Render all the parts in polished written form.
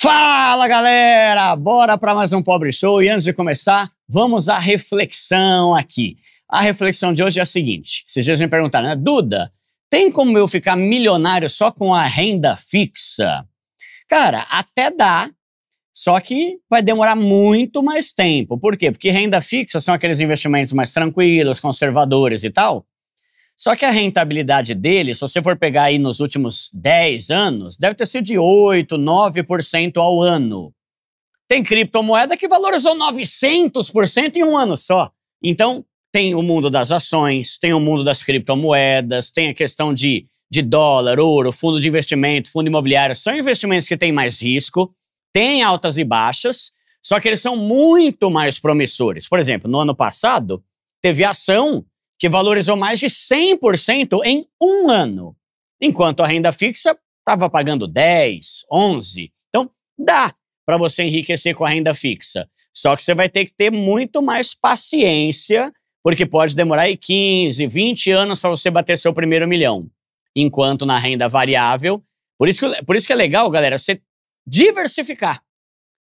Fala, galera! Bora para mais um Pobre Show e antes de começar, vamos à reflexão aqui. A reflexão de hoje é a seguinte, esses dias me perguntaram, né? Duda, tem como eu ficar milionário só com a renda fixa? Cara, até dá, só que vai demorar muito mais tempo. Por quê? Porque renda fixa são aqueles investimentos mais tranquilos, conservadores e tal. Só que a rentabilidade dele, se você for pegar aí nos últimos 10 anos, deve ter sido de 8, 9% ao ano. Tem criptomoeda que valorizou 900% em um ano só. Então, tem o mundo das ações, tem o mundo das criptomoedas, tem a questão de dólar, ouro, fundo de investimento, fundo imobiliário. São investimentos que têm mais risco, têm altas e baixas, só que eles são muito mais promissores. Por exemplo, no ano passado, teve ação que valorizou mais de 100% em um ano, enquanto a renda fixa estava pagando 10, 11. Então, dá para você enriquecer com a renda fixa. Só que você vai ter que ter muito mais paciência, porque pode demorar aí 15, 20 anos para você bater seu primeiro milhão. Enquanto na renda variável, por isso que é legal, galera, você diversificar.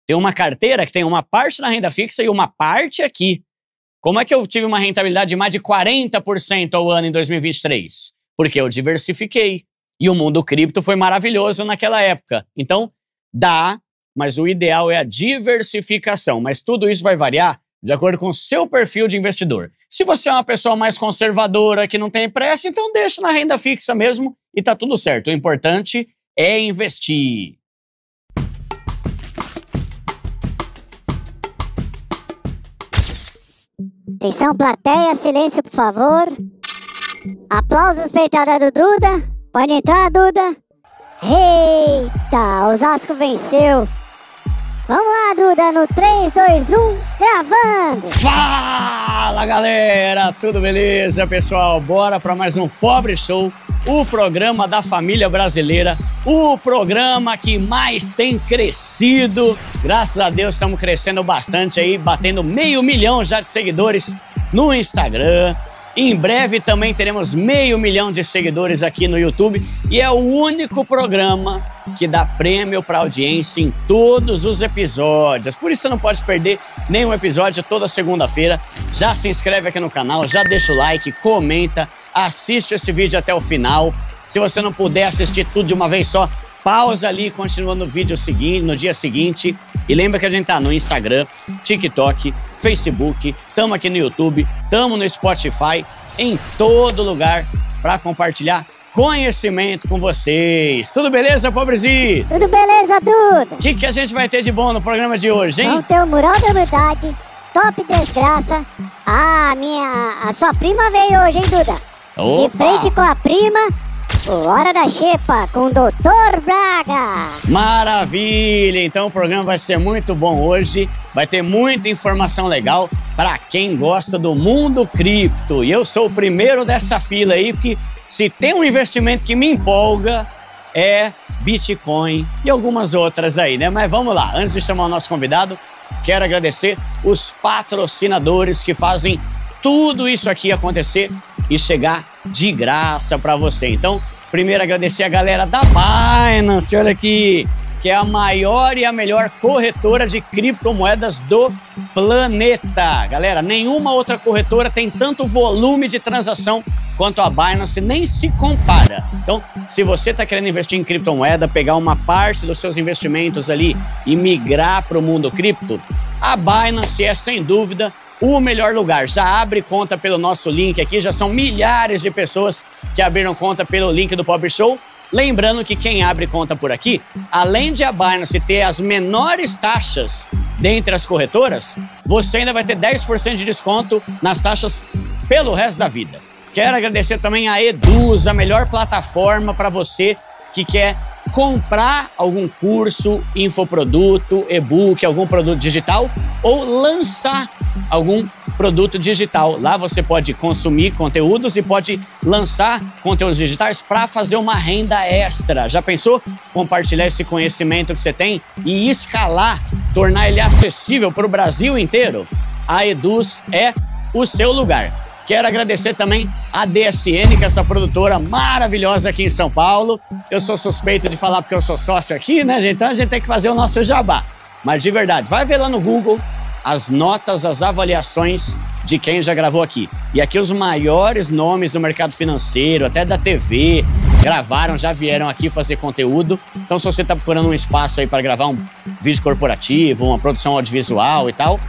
Ter uma carteira que tem uma parte na renda fixa e uma parte aqui. Como é que eu tive uma rentabilidade de mais de 40% ao ano em 2023? Porque eu diversifiquei. E o mundo cripto foi maravilhoso naquela época. Então, dá, mas o ideal é a diversificação. Mas tudo isso vai variar de acordo com o seu perfil de investidor. Se você é uma pessoa mais conservadora, que não tem pressa, então deixa na renda fixa mesmo e tá tudo certo. O importante é investir. Atenção, plateia, silêncio, por favor. Aplausos peitada do Duda. Pode entrar, Duda. Eita, Osasco venceu. Vamos lá, Duda, no 3, 2, 1, gravando. Fala, galera! Tudo beleza, pessoal? Bora para mais um Pobre Show, o programa da família brasileira, o programa que mais tem crescido. Graças a Deus estamos crescendo bastante aí, batendo 500 mil já de seguidores no Instagram. Em breve também teremos 500 mil de seguidores aqui no YouTube e é o único programa que dá prêmio para audiência em todos os episódios. Por isso você não pode perder nenhum episódio toda segunda-feira. Já se inscreve aqui no canal, já deixa o like, comenta, assiste esse vídeo até o final. Se você não puder assistir tudo de uma vez só, pausa ali e continua no vídeo seguinte, no dia seguinte. E lembra que a gente tá no Instagram, TikTok, Facebook, tamo aqui no YouTube, tamo no Spotify, em todo lugar para compartilhar conhecimento com vocês. Tudo beleza, pobrezinho? Tudo beleza, Duda? O que a gente vai ter de bom no programa de hoje, hein? Vamos ter o Mural da Humildade, Top Desgraça. A sua prima veio hoje, hein, Duda? Opa! De frente com a prima, Hora da Xepa, com o Dr. Braga. Maravilha! Então o programa vai ser muito bom hoje. Vai ter muita informação legal para quem gosta do mundo cripto. E eu sou o primeiro dessa fila aí, porque se tem um investimento que me empolga, é Bitcoin e algumas outras aí, né? Mas vamos lá, antes de chamar o nosso convidado, quero agradecer os patrocinadores que fazem tudo isso aqui acontecer e chegar de graça para você. Então, primeiro agradecer a galera da Binance, olha aqui, que é a maior e a melhor corretora de criptomoedas do planeta. Galera, nenhuma outra corretora tem tanto volume de transação quanto a Binance, nem se compara. Então, se você está querendo investir em criptomoeda, pegar uma parte dos seus investimentos ali e migrar para o mundo cripto, a Binance é, sem dúvida, o melhor lugar. Já abre conta pelo nosso link aqui, já são milhares de pessoas que abriram conta pelo link do Pobre Show. Lembrando que quem abre conta por aqui, além de a Binance ter as menores taxas dentre as corretoras, você ainda vai ter 10% de desconto nas taxas pelo resto da vida. Quero agradecer também a Eduz, a melhor plataforma para você que quer comprar algum curso, infoproduto, e-book, algum produto digital ou lançar algum produto digital. Lá você pode consumir conteúdos e pode lançar conteúdos digitais para fazer uma renda extra. Já pensou? Compartilhar esse conhecimento que você tem e escalar, tornar ele acessível para o Brasil inteiro? A Eduz é o seu lugar. Quero agradecer também a DSN, que é essa produtora maravilhosa aqui em São Paulo. Eu sou suspeito de falar porque eu sou sócio aqui, né, gente? Então a gente tem que fazer o nosso jabá. Mas de verdade, vai ver lá no Google as notas, as avaliações de quem já gravou aqui. E aqui os maiores nomes do mercado financeiro, até da TV, gravaram, já vieram aqui fazer conteúdo. Então se você está procurando um espaço aí para gravar um vídeo corporativo, uma produção audiovisual e tal,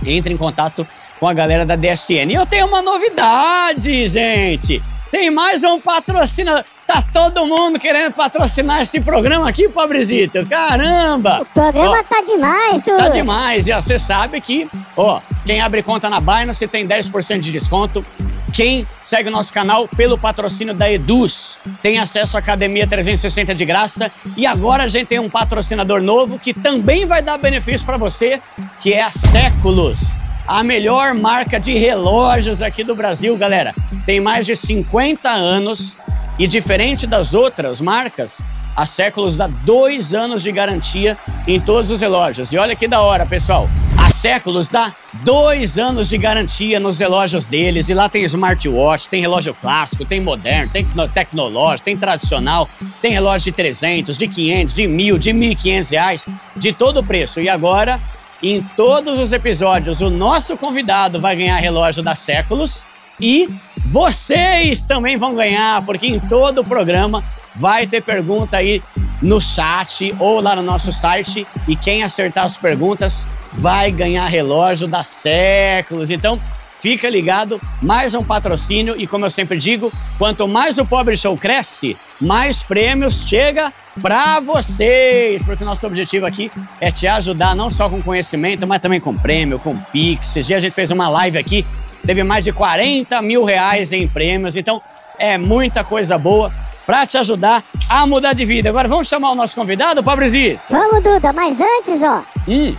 entre em contato com a galera da DSN. E eu tenho uma novidade, gente! Tem mais um patrocinador. Tá todo mundo querendo patrocinar esse programa aqui, Pobrezito. Caramba! O programa tá demais, Duda. Tá demais. E ó, você sabe que, ó, quem abre conta na Binance tem 10% de desconto. Quem segue o nosso canal pelo patrocínio da Eduz tem acesso à Academia 360 de graça. E agora a gente tem um patrocinador novo que também vai dar benefício para você, que é a Séculos. A melhor marca de relógios aqui do Brasil, galera. Tem mais de 50 anos e, diferente das outras marcas, a Séculos dá 2 anos de garantia em todos os relógios. E olha que da hora, pessoal. A Séculos dá 2 anos de garantia nos relógios deles. E lá tem smartwatch, tem relógio clássico, tem moderno, tem tecnológico, tem tradicional, tem relógio de 300, de 500, de 1.000, de 1.500 reais, de todo o preço. E agora, em todos os episódios, o nosso convidado vai ganhar relógio da Séculos e vocês também vão ganhar, porque em todo o programa vai ter pergunta aí no chat ou lá no nosso site e quem acertar as perguntas vai ganhar relógio da Séculos. Então, fica ligado, mais um patrocínio e, como eu sempre digo, quanto mais o Pobre Show cresce, mais prêmios chega para vocês, porque o nosso objetivo aqui é te ajudar não só com conhecimento, mas também com prêmio, com Pix. Esses dias a gente fez uma live aqui, teve mais de 40 mil reais em prêmios, então é muita coisa boa para te ajudar a mudar de vida. Agora vamos chamar o nosso convidado, Pobrezito? Vamos, Duda, mas antes, ó. O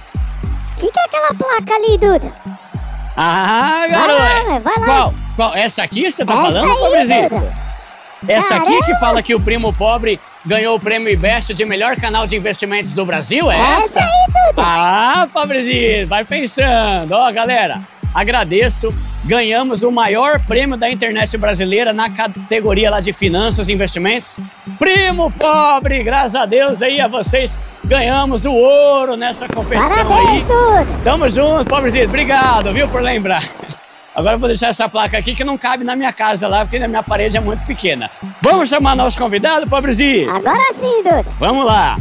que é aquela placa ali, Duda? Ah, garoto! Vai lá. Qual? Essa aqui você tá Essa falando, aí, Pobrezito? Duda. Essa aqui Caramba. que fala que o Primo Pobre ganhou o prêmio IBEST de melhor canal de investimentos do Brasil? É essa? Essa aí, Duda. Ah, Pobrezito, vai pensando. Ó, galera, agradeço. Ganhamos o maior prêmio da internet brasileira na categoria lá de finanças e investimentos. Primo Pobre, graças a Deus aí a vocês. Ganhamos o ouro nessa competição Parabéns, aí. Duda. Tamo junto, Pobrezito. Obrigado, viu, por lembrar. Agora eu vou deixar essa placa aqui que não cabe na minha casa lá, porque a minha parede é muito pequena. Vamos chamar nosso convidado, Pobrezito? Agora sim, Duda. Vamos lá.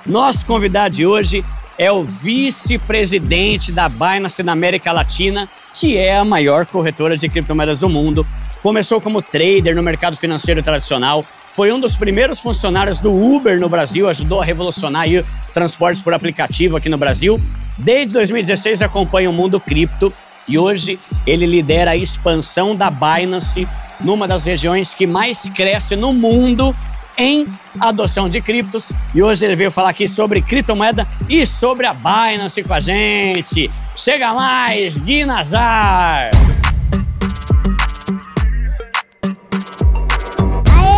Nosso convidado de hoje é o vice-presidente da Binance na América Latina, que é a maior corretora de criptomoedas do mundo. Começou como trader no mercado financeiro tradicional, foi um dos primeiros funcionários do Uber no Brasil, ajudou a revolucionar aí transportes por aplicativo aqui no Brasil. Desde 2016 acompanha o mundo cripto e hoje ele lidera a expansão da Binance numa das regiões que mais cresce no mundo em adoção de criptos. E hoje ele veio falar aqui sobre criptomoeda e sobre a Binance com a gente. Chega mais, Gui Nazar!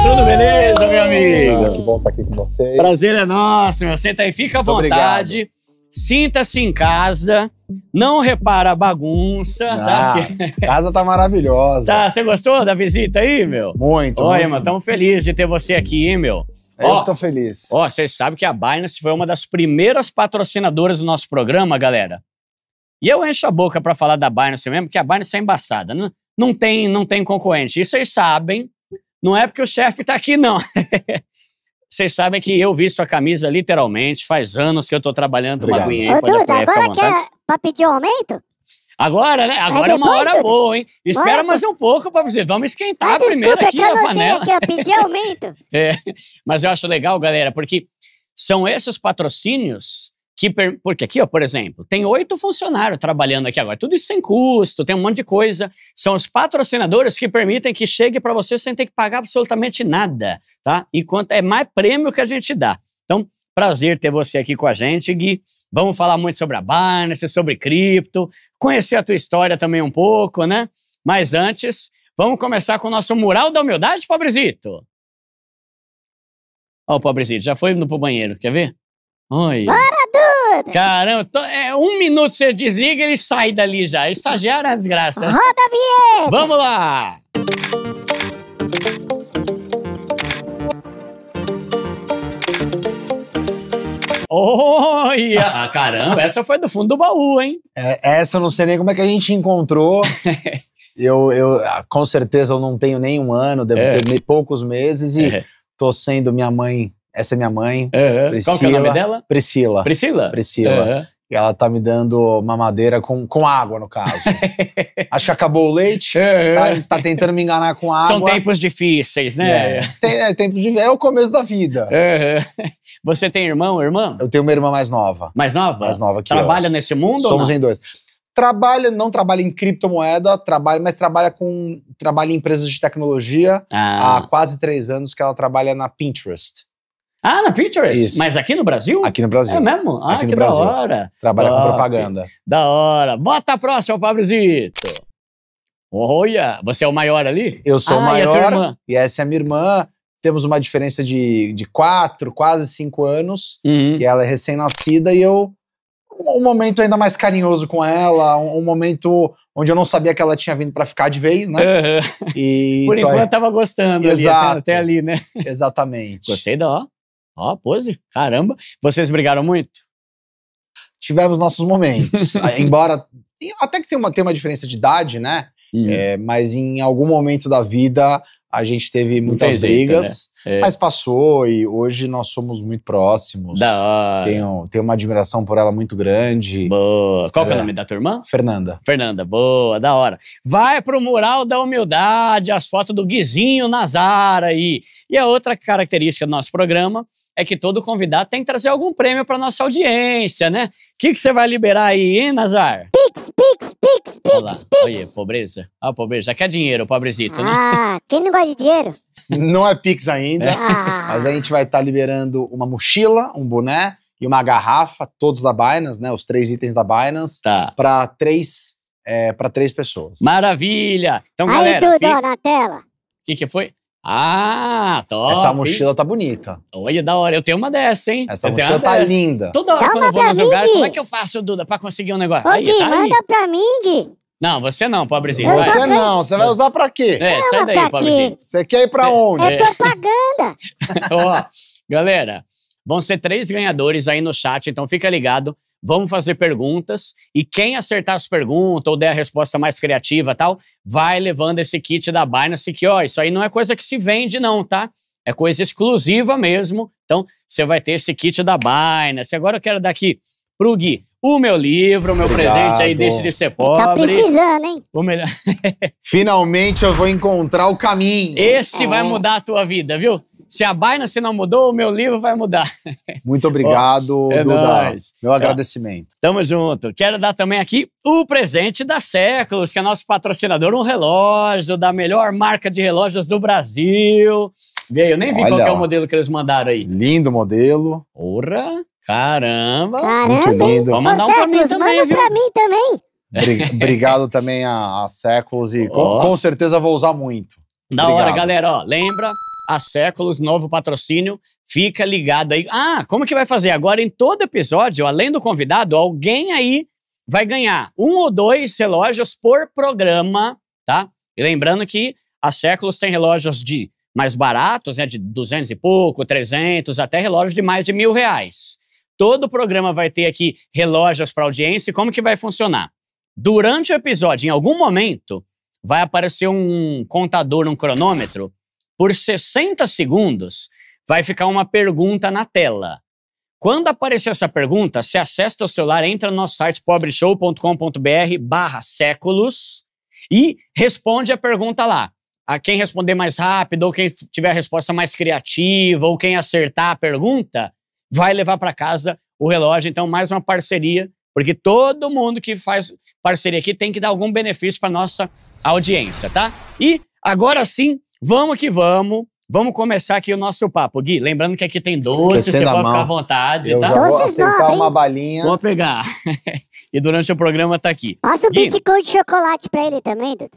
Tudo beleza, meu amigo? Que bom estar aqui com vocês. Prazer é nosso, meu. Senta aí, fica à vontade. Obrigado. Sinta-se em casa. Não repara a bagunça, tá? A casa tá maravilhosa. Tá, você gostou da visita aí, meu? Muito, Olha, muito. mano, estamos felizes de ter você aqui, hein, meu? Eu tô feliz. Ó, vocês sabem que a Binance foi uma das primeiras patrocinadoras do nosso programa, galera. E eu encho a boca pra falar da Binance mesmo, porque a Binance é embaçada. Não tem concorrente. E vocês sabem, não é porque o chefe tá aqui, não. Vocês sabem que eu visto a camisa literalmente, faz anos que eu tô trabalhando uma aguinha aí. Ô, Duda, agora quer pra pedir um aumento? Agora, né? Agora é uma depois, hora Duda? boa, hein? Espera Bora, mais um pouco pra você. Vamos esquentar Desculpa, primeiro aqui que eu a não panela. tenho aqui, eu pedi aumento. É, mas eu acho legal, galera, porque são esses patrocínios que... Porque aqui, ó, por exemplo, tem 8 funcionários trabalhando aqui agora. Tudo isso tem custo, tem um monte de coisa. São os patrocinadores que permitem que chegue para você sem ter que pagar absolutamente nada, tá? E quanto é mais prêmio que a gente dá. Então, prazer ter você aqui com a gente, Gui. Vamos falar muito sobre a Binance, sobre cripto, conhecer a tua história também um pouco, né? Mas antes, vamos começar com o nosso mural da humildade, Pobrezito. Ó, o Pobrezito, já foi pro banheiro, quer ver? Oi. Bora, Duda! Caramba, 1 minuto você desliga e ele sai dali já. Estagiário é uma desgraça. Roda a vinheta! Vamos lá! Olha! Caramba, essa foi do fundo do baú, hein? Essa eu não sei nem como é que a gente encontrou. Com certeza eu não tenho nem um ano, devo ter poucos meses e tô sendo minha mãe. Essa é minha mãe. Priscila. Qual que é o nome dela? Priscila. Priscila? Priscila. E ela tá me dando mamadeira com água, no caso. Acho que acabou o leite, tá tentando me enganar com água. São tempos difíceis, né? É o começo da vida. Você tem irmão ou irmã? Eu tenho uma irmã mais nova. Mais nova? Mais nova que Trabalha eu. nesse mundo Somos ou não? em dois. Não trabalha em criptomoeda, mas trabalha em empresas de tecnologia. Há quase 3 anos que ela trabalha na Pinterest. Ah, na Pinterest? Isso. Mas aqui no Brasil? Aqui no Brasil. É mesmo? Ah, aqui no que Brasil. da hora. Trabalha com propaganda. Da hora. Bota a próxima, Pablozito. Olha, você é o maior ali? Eu sou o E a tua maior. irmã? E essa é a minha irmã. Temos uma diferença de 4, quase 5 anos. E ela é recém-nascida e eu... Um momento ainda mais carinhoso com ela, um momento onde eu não sabia que ela tinha vindo pra ficar de vez, né? E Por enquanto tava gostando ali, até ali, né? Exatamente. Gostei da pose. Caramba. Vocês brigaram muito? Tivemos nossos momentos. Embora... Até que tem uma diferença de idade, né? Mas em algum momento da vida a gente teve muitas brigas, né? Mas passou e hoje nós somos muito próximos. Da hora. Tenho uma admiração por ela muito grande. Boa. Qual que é o nome da tua irmã? Fernanda. Fernanda, boa, da hora. Vai pro Mural da Humildade, as fotos do Guizinho Nazar aí. E a outra característica do nosso programa é que todo convidado tem que trazer algum prêmio pra nossa audiência, né? O que você vai liberar aí, hein, Nazar? Pix. Olha lá, olha, pobreza. Pobreza. Já quer dinheiro, pobrezito, né? Quem não gosta de dinheiro? Não é Pix ainda, mas a gente vai estar liberando uma mochila, um boné e uma garrafa, todos da Binance, né? Os 3 itens da Binance, para 3 pessoas. Maravilha! Então, Aí, galera, Duda, na tela. O que foi? Top! Essa mochila tá bonita. Olha, da hora. Eu tenho uma dessa, hein? Essa mochila tá linda. Toda hora quando eu vou nos lugares, como é que eu faço, Duda, pra conseguir um negócio? Ô, Gui, manda pra mim, Gui. Não, você não, pobrezinho. Você não, você vai usar pra quê? Sai daí, pobrezinho. Você quer ir pra onde? É propaganda. Galera, vão ser 3 ganhadores aí no chat, então fica ligado. Vamos fazer perguntas e quem acertar as perguntas ou der a resposta mais criativa e tal, vai levando esse kit da Binance que, isso aí não é coisa que se vende não, tá? É coisa exclusiva mesmo. Então, você vai ter esse kit da Binance. Agora eu quero dar aqui pro Gui o meu livro, o meu presente aí, Deixe de Ser Pobre. Tá precisando, hein? O melhor. Finalmente eu vou encontrar o caminho. Esse vai mudar a tua vida, viu? Se a Binance não mudou, o meu livro vai mudar. Muito obrigado, Duda. Nóis. Meu agradecimento. Tamo junto. Quero dar também aqui o presente da Séculos, que é nosso patrocinador, um relógio da melhor marca de relógios do Brasil. Eu nem vi qual que é o modelo que eles mandaram aí. Lindo modelo. Porra, caramba. Muito lindo. Vamos mandar um pra mim também, viu? Pra mim também. Obrigado também a Séculos e com certeza vou usar muito. Da hora, galera. Lembra... A Séculos, novo patrocínio, fica ligado aí. Como que vai fazer? Agora, em todo episódio, além do convidado, alguém aí vai ganhar 1 ou 2 relógios por programa, tá? E lembrando que a Séculos tem relógios de mais baratos, né? De 200 e pouco, 300, até relógios de mais de R$1.000. Todo programa vai ter aqui relógios para audiência. E como que vai funcionar? Durante o episódio, em algum momento, vai aparecer um contador, um cronômetro. Por 60 segundos, vai ficar uma pergunta na tela. Quando aparecer essa pergunta, você acessa o celular, entra no nosso site pobreshow.com.br/séculos e responde a pergunta lá. A quem responder mais rápido, ou quem tiver a resposta mais criativa, ou quem acertar a pergunta, vai levar para casa o relógio. Então, mais uma parceria, porque todo mundo que faz parceria aqui tem que dar algum benefício para nossa audiência, tá? E agora sim, vamos que vamos. Vamos começar aqui o nosso papo. Gui, lembrando que aqui tem doce, você pode ficar à vontade, eu tá? Já vou aceitar uma balinha. Vou pegar. E durante o programa tá aqui. Passa o Bitcoin de chocolate pra ele também, Duda.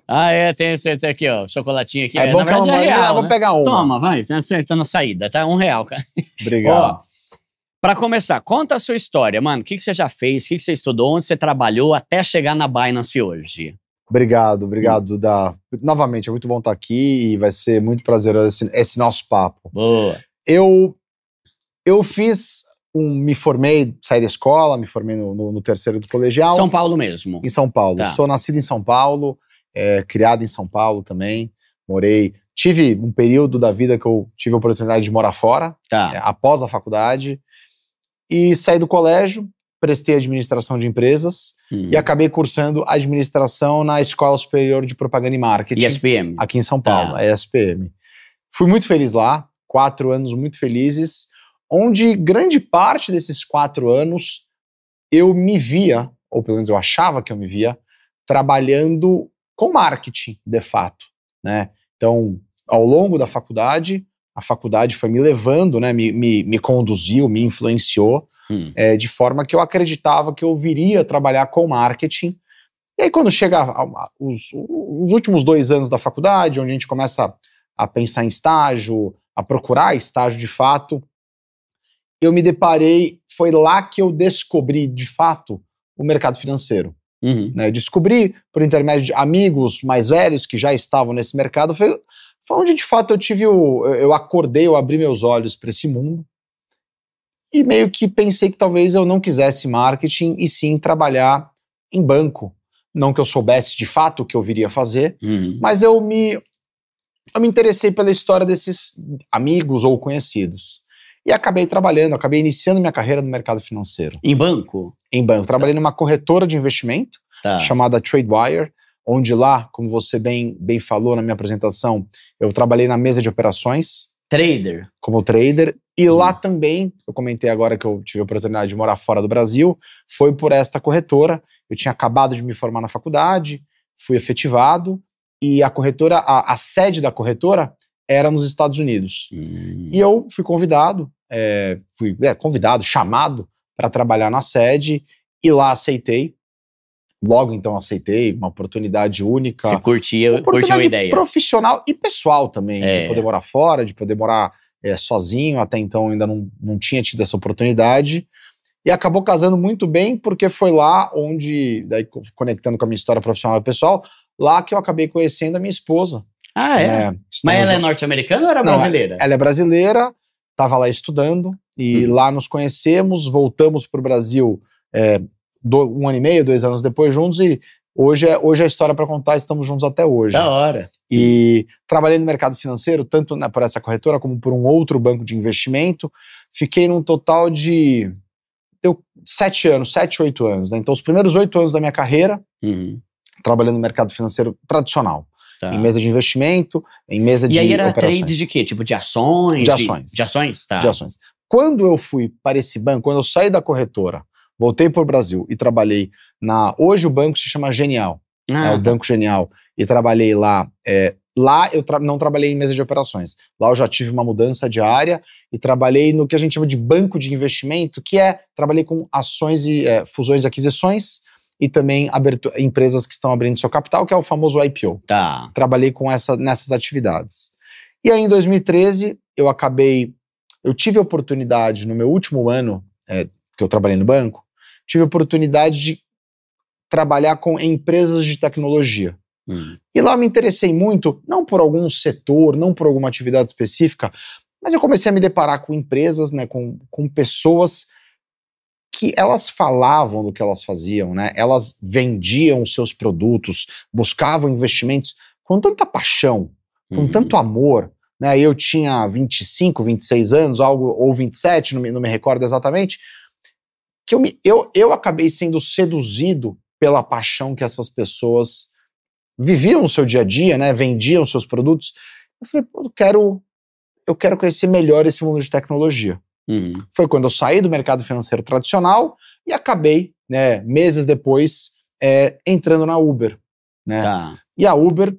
Tem esse aqui, ó, chocolatinho aqui. É bom que é real, né? Vou pegar uma. Toma, vai, tá na saída, tá? R$1, cara. Obrigado. Para começar, conta a sua história, mano. O que você já fez? O que você estudou? Onde você trabalhou até chegar na Binance hoje? Obrigado, Duda. Novamente, é muito bom estar aqui e vai ser muito prazeroso esse nosso papo. Boa. Eu me formei, saí da escola, me formei no terceiro do colegial. São Paulo mesmo? Em São Paulo. Tá. Sou nascido em São Paulo, criado em São Paulo também. Tive um período da vida que eu tive a oportunidade de morar fora, após a faculdade. E saí do colégio, prestei administração de empresas e acabei cursando administração na Escola Superior de Propaganda e Marketing. ESPM. Aqui em São Paulo, a ESPM. Fui muito feliz lá, 4 anos muito felizes, onde grande parte desses 4 anos eu me via, ou pelo menos eu achava que eu me via, trabalhando com marketing, de fato, né? Então, ao longo da faculdade, a faculdade foi me levando, né, me conduziu, me influenciou, de forma que eu acreditava que eu viria trabalhar com marketing. E aí quando chega os últimos 2 anos da faculdade, onde a gente começa a pensar em estágio, a procurar estágio de fato, eu me deparei, foi lá que eu descobri de fato o mercado financeiro. Né, eu descobri por intermédio de amigos mais velhos que já estavam nesse mercado, foi onde de fato eu acordei, eu abri meus olhos para esse mundo e meio que pensei que talvez eu não quisesse marketing e sim trabalhar em banco. Não que eu soubesse de fato o que eu viria fazer, mas eu me interessei pela história desses amigos ou conhecidos. E acabei iniciando minha carreira no mercado financeiro. Em banco? Em banco. Trabalhei numa corretora de investimento chamada Tradewire, onde lá, como você bem falou na minha apresentação, eu trabalhei na mesa de operações. Trader? Como trader. E lá também, eu comentei agora que eu tive a oportunidade de morar fora do Brasil, foi por esta corretora. Eu tinha acabado de me formar na faculdade, fui efetivado, e a sede da corretora era nos Estados Unidos. E eu fui convidado, chamado para trabalhar na sede, e lá aceitei. Logo então aceitei, uma oportunidade única. Você curtiu a ideia. Profissional e pessoal também, de poder morar fora, de poder morar sozinho. Até então ainda não tinha tido essa oportunidade. E acabou casando muito bem, porque foi lá onde, daí conectando com a minha história profissional e pessoal, lá que eu acabei conhecendo a minha esposa. Ah, é? Mas ela é norte-americana ou era brasileira? Ela é brasileira, estava lá estudando, e lá nos conhecemos, voltamos para o Brasil 1 ano e meio, 2 anos depois juntos, e hoje a história para contar, estamos juntos até hoje. Da hora. E trabalhei no mercado financeiro, tanto por essa corretora como por um outro banco de investimento. Fiquei num total de 7 anos, 7, 8 anos. Né? Então os primeiros 8 anos da minha carreira, trabalhando no mercado financeiro tradicional. Em mesa de investimento, em mesa de operações. E aí era trade de quê? Tipo de ações? De ações. De ações? Tá. De ações. Quando eu fui para esse banco, quando eu saí da corretora, voltei para o Brasil e trabalhei hoje o banco se chama Genial, o Banco Genial, e trabalhei lá. Lá eu não trabalhei em mesa de operações. Lá eu já tive uma mudança de área e trabalhei no que a gente chama de banco de investimento, trabalhei com ações e fusões e aquisições, e também empresas que estão abrindo seu capital, que é o famoso IPO. Trabalhei nessas atividades. E aí em 2013 eu tive a oportunidade, no meu último ano que eu trabalhei no banco, tive a oportunidade de trabalhar com empresas de tecnologia. E lá eu me interessei muito, não por algum setor, não por alguma atividade específica, mas eu comecei a me deparar com empresas, né, com pessoas que elas falavam do que elas faziam, né? Elas vendiam os seus produtos, buscavam investimentos com tanta paixão, com tanto amor, né? Eu tinha 25, 26 anos, ou 27, não me recordo exatamente, que eu acabei sendo seduzido pela paixão que essas pessoas viviam no seu dia a dia, né? Vendiam seus produtos. Eu falei, eu quero conhecer melhor esse mundo de tecnologia. Foi quando eu saí do mercado financeiro tradicional e acabei, né, meses depois, entrando na Uber. Né? E a Uber,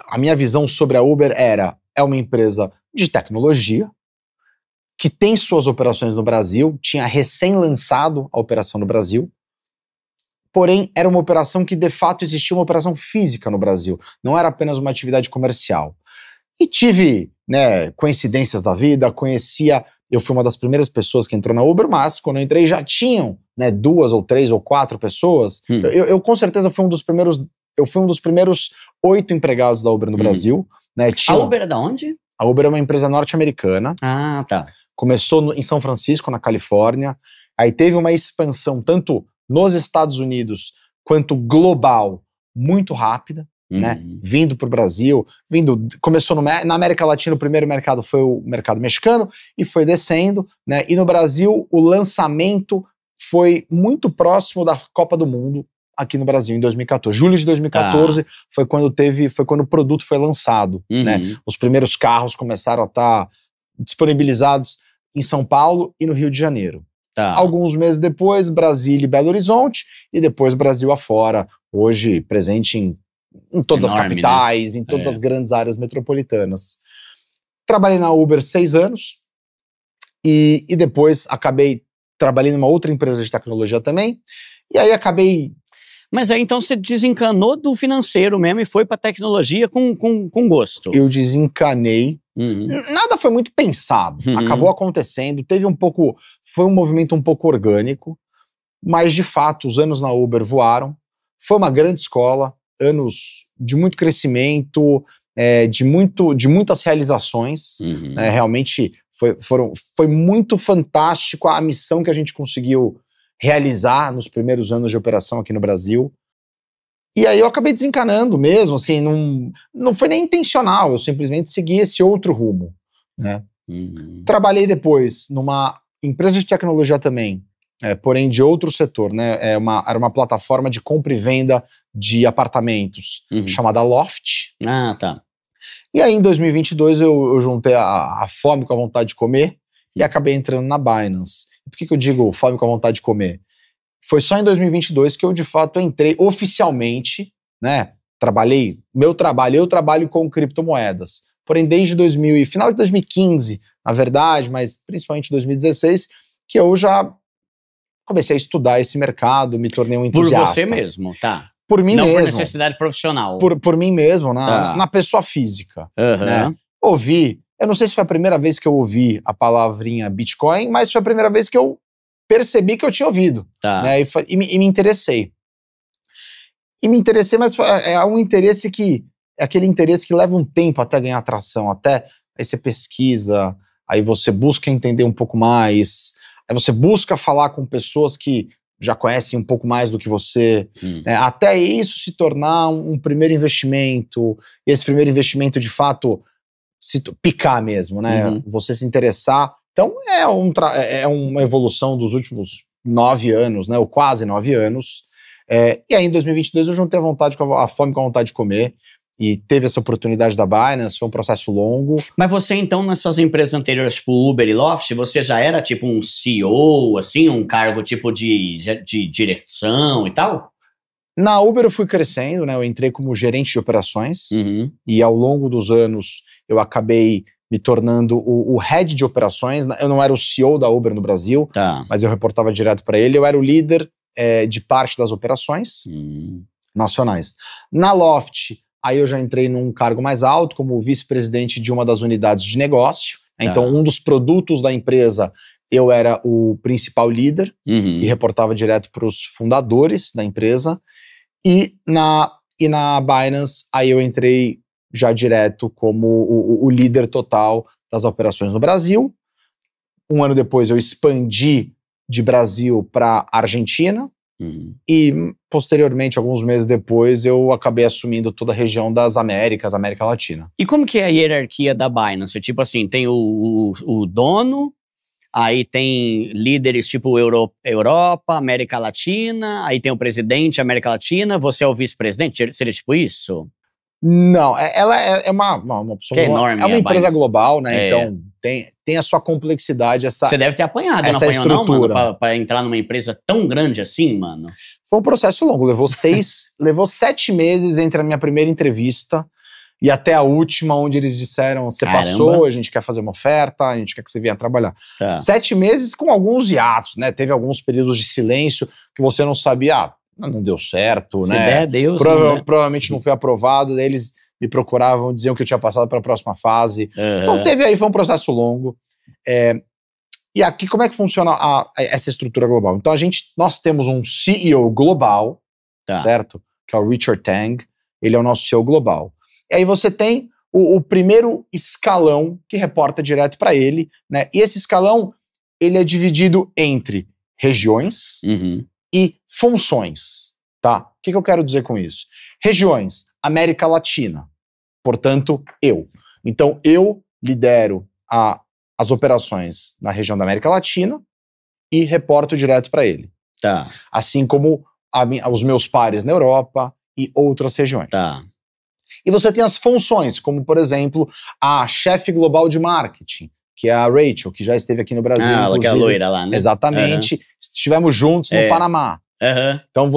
a minha visão sobre a Uber é uma empresa de tecnologia que tem suas operações no Brasil, tinha recém-lançado a operação no Brasil, porém era uma operação que de fato existia uma operação física no Brasil, não era apenas uma atividade comercial. E tive, né, coincidências da vida, eu fui uma das primeiras pessoas que entrou na Uber, mas quando eu entrei já tinham, né, 2 ou 3 ou 4 pessoas. Eu com certeza fui um dos primeiros 8 empregados da Uber no Brasil. Né, a Uber é da onde? A Uber é uma empresa norte-americana. Ah, tá. Começou em São Francisco, na Califórnia. Aí teve uma expansão tanto nos Estados Unidos quanto global muito rápida. Né? Vindo para o Brasil, começou na América Latina, o primeiro mercado foi o mercado mexicano e foi descendo, né? E no Brasil o lançamento foi muito próximo da Copa do Mundo aqui no Brasil em 2014. Julho de 2014 foi quando o produto foi lançado, né? Os primeiros carros começaram a estar disponibilizados em São Paulo e no Rio de Janeiro. Alguns meses depois, Brasília e Belo Horizonte, e depois Brasil afora, hoje presente em todas as capitais, né? Em todas as grandes áreas metropolitanas. Trabalhei na Uber 6 anos e depois acabei trabalhando em uma outra empresa de tecnologia também, e aí acabei... Mas aí então você desencanou do financeiro mesmo e foi pra tecnologia com gosto. Eu desencanei. Nada foi muito pensado. Acabou acontecendo, foi um movimento um pouco orgânico, mas de fato os anos na Uber voaram. Foi uma grande escola, anos de muito crescimento, de muitas realizações. Realmente foi muito fantástico a missão que a gente conseguiu realizar nos primeiros anos de operação aqui no Brasil. E aí eu acabei desencanando mesmo, assim, não foi nem intencional, eu simplesmente segui esse outro rumo, né? Trabalhei depois numa empresa de tecnologia também, porém de outro setor, né? Era uma plataforma de compra e venda de apartamentos, chamada Loft. Ah, tá. E aí em 2022 eu juntei a fome com a vontade de comer e acabei entrando na Binance. Por que eu digo fome com a vontade de comer? Foi só em 2022 que eu, de fato, entrei oficialmente, né? Eu trabalho com criptomoedas. Porém, desde final de 2015, na verdade, mas principalmente 2016, que eu já comecei a estudar esse mercado, me tornei um entusiasta. Por você mesmo, tá? Por mim mesmo. Não por necessidade profissional. Por mim mesmo, na pessoa física. Né? Eu não sei se foi a primeira vez que eu ouvi a palavrinha Bitcoin, mas foi a primeira vez que eu percebi que eu tinha ouvido. Né? E me interessei. E me interessei, mas é um interesse é aquele interesse que leva um tempo até ganhar atração, aí você pesquisa, aí você busca entender um pouco mais, aí você busca falar com pessoas que já conhecem um pouco mais do que você, né? Até isso se tornar um primeiro investimento, e esse primeiro investimento de fato picar mesmo, né? Você se interessar. Então é uma evolução dos últimos 9 anos, né? Ou quase 9 anos. E aí em 2022 eu juntei a fome com a vontade de comer, e teve essa oportunidade da Binance, foi um processo longo. Mas você então, nessas empresas anteriores, tipo Uber e Loft, você já era tipo um CEO, assim, um cargo tipo de direção e tal? Na Uber eu fui crescendo, né? Eu entrei como gerente de operações, e ao longo dos anos eu acabei me tornando o head de operações. Eu não era o CEO da Uber no Brasil, mas eu reportava direto para ele. Eu era o líder de parte das operações nacionais. Na Loft, aí eu já entrei num cargo mais alto, como vice-presidente de uma das unidades de negócio. Então, um dos produtos da empresa, eu era o principal líder e reportava direto para os fundadores da empresa. E na Binance, aí eu entrei já direto como o líder total das operações no Brasil. Um ano depois eu expandi de Brasil para Argentina, e posteriormente, alguns meses depois, eu acabei assumindo toda a região das Américas, América Latina. E como que é a hierarquia da Binance? Tipo assim, tem o dono, aí tem líderes tipo Europa, América Latina, aí tem o presidente América Latina, você é o vice-presidente? Seria tipo isso? Não, ela é uma pessoa, que é enorme, é uma empresa global, né? É. Então tem a sua complexidade, Você deve ter apanhado, não apanhou não, mano? Pra entrar numa empresa tão grande assim, mano? Foi um processo longo, levou 7 meses entre a minha primeira entrevista e até a última, onde eles disseram, você passou, a gente quer fazer uma oferta, a gente quer que você venha trabalhar. 7 meses com alguns hiatos, né? Teve alguns períodos de silêncio que você não sabia, não deu certo, né? Deus, provavelmente não foi aprovado, daí eles me procuravam, diziam que eu tinha passado para a próxima fase. Então foi um processo longo. E aqui, como é que funciona essa estrutura global? Então, nós temos um CEO global, certo? Que é o Richard Tang. Ele é o nosso CEO global. E aí você tem o primeiro escalão que reporta direto para ele, né? E esse escalão, ele é dividido entre regiões e funções, tá? O que eu quero dizer com isso? Regiões, América Latina. Portanto, eu. Então, eu lidero as operações na região da América Latina e reporto direto para ele. Tá. Assim como os meus pares na Europa e outras regiões. Tá. E você tem as funções, como, por exemplo, a chefe global de marketing, que é a Rachel, que já esteve aqui no Brasil. Ela que é a loira lá, né? Exatamente. Estivemos juntos no Panamá. Então,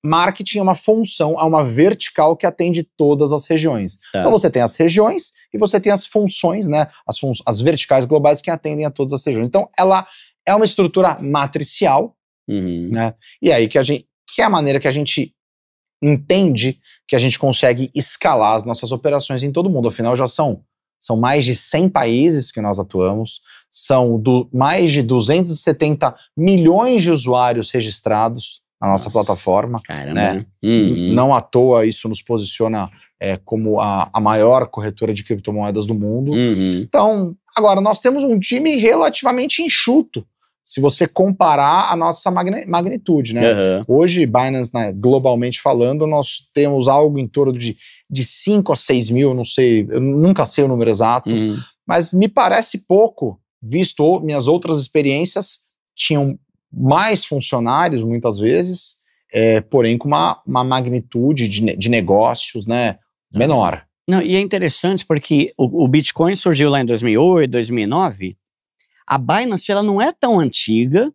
marketing é uma função, é uma vertical que atende todas as regiões. Tá. Então, você tem as regiões e você tem as funções, né? As verticais globais que atendem a todas as regiões. Então, ela é uma estrutura matricial, né? E aí que é a maneira que a gente entende que a gente consegue escalar as nossas operações em todo o mundo. Afinal, já são mais de 100 países que nós atuamos, são mais de 270 milhões de usuários registrados na nossa plataforma. Caramba, né? Não à toa isso nos posiciona como a maior corretora de criptomoedas do mundo. Então, agora, nós temos um time relativamente enxuto, se você comparar a nossa magnitude, né? Hoje, Binance, né, globalmente falando, nós temos algo em torno de 5 a 6 mil, não sei, eu nunca sei o número exato, mas me parece pouco, visto minhas outras experiências, tinham mais funcionários, muitas vezes, porém com uma magnitude de negócios, né, menor. Não, e é interessante porque o Bitcoin surgiu lá em 2008, 2009, a Binance, ela não é tão antiga,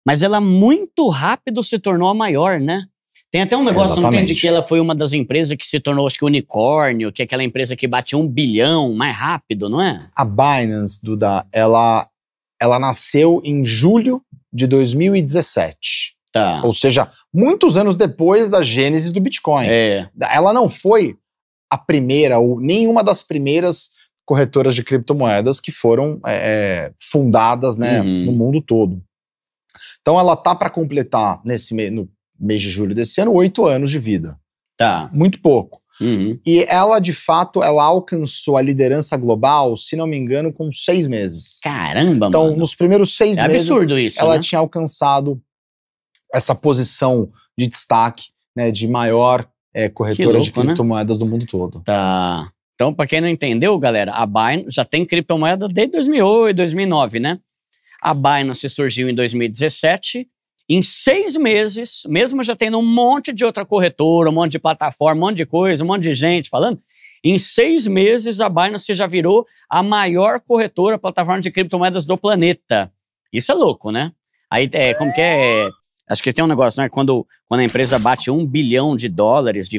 mas ela muito rápido se tornou a maior, né? Tem até um negócio, não tem, de que ela foi uma das empresas que se tornou, acho que unicórnio, que é aquela empresa que bate 1 bilhão mais rápido, não é? A Binance, Duda, ela nasceu em julho de 2017. Tá. Ou seja, muitos anos depois da gênese do Bitcoin. Ela não foi a primeira, ou nenhuma das primeiras corretoras de criptomoedas que foram fundadas, né, no mundo todo. Então ela tá para completar no mês de julho desse ano 8 anos de vida. Tá. Muito pouco. E ela, de fato, ela alcançou a liderança global, se não me engano, com 6 meses. Caramba, então, mano. nos primeiros 6 meses, absurdo isso, ela né? tinha alcançado essa posição de destaque, né, de maior corretora de criptomoedas, né, do mundo todo. Tá. Então, para quem não entendeu, galera, a Binance já tem criptomoeda desde 2008, 2009, né? A Binance surgiu em 2017. Em 6 meses, mesmo já tendo um monte de outra corretora, um monte de plataforma, um monte de coisa, um monte de gente falando, em 6 meses a Binance já virou a maior corretora, plataforma de criptomoedas do planeta. Isso é louco, né? Aí, como que é? Acho que tem um negócio, né? Quando a empresa bate $1 bilhão de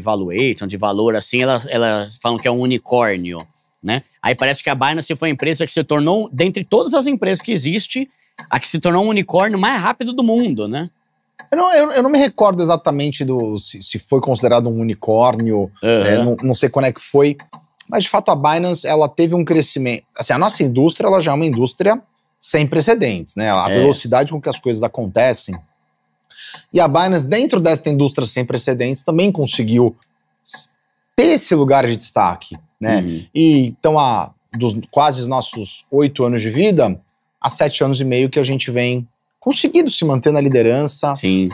valuation, de valor assim, elas falam que é um unicórnio, né? Aí parece que a Binance foi a empresa que se tornou, dentre todas as empresas que existem, a que se tornou um unicórnio mais rápido do mundo, né? Eu não me recordo exatamente se foi considerado um unicórnio, não sei quando é que foi, mas de fato a Binance, ela teve um crescimento, assim, a nossa indústria, ela já é uma indústria sem precedentes, né? A velocidade com que as coisas acontecem. E a Binance, dentro dessa indústria sem precedentes, também conseguiu ter esse lugar de destaque, né? E então, dos quase os nossos 8 anos de vida, há 7 anos e meio que a gente vem conseguindo se manter na liderança. Sim.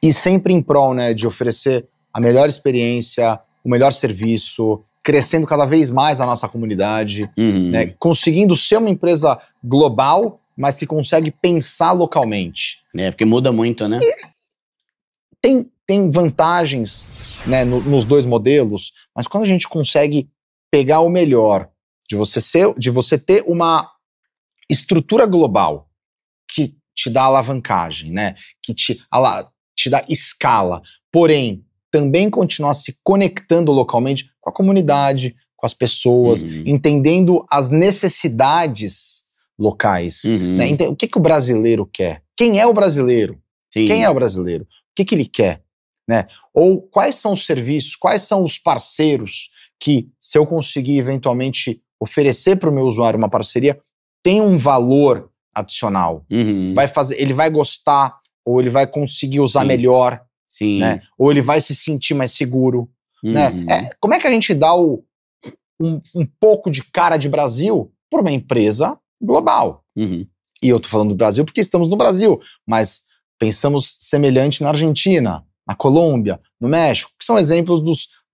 E sempre em prol, né, de oferecer a melhor experiência, o melhor serviço, crescendo cada vez mais a nossa comunidade, né, conseguindo ser uma empresa global, mas que consegue pensar localmente. Porque muda muito, né? Tem vantagens, né, nos dois modelos, mas quando a gente consegue pegar o melhor de você ter uma estrutura global que te dá alavancagem, né, que te dá escala, porém também continuar se conectando localmente com a comunidade, com as pessoas, entendendo as necessidades locais. Né? O que o brasileiro quer? Quem é o brasileiro? Sim. Quem é o brasileiro? O que ele quer? Né? Ou quais são os serviços, quais são os parceiros que, se eu conseguir eventualmente oferecer para o meu usuário uma parceria, tem um valor adicional. Ele vai gostar, ou ele vai conseguir usar melhor, né? Ou ele vai se sentir mais seguro. Né? Como é que a gente dá um pouco de cara de Brasil para uma empresa global? E eu tô falando do Brasil porque estamos no Brasil, mas pensamos semelhante na Argentina, na Colômbia, no México, que são exemplos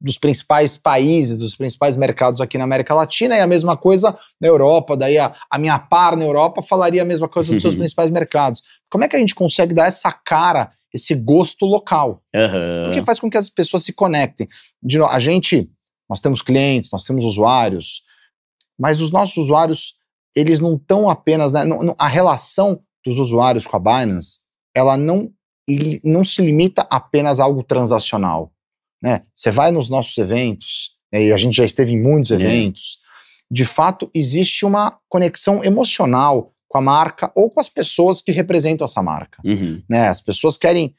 dos principais países, dos principais mercados aqui na América Latina, e a mesma coisa na Europa. Daí a minha par na Europa falaria a mesma coisa dos seus principais mercados. Como é que a gente consegue dar essa cara, esse gosto local? Porque faz com que as pessoas se conectem. Nós temos clientes, nós temos usuários, mas os nossos usuários, eles não estão apenas, né, a relação dos usuários com a Binance, ela não se limita apenas a algo transacional. Né? Você vai nos nossos eventos, e a gente já esteve em muitos eventos, de fato existe uma conexão emocional com a marca ou com as pessoas que representam essa marca. Né? As pessoas querem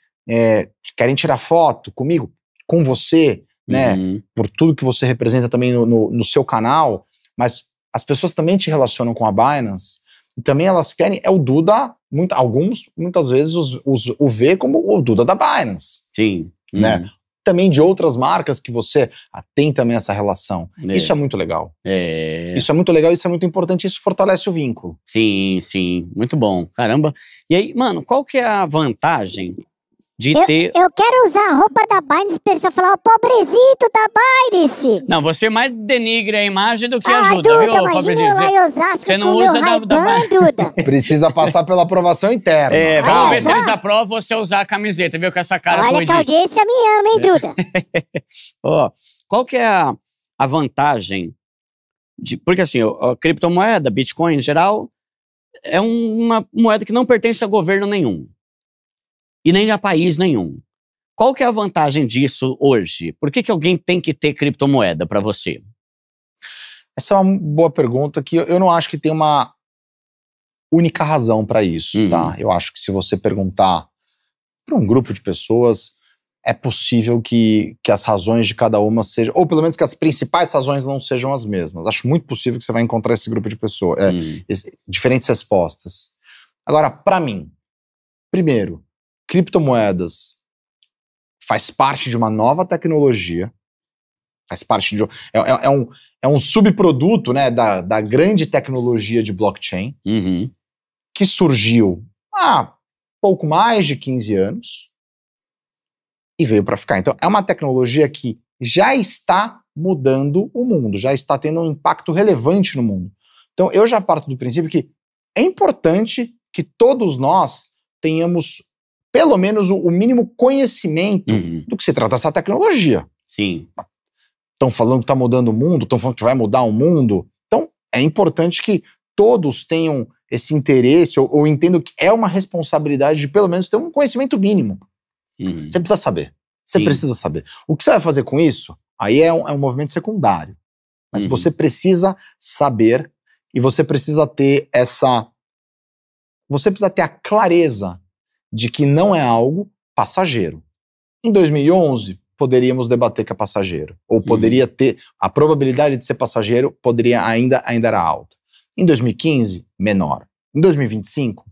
tirar foto comigo, com você, né? Por tudo que você representa também no seu canal, mas as pessoas também te relacionam com a Binance e também elas querem, o Duda, muitas vezes o vê como o Duda da Binance. Né? Também de outras marcas que você tem também essa relação. Isso é muito legal. Isso é muito legal, isso é muito importante, isso fortalece o vínculo. Sim, muito bom. Caramba. E aí, mano, qual que é a vantagem de ter... Eu quero usar a roupa da Binance, a pessoa falar, o pobrezito da Binance. Não, você mais denigre a imagem do que ajuda, Duda, viu, pobrezinho? Você não usa da Duda. Precisa passar pela aprovação interna. Vamos ver se eles aprovam você usar a camiseta, viu, com essa cara. Olha que a audiência me ama, hein, Duda? Qual que é a vantagem porque assim, a criptomoeda, Bitcoin em geral, é uma moeda que não pertence a governo nenhum. E nem a país nenhum. Qual que é a vantagem disso hoje? Por que alguém tem que ter criptomoeda para você? Essa é uma boa pergunta que eu não acho que tem uma única razão para isso, tá? Eu acho que se você perguntar para um grupo de pessoas, é possível que as razões de cada uma sejam, ou pelo menos que as principais razões não sejam as mesmas. Acho muito possível que você vai encontrar esse grupo de pessoas, diferentes respostas. Agora, para mim, primeiro, criptomoedas faz parte de uma nova tecnologia, faz parte de um subproduto, né, da grande tecnologia de blockchain, que surgiu há pouco mais de 15 anos e veio para ficar. Então é uma tecnologia que já está mudando o mundo, já está tendo um impacto relevante no mundo. Então eu já parto do princípio que é importante que todos nós tenhamos pelo menos o mínimo conhecimento do que se trata essa tecnologia. Estão falando que está mudando o mundo, estão falando que vai mudar o mundo. Então, é importante que todos tenham esse interesse ou entendam que é uma responsabilidade de pelo menos ter um conhecimento mínimo. Você precisa saber. Você precisa saber. O que você vai fazer com isso, aí é um movimento secundário. Mas você precisa saber e você precisa ter Você precisa ter a clareza de que não é algo passageiro. Em 2011, poderíamos debater que é passageiro. Ou poderia ter... A probabilidade de ser passageiro ainda era alta. Em 2015, menor. Em 2025,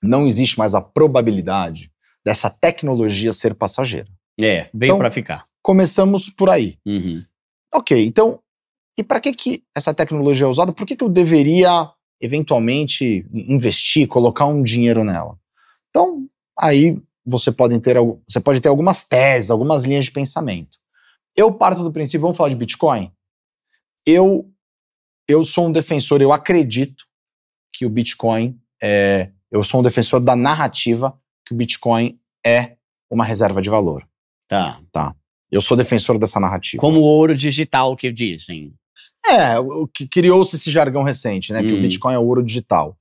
não existe mais a probabilidade dessa tecnologia ser passageira. Veio então, para ficar. Começamos por aí. Ok, então, e para que essa tecnologia é usada? Por que eu deveria, eventualmente, investir, colocar um dinheiro nela? Então, aí você pode ter algumas teses, algumas linhas de pensamento. Eu parto do princípio, vamos falar de Bitcoin? Eu sou um defensor, eu acredito que o Bitcoin eu sou um defensor da narrativa que o Bitcoin é uma reserva de valor. Tá. Eu sou defensor dessa narrativa. Como o ouro digital que dizem. Que criou-se esse jargão recente, né? Que o Bitcoin é o ouro digital.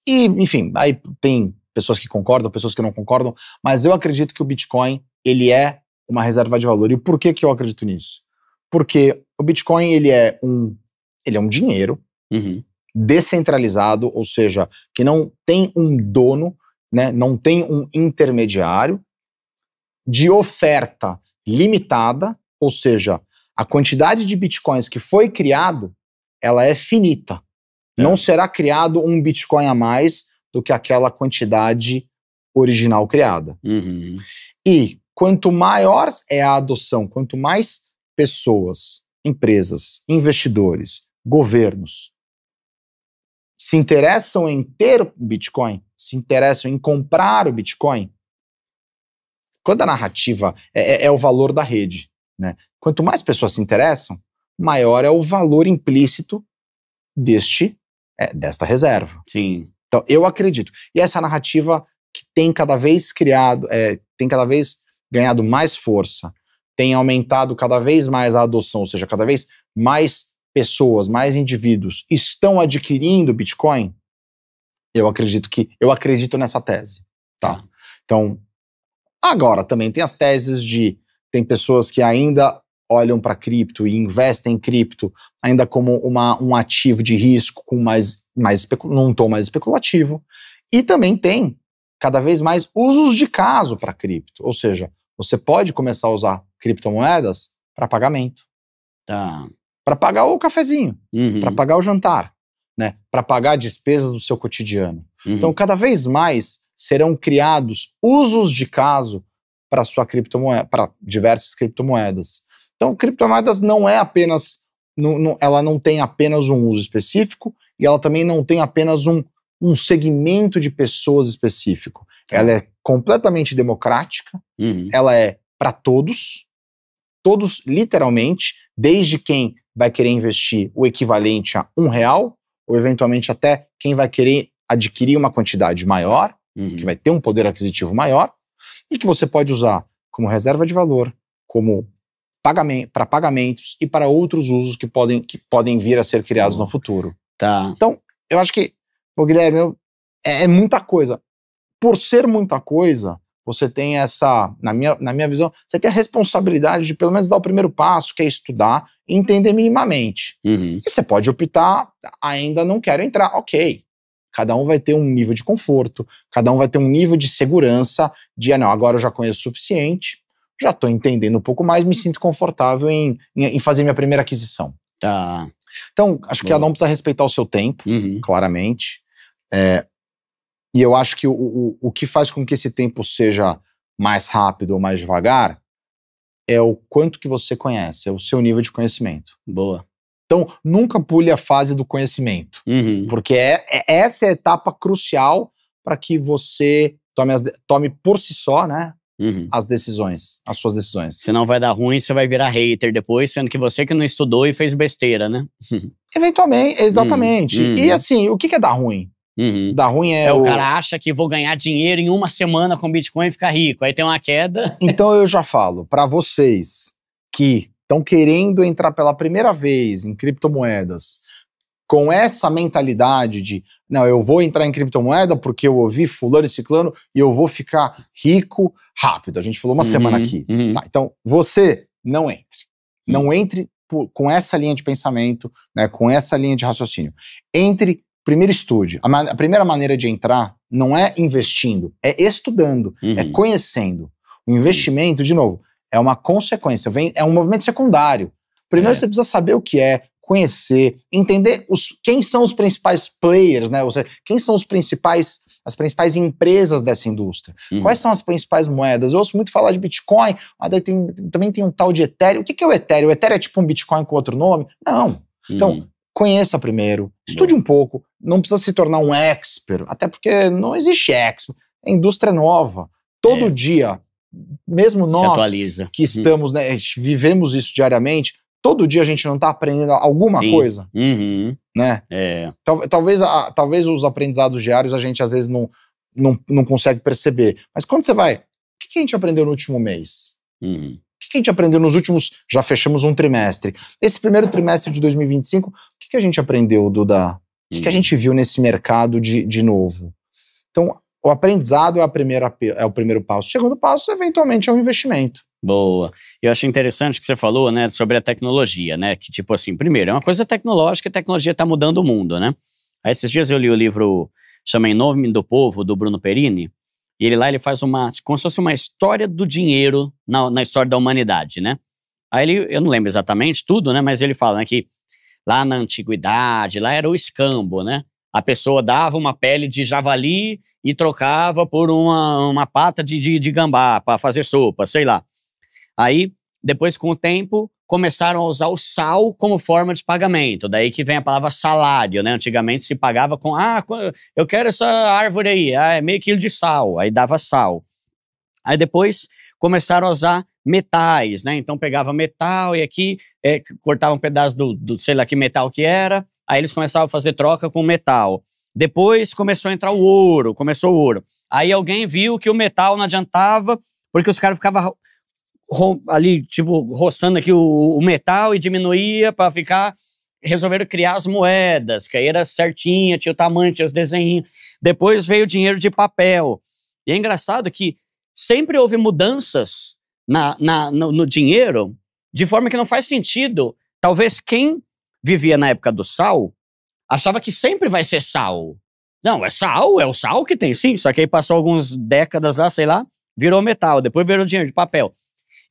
E, enfim, aí tem pessoas que concordam, pessoas que não concordam, mas eu acredito que o Bitcoin, ele é uma reserva de valor. E por que eu acredito nisso? Porque o Bitcoin, ele é um dinheiro descentralizado, ou seja, que não tem um dono, né, não tem um intermediário, de oferta limitada, ou seja, a quantidade de Bitcoins que foi criado, ela é finita. Não será criado um Bitcoin a mais do que aquela quantidade original criada. E quanto maior é a adoção, quanto mais pessoas, empresas, investidores, governos se interessam em ter o Bitcoin, se interessam em comprar o Bitcoin, quando a narrativa é o valor da rede, né? Quanto mais pessoas se interessam, maior é o valor implícito desta reserva. Sim. Então, eu acredito. E essa narrativa que tem cada vez tem cada vez ganhado mais força, tem aumentado cada vez mais a adoção, ou seja, cada vez mais pessoas, mais indivíduos estão adquirindo Bitcoin, eu acredito nessa tese, tá? Então, agora também tem as teses tem pessoas que ainda olham para cripto e investem em cripto ainda como um ativo de risco com num tom mais especulativo, e também tem cada vez mais usos de caso para cripto, ou seja, você pode começar a usar criptomoedas para pagamento. Tá. Para pagar o cafezinho, para pagar o jantar, né? Para pagar despesas do seu cotidiano. Então, cada vez mais serão criados usos de caso para sua criptomoeda, para diversas criptomoedas. Então, criptomoedas não é apenas, ela não tem apenas um uso específico e ela também não tem apenas um segmento de pessoas específico. Ela é completamente democrática, ela é para todos literalmente, desde quem vai querer investir o equivalente a R$1, ou eventualmente até quem vai querer adquirir uma quantidade maior, que vai ter um poder aquisitivo maior, e que você pode usar como reserva de valor, como para pagamentos e para outros usos que podem vir a ser criados no futuro. Tá. Então, eu acho que, Guilherme, é muita coisa. Por ser muita coisa, você tem na minha visão, você tem a responsabilidade de pelo menos dar o primeiro passo, que é estudar e entender minimamente. E você pode optar, ainda não quero entrar, ok. Cada um vai ter um nível de conforto, cada um vai ter um nível de segurança, não, agora eu já conheço o suficiente, já estou entendendo um pouco mais, me sinto confortável em fazer minha primeira aquisição. Tá. Então, acho que cada um precisa respeitar o seu tempo, claramente. E eu acho que o que faz com que esse tempo seja mais rápido ou mais devagar é o quanto que você conhece, é o seu nível de conhecimento. Boa. Então, nunca pule a fase do conhecimento, porque essa é a etapa crucial para que você tome por si só, né, as suas decisões. Senão vai dar ruim, você vai virar hater depois, sendo que você que não estudou e fez besteira, né? Eventualmente, exatamente. E assim, o que é dar ruim? Dar ruim o cara acha que vou ganhar dinheiro em uma semana com Bitcoin e ficar rico, aí tem uma queda. Então eu já falo, para vocês que estão querendo entrar pela primeira vez em criptomoedas, com essa mentalidade de, não, eu vou entrar em criptomoeda porque eu ouvi fulano e ciclano e eu vou ficar rico rápido. A gente falou uma semana aqui. Tá, então, você não entre. Não entre com essa linha de pensamento, né, com essa linha de raciocínio. Entre, primeiro estude. A primeira maneira de entrar não é investindo, é estudando, é conhecendo. O investimento, de novo, é uma consequência, é um movimento secundário. Primeiro você precisa saber o que é, conhecer, entender quem são os principais players, né? Ou seja, quem são as principais empresas dessa indústria. Quais são as principais moedas? Eu ouço muito falar de Bitcoin, mas daí também tem um tal de Ethereum. O que é o Ethereum? O Ethereum é tipo um Bitcoin com outro nome? Não. Então, conheça primeiro, estude um pouco, não precisa se tornar um expert, até porque não existe expert, a indústria é nova. Todo dia, mesmo nós que estamos, né, vivemos isso diariamente, todo dia a gente não está aprendendo alguma coisa, né? Talvez os aprendizados diários a gente às vezes não consegue perceber. Mas quando você vai, o que a gente aprendeu no último mês? O que a gente aprendeu nos últimos, já fechamos um trimestre. Esse primeiro trimestre de 2025, o que a gente aprendeu, Duda? O que a gente viu nesse mercado de novo? Então, o aprendizado é o primeiro passo. O segundo passo, eventualmente, é um investimento. Boa. Eu acho interessante o que você falou, né, sobre a tecnologia, né, que tipo assim, primeiro, é uma coisa tecnológica, a tecnologia está mudando o mundo, né. Aí esses dias eu li o livro, chama Em Nome do Povo, do Bruno Perini, e ele faz como se fosse uma história do dinheiro na história da humanidade, né. Aí eu não lembro exatamente tudo, né, mas ele fala, né, que lá na antiguidade, lá era o escambo, né? A pessoa dava uma pele de javali e trocava por uma pata de gambá para fazer sopa, sei lá. Aí, depois, com o tempo, começaram a usar o sal como forma de pagamento. Daí que vem a palavra salário, né? Antigamente se pagava com, eu quero essa árvore aí, é meio quilo de sal. Aí dava sal. Aí depois começaram a usar metais, né? Então pegava metal e aqui cortava um pedaço do sei lá que metal que era. Aí eles começavam a fazer troca com metal. Depois começou a entrar começou o ouro. Aí alguém viu que o metal não adiantava, porque os caras ficavam ali, tipo, roçando aqui o metal e diminuía para ficar... Resolveram criar as moedas, que aí era certinha, tinha o tamanho, tinha os desenhos. Depois veio o dinheiro de papel. E é engraçado que sempre houve mudanças no dinheiro de forma que não faz sentido. Talvez quem vivia na época do sal achava que sempre vai ser sal. Não, é o sal que tem, sim. Só que aí passou algumas décadas lá, sei lá, virou metal, depois virou dinheiro de papel.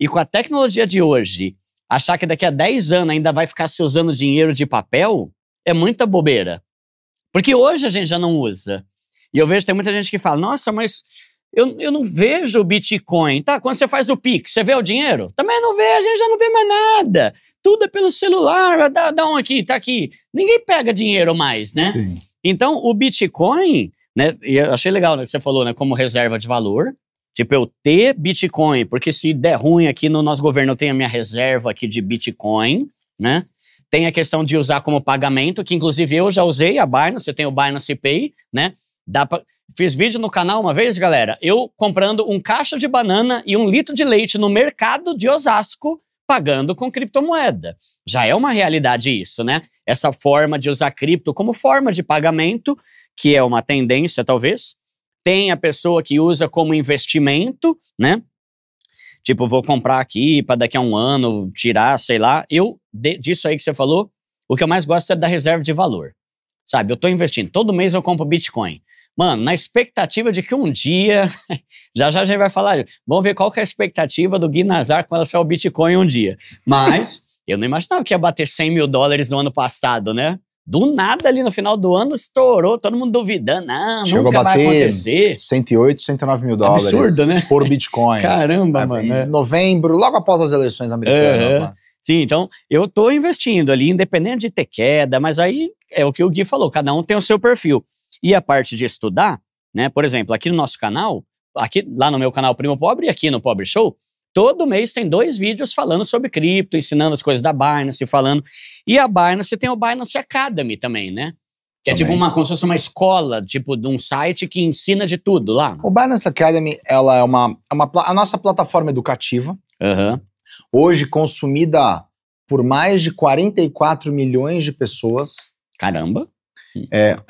E com a tecnologia de hoje, achar que daqui a 10 anos ainda vai ficar se usando dinheiro de papel é muita bobeira. Porque hoje a gente já não usa. E eu vejo, tem muita gente que fala, nossa, mas eu não vejo o Bitcoin. Tá, quando você faz o Pix, você vê o dinheiro? Também não vê, a gente já não vê mais nada. Tudo é pelo celular, dá um aqui, tá aqui. Ninguém pega dinheiro mais, né? Sim. Então, o Bitcoin, né, e eu achei legal, né, que você falou, né, como reserva de valor. Tipo, eu ter Bitcoin, porque se der ruim aqui no nosso governo, eu tenho a minha reserva aqui de Bitcoin, né? Tem a questão de usar como pagamento, que inclusive eu já usei a Binance, eu tenho o Binance Pay, né? Fiz vídeo no canal uma vez, galera, eu comprando um caixa de banana e 1 litro de leite no mercado de Osasco, pagando com criptomoeda. Já é uma realidade isso, né? Essa forma de usar cripto como forma de pagamento, que é uma tendência, talvez. Tem a pessoa que usa como investimento, né? Tipo, vou comprar aqui para daqui a um ano tirar, sei lá. Disso aí que você falou, o que eu mais gosto é da reserva de valor. Sabe, eu tô investindo. Todo mês eu compro Bitcoin. Mano, na expectativa de que um dia... já a gente vai falar. Vamos ver qual que é a expectativa do Gui Nazar quando ela sair o Bitcoin um dia. Mas eu não imaginava que ia bater $100 mil no ano passado, né? Do nada ali no final do ano estourou, todo mundo duvidando, nunca vai acontecer. 108, 109 mil dólares. Absurdo, né? Por Bitcoin. Caramba, mano. Em novembro, logo após as eleições americanas. Né? Sim, então eu tô investindo ali, independente de ter queda, mas aí é o que o Gui falou, cada um tem o seu perfil. E a parte de estudar, né? Por exemplo, aqui no nosso canal, lá no meu canal Primo Pobre e aqui no Pobre Show, todo mês tem 2 vídeos falando sobre cripto, ensinando as coisas da Binance, falando. E a Binance tem o Binance Academy também, né? Que é tipo como se fosse uma escola, tipo de um site que ensina de tudo lá. O Binance Academy, ela é a nossa plataforma educativa. Hoje consumida por mais de 44 milhões de pessoas. Caramba!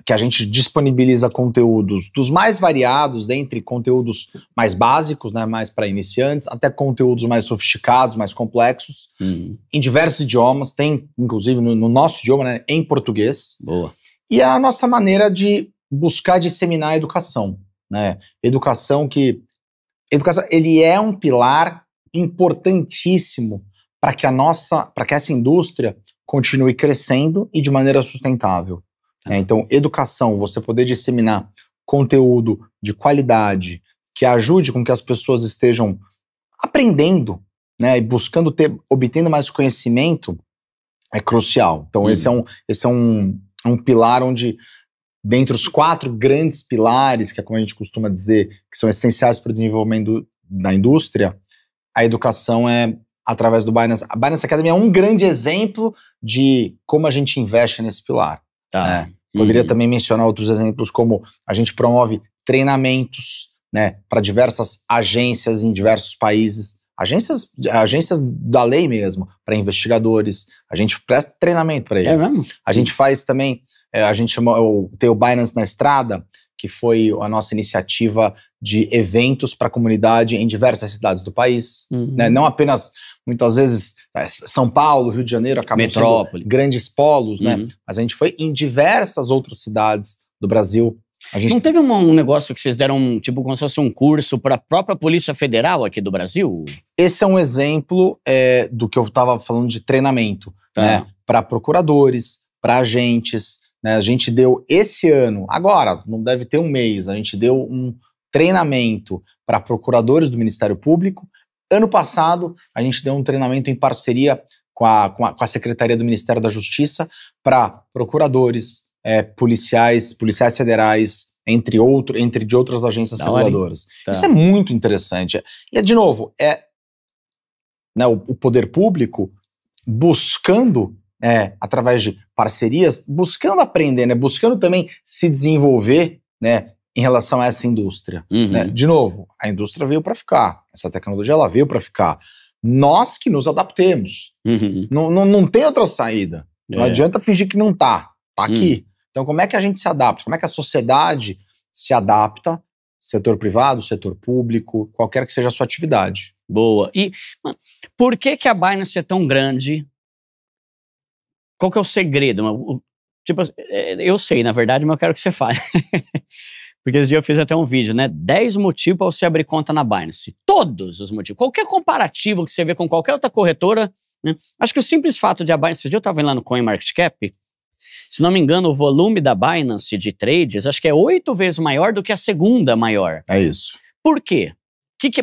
Que a gente disponibiliza conteúdos dos mais variados, dentre conteúdos mais básicos, né, mais para iniciantes, até conteúdos mais sofisticados, mais complexos, em diversos idiomas, tem inclusive no nosso idioma, né, em português. Boa. E é a nossa maneira de buscar disseminar a educação, né? Educação, ele é um pilar importantíssimo para que essa indústria continue crescendo e de maneira sustentável. Então, educação, você poder disseminar conteúdo de qualidade que ajude com que as pessoas estejam aprendendo, né, e obtendo mais conhecimento, é crucial. Então, esse é um pilar onde, dentre os 4 grandes pilares, que é como a gente costuma dizer, que são essenciais para o desenvolvimento da indústria, a educação é através do Binance. A Binance Academy é um grande exemplo de como a gente investe nesse pilar. Poderia também mencionar outros exemplos, como a gente promove treinamentos, né, para diversas agências em diversos países, agências da lei mesmo, para investigadores, a gente presta treinamento para eles. A gente faz também, a gente tem o Binance na Estrada, que foi a nossa iniciativa de eventos para a comunidade em diversas cidades do país, né? Não apenas, muitas vezes, São Paulo, Rio de Janeiro, acabam sendo grandes polos, né? Mas a gente foi em diversas outras cidades do Brasil. Não teve um negócio que vocês deram, tipo, como se fosse um curso para a própria Polícia Federal aqui do Brasil? Esse é um exemplo do que eu estava falando de treinamento, né? para procuradores, para agentes, né? A gente deu esse ano, agora, não deve ter um mês, a gente deu um treinamento para procuradores do Ministério Público. Ano passado, a gente deu um treinamento em parceria com a Secretaria do Ministério da Justiça para procuradores, policiais federais, entre de outras agências reguladoras. Tá. Isso é muito interessante. E, de novo, né, o poder público buscando, através de parcerias, buscando aprender, né, buscando também se desenvolver, né, em relação a essa indústria. Né? De novo, a indústria veio para ficar, essa tecnologia ela veio para ficar. Nós que nos adaptemos. Não tem outra saída. Não adianta fingir que não tá aqui. Então como é que a gente se adapta? Como é que a sociedade se adapta? Setor privado, setor público, qualquer que seja a sua atividade. Boa. E por que a Binance é tão grande? Qual que é o segredo? Tipo, eu sei, na verdade, mas eu quero que você fale. Porque esse dia eu fiz até um vídeo, né? 10 motivos para você abrir conta na Binance. Todos os motivos. Qualquer comparativo que você vê com qualquer outra corretora, né? Acho que o simples fato de a Binance... Esse dia eu estava lá no CoinMarketCap, se não me engano, o volume da Binance de trades, acho que é 8 vezes maior do que a segunda maior. É isso. Por quê?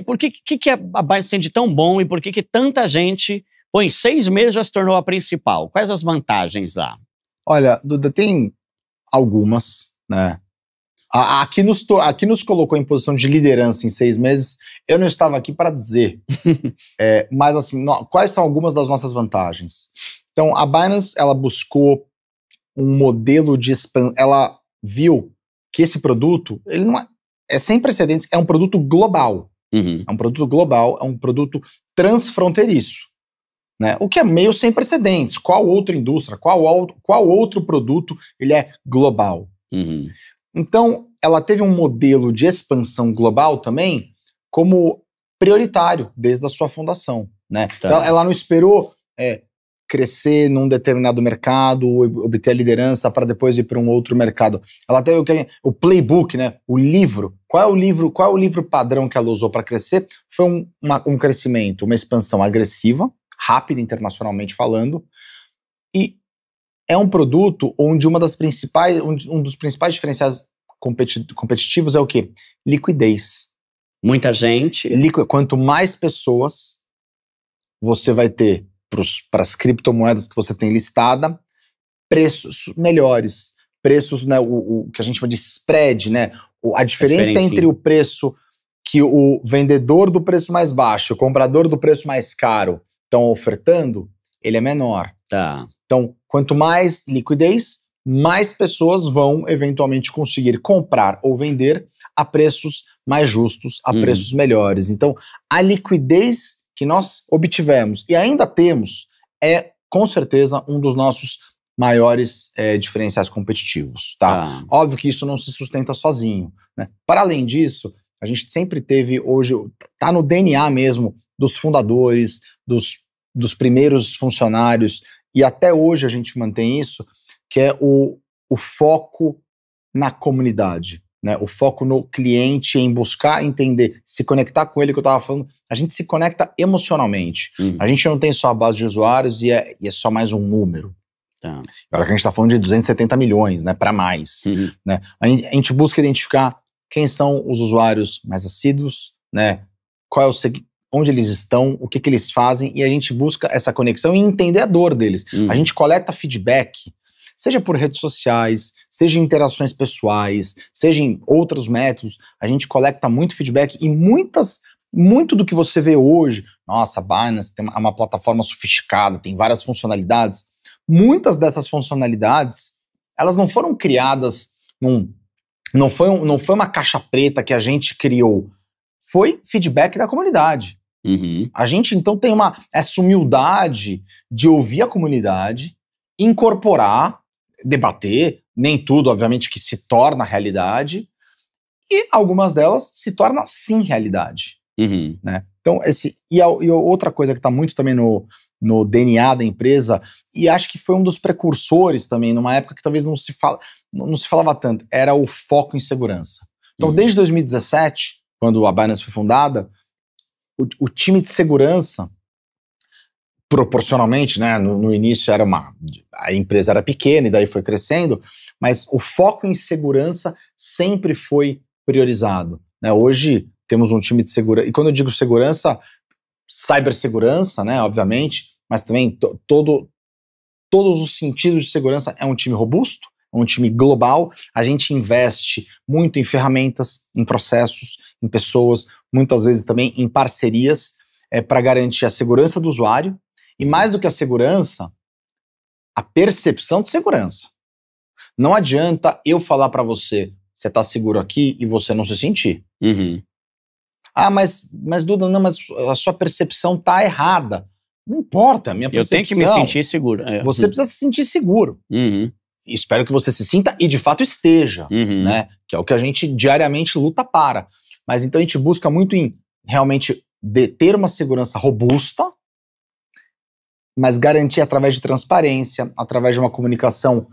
Por que a Binance tem de tão bom e por que tanta gente, em 6 meses já se tornou a principal? Quais as vantagens lá? Olha, Duda, tem algumas, né? Aqui nos colocou em posição de liderança em 6 meses, eu não estava aqui para dizer. Mas assim, quais são algumas das nossas vantagens? Então, a Binance, ela buscou um modelo de expansão, ela viu que esse produto, ele não é sem precedentes, é um produto global. É um produto global, é um produto transfronteiriço. Né? O que é meio sem precedentes. Qual outra indústria, qual outro produto ele é global? Então, ela teve um modelo de expansão global também como prioritário desde a sua fundação. Né? Tá. Então, ela não esperou crescer num determinado mercado, obter a liderança para depois ir para um outro mercado. Ela teve o playbook, né? O livro. Qual é o livro padrão que ela usou para crescer? Foi um crescimento, uma expansão agressiva, rápida internacionalmente falando, e é um produto onde um dos principais diferenciais competitivos é o quê? Liquidez. Muita gente. Quanto mais pessoas você vai ter para as criptomoedas que você tem listada, preços melhores, preços, né, o que a gente chama de spread, né? A diferença entre o preço que o vendedor do preço mais baixo, o comprador do preço mais caro estão ofertando, ele é menor. Tá. Então, quanto mais liquidez, mais pessoas vão eventualmente conseguir comprar ou vender a preços mais justos, a preços melhores. Então, a liquidez que nós obtivemos e ainda temos é, com certeza, um dos nossos maiores diferenciais competitivos. Tá? Óbvio que isso não se sustenta sozinho. Né? Para além disso, a gente sempre teve, hoje, tá no DNA mesmo dos fundadores, dos primeiros funcionários, e até hoje a gente mantém isso, que é o foco na comunidade, né? O foco no cliente, em buscar entender, se conectar com ele, que eu estava falando, a gente se conecta emocionalmente. A gente não tem só a base de usuários e é só mais um número. Tá. Agora que a gente está falando de 270 milhões, né, para mais. Né? A gente busca identificar quem são os usuários mais assíduos, né? Onde eles estão, o que eles fazem, e a gente busca essa conexão e entender a dor deles. A gente coleta feedback, seja por redes sociais, seja em interações pessoais, seja em outros métodos, a gente coleta muito feedback e muito do que você vê hoje, nossa, a Binance tem uma plataforma sofisticada, tem várias funcionalidades, muitas dessas funcionalidades, elas não foram criadas, não foi uma caixa preta que a gente criou, foi feedback da comunidade. A gente então tem essa humildade de ouvir a comunidade, incorporar, debater, nem tudo obviamente que se torna realidade, e algumas delas se tornam sim realidade. Né? Então e outra coisa que está muito também no DNA da empresa, e acho que foi um dos precursores também, numa época que talvez não se falava tanto, era o foco em segurança. Então desde 2017, quando a Binance foi fundada, o time de segurança proporcionalmente, né? No início a empresa era pequena e daí foi crescendo, mas o foco em segurança sempre foi priorizado, né? Hoje temos um time de segurança, e quando eu digo segurança, cibersegurança, né? Obviamente, mas também todos os sentidos de segurança. É um time robusto, é um time global. A gente investe muito em ferramentas, em processos, em pessoas, muitas vezes também em parcerias, para garantir a segurança do usuário e, mais do que a segurança, a percepção de segurança. Não adianta eu falar para você está seguro aqui e você não se sentir. Uhum. Ah, mas Duda, não, mas a sua percepção tá errada. Não importa, a minha percepção. Eu tenho que me sentir seguro. Você precisa se sentir seguro. Uhum. Espero que você se sinta e de fato esteja, uhum. né? Que é o que a gente diariamente luta para. Mas então a gente busca muito em realmente ter uma segurança robusta, mas garantir através de transparência, através de uma comunicação,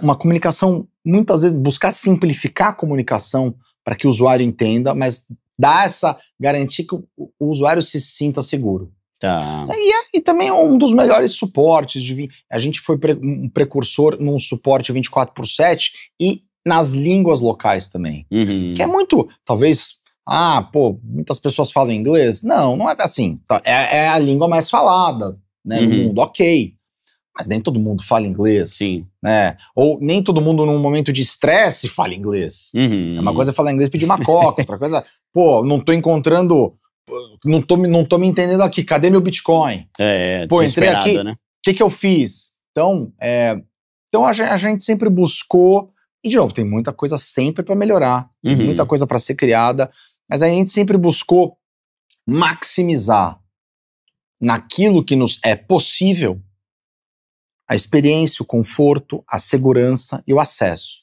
uma comunicação, muitas vezes buscar simplificar a comunicação para que o usuário entenda, mas dar essa garantia que o usuário se sinta seguro. Tá. E também é um dos melhores suportes. A gente foi um precursor num suporte 24/7 e nas línguas locais também. Uhum. Que é muito, talvez, muitas pessoas falam inglês. Não é assim. É a língua mais falada, né, no mundo, ok. Mas nem todo mundo fala inglês. Sim. Né? Ou nem todo mundo num momento de estresse fala inglês. Uhum. É uma coisa falar inglês e pedir uma coca, outra coisa, não tô encontrando, não tô me entendendo aqui, cadê meu Bitcoin? Entrei aqui, né? O que eu fiz? Então a gente sempre buscou, e de novo, tem muita coisa sempre para melhorar, tem muita coisa para ser criada, mas a gente sempre buscou maximizar naquilo que nos é possível a experiência, o conforto, a segurança e o acesso.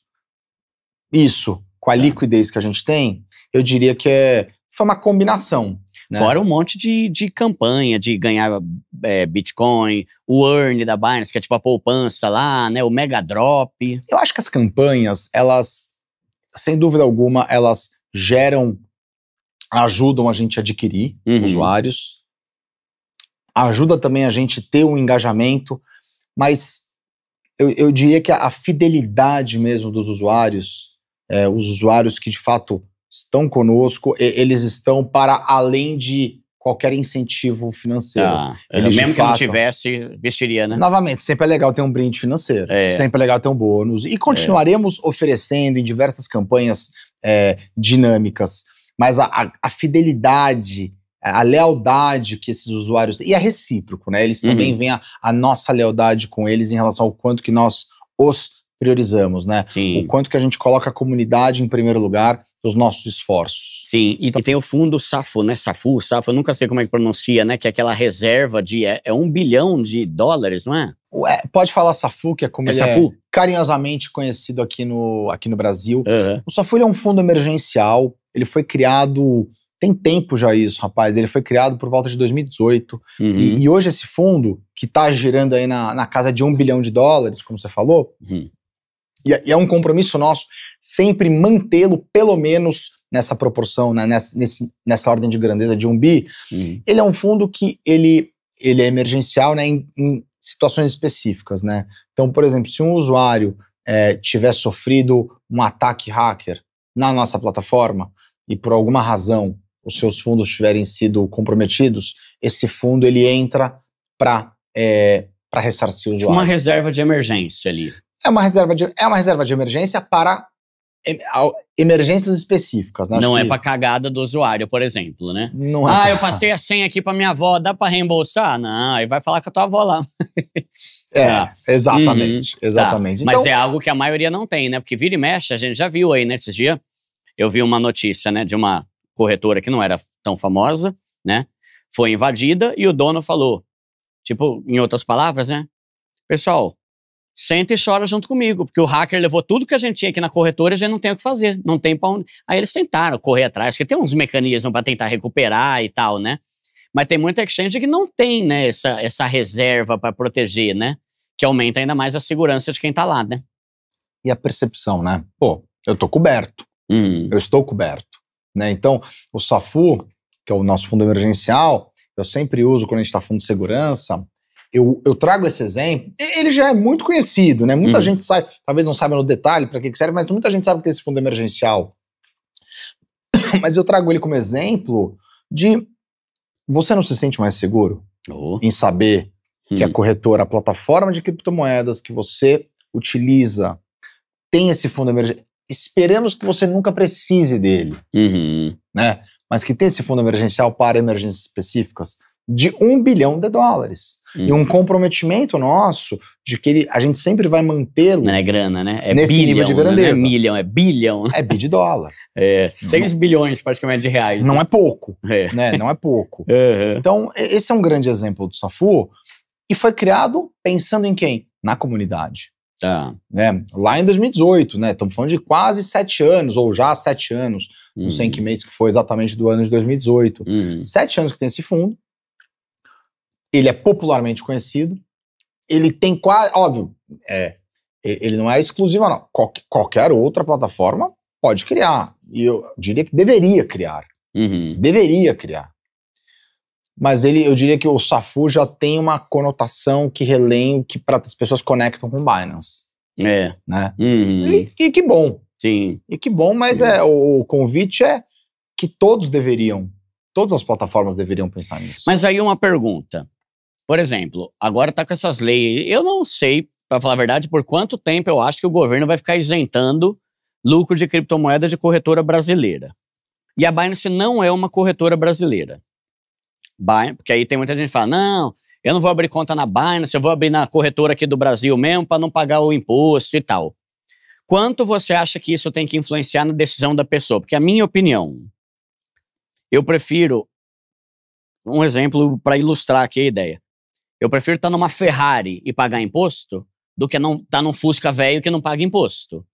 Isso, com a liquidez que a gente tem, eu diria que foi uma combinação. Né? Fora um monte de campanha, de ganhar Bitcoin, o Earn da Binance, que é tipo a poupança lá, né? O Mega Drop. Eu acho que as campanhas, elas, sem dúvida alguma, elas ajudam a gente a adquirir usuários, ajuda também a gente ter um engajamento, mas eu diria que a fidelidade mesmo dos usuários, os usuários que de fato estão conosco, eles estão para além de qualquer incentivo financeiro. Mesmo que não tivesse, vestiria, né? Novamente, sempre é legal ter um brinde financeiro, sempre é legal ter um bônus, e continuaremos oferecendo em diversas campanhas dinâmicas, mas a fidelidade, a lealdade que esses usuários... E é recíproco, né? Eles também veem a nossa lealdade com eles em relação ao quanto que nós os priorizamos, né? Sim. O quanto que a gente coloca a comunidade em primeiro lugar dos nossos esforços. Sim, e tem o fundo SAFU, né? SAFU, eu nunca sei como é que pronuncia, né? Que é aquela reserva de... É $1 bilhão, não é? Pode falar SAFU, que é como ele SAFU? É carinhosamente conhecido aqui no Brasil. Uhum. O SAFU é um fundo emergencial, ele foi criado... Tem tempo já isso, rapaz. Ele foi criado por volta de 2018. E hoje esse fundo, que está girando aí na casa de $1 bilhão, como você falou, e é um compromisso nosso sempre mantê-lo pelo menos nessa proporção, né, nessa ordem de grandeza de 1 bi. Ele é um fundo que ele é emergencial, né, em situações específicas. Né? Então, por exemplo, se um usuário tiver sofrido um ataque hacker na nossa plataforma e por alguma razão os seus fundos tiverem sido comprometidos, esse fundo ele entra para ressarcir o usuário. Uma reserva de emergência ali. É uma reserva de emergência para emergências específicas. Né? Não é para cagada do usuário, por exemplo, né? Não é eu passei a senha aqui para minha avó, dá para reembolsar? Não, aí vai falar com a tua avó lá. Exatamente. Tá. Mas é algo que a maioria não tem, né? Porque vira e mexe, a gente já viu aí nesses dias, eu vi uma notícia, né, de uma corretora que não era tão famosa, né? Foi invadida e o dono falou, tipo, em outras palavras, né? Pessoal, senta e chora junto comigo, porque o hacker levou tudo que a gente tinha aqui na corretora e a gente não tem o que fazer, não tem pra onde... Aí eles tentaram correr atrás, porque tem uns mecanismos para tentar recuperar e tal, né? Mas tem muita exchange que não tem, né, essa reserva para proteger, né? Que aumenta ainda mais a segurança de quem tá lá, né? E a percepção, né? Eu tô coberto. Eu estou coberto. Né? Então, o SAFU, que é o nosso fundo emergencial, eu sempre uso quando a gente está falando de segurança, eu trago esse exemplo, ele já é muito conhecido, né? Muita gente sabe, talvez não saiba no detalhe para que serve, mas muita gente sabe que tem esse fundo emergencial. Mas eu trago ele como exemplo de você não se sente mais seguro em saber que a corretora, a plataforma de criptomoedas que você utiliza tem esse fundo emergencial. Esperamos que você nunca precise dele, né? Mas que tem esse fundo emergencial para emergências específicas de $1 bilhão. E um comprometimento nosso de que a gente sempre vai mantê-lo. Não é grana, né? É nesse bilhão, nível de grandeza. Não é milhão, é bilhão. É bi de dólar. 6 bilhões praticamente de reais. Não é pouco, É. né? Não é pouco. Uhum. Então, esse é um grande exemplo do Safu e foi criado pensando em quem? Na comunidade. Tá. Né? Lá em 2018, né? Estamos falando de quase 7 anos, ou já 7 anos, não sei em que mês que foi exatamente do ano de 2018. 7 anos que tem esse fundo. Ele é popularmente conhecido. Ele tem quase, óbvio, ele não é exclusivo, não. Qualquer outra plataforma pode criar. E eu diria que deveria criar. Deveria criar. Mas eu diria que o Safu já tem uma conotação que que as pessoas conectam com Binance. Né? E que bom. Sim. E que bom, mas o convite é que todas as plataformas deveriam pensar nisso. Mas aí uma pergunta. Por exemplo, agora tá com essas leis. Eu não sei, para falar a verdade, por quanto tempo eu acho que o governo vai ficar isentando lucro de criptomoeda de corretora brasileira. E a Binance não é uma corretora brasileira. Porque aí tem muita gente que fala, não, eu não vou abrir conta na Binance, eu vou abrir na corretora aqui do Brasil mesmo para não pagar o imposto e tal. Quanto você acha que isso tem que influenciar na decisão da pessoa? Porque a minha opinião, eu prefiro, um exemplo para ilustrar aqui a ideia, eu prefiro estar numa Ferrari e pagar imposto do que não estar num Fusca velho que não paga imposto.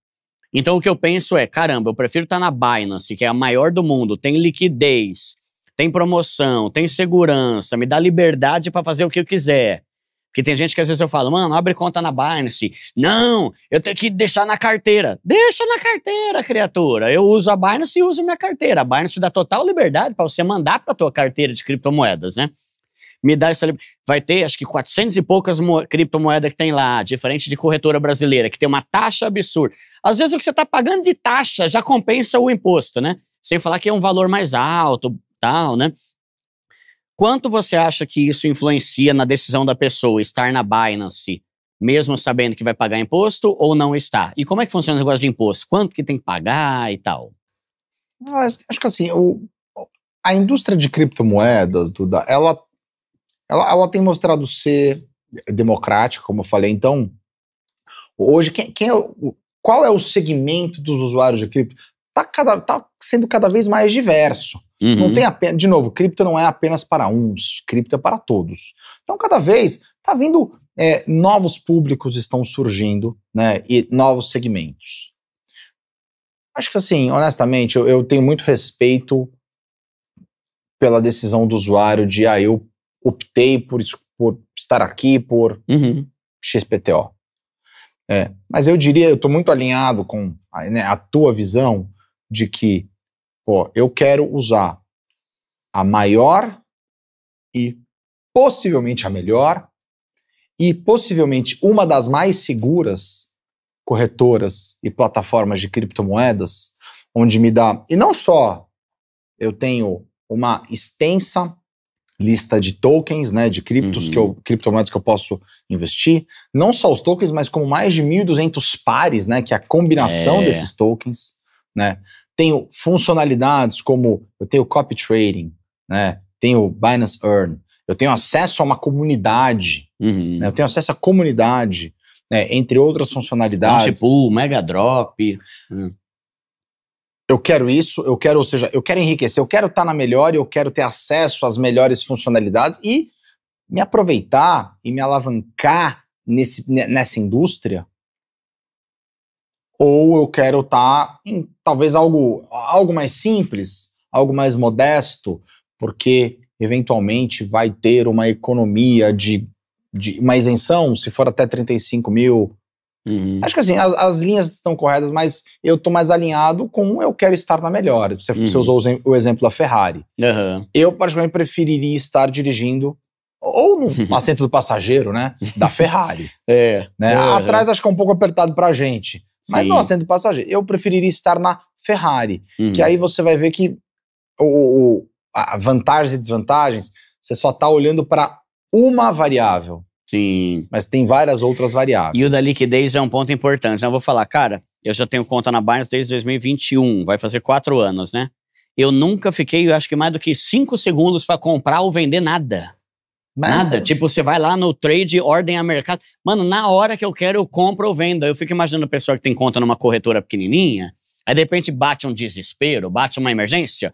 Então o que eu penso é, caramba, eu prefiro estar na Binance, que é a maior do mundo, tem liquidez, tem promoção, tem segurança, me dá liberdade para fazer o que eu quiser. Porque tem gente que às vezes eu falo, mano, abre conta na Binance. Não, eu tenho que deixar na carteira. Deixa na carteira, criatura. Eu uso a Binance e uso minha carteira. A Binance dá total liberdade para você mandar para tua carteira de criptomoedas, né? Me dá essa liberdade. Vai ter, acho que 400 e poucas criptomoedas que tem lá, diferente de corretora brasileira, que tem uma taxa absurda. Às vezes o que você está pagando de taxa já compensa o imposto, né? Sem falar que é um valor mais alto, tal, né? Quanto você acha que isso influencia na decisão da pessoa estar na Binance, mesmo sabendo que vai pagar imposto ou não está? E como é que funciona o negócio de imposto? Quanto que tem que pagar e tal? Acho que assim, a indústria de criptomoedas, Duda, ela tem mostrado ser democrática, como eu falei. Então, hoje, qual é o segmento dos usuários de cripto? Tá sendo cada vez mais diverso. Não tem apenas, de novo, cripto não é apenas para uns, cripto é para todos. Então, cada vez tá vindo, novos públicos estão surgindo, né, e novos segmentos. Acho que assim, honestamente, eu tenho muito respeito pela decisão do usuário de, eu optei por estar aqui por XPTO. Mas eu diria, eu estou muito alinhado com a tua visão de que, eu quero usar a maior e possivelmente a melhor e possivelmente uma das mais seguras corretoras e plataformas de criptomoedas, onde me dá, e não só eu tenho uma extensa lista de tokens, né, de criptomoedas que eu posso investir, não só os tokens, mas como mais de 1.200 pares, né, que é a combinação desses tokens, né. Tenho funcionalidades como, eu tenho copy trading, né, tenho Binance Earn, eu tenho acesso a uma comunidade, né, eu tenho acesso à comunidade, né, entre outras funcionalidades. Launch Pool, Mega Drop. Eu quero isso, eu quero enriquecer, eu quero estar na melhor e eu quero ter acesso às melhores funcionalidades e me aproveitar e me alavancar nessa indústria. Ou eu quero estar em talvez algo mais simples, algo mais modesto, porque eventualmente vai ter uma economia de uma isenção, se for até 35 mil Acho que assim, as linhas estão corretas, mas eu tô mais alinhado com eu quero estar na melhor. Você usou o exemplo da Ferrari. Eu, particularmente, preferiria estar dirigindo ou no assento do passageiro, né? Da Ferrari. Né? Atrás acho que é um pouco apertado pra gente. Mas no assento do passageiro, eu preferiria estar na Ferrari. Que aí você vai ver que vantagens e desvantagens, você só tá olhando para uma variável. Sim. Mas tem várias outras variáveis. E o da liquidez é um ponto importante. Eu vou falar, cara, eu já tenho conta na Binance desde 2021, vai fazer 4 anos, né? Eu nunca fiquei, eu acho que mais do que 5 segundos pra comprar ou vender nada. Nada. Tipo, você vai lá no trade, ordem a mercado. Mano, na hora que eu quero, eu compro ou vendo. Eu fico imaginando a pessoa que tem conta numa corretora pequenininha, aí de repente bate um desespero, bate uma emergência.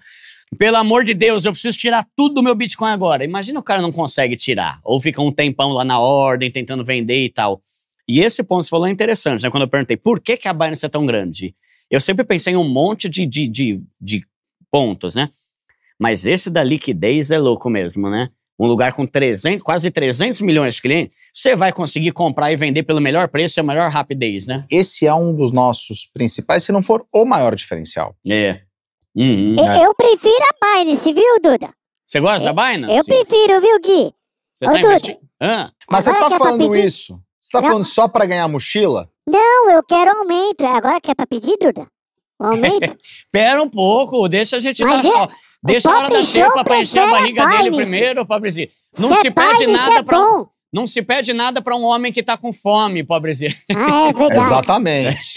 Pelo amor de Deus, eu preciso tirar tudo do meu Bitcoin agora. Imagina o cara não consegue tirar. Ou fica um tempão lá na ordem, tentando vender e tal. E esse ponto que você falou é interessante, né? Quando eu perguntei por que a Binance é tão grande, eu sempre pensei em um monte de pontos, né? Mas esse da liquidez é louco mesmo, né? Um lugar com quase 300 milhões de clientes, você vai conseguir comprar e vender pelo melhor preço e a melhor rapidez, né? Esse é um dos nossos principais, se não for o maior diferencial. Eu prefiro a Binance, viu, Duda? Você gosta da Binance? Eu prefiro, viu, Gui? Você tá investindo? Mas você tá falando isso? Você tá falando só pra ganhar mochila? Não, eu quero aumento. Agora quer pra pedir, Duda? O aumento? Pera um pouco, deixa a gente dar... Deixa a hora da xepa pra encher a barriga dele primeiro, pobrezinho. Não se pede nada pra... Não se pede nada pra um homem que tá com fome, pobrezinho. É verdade. Exatamente.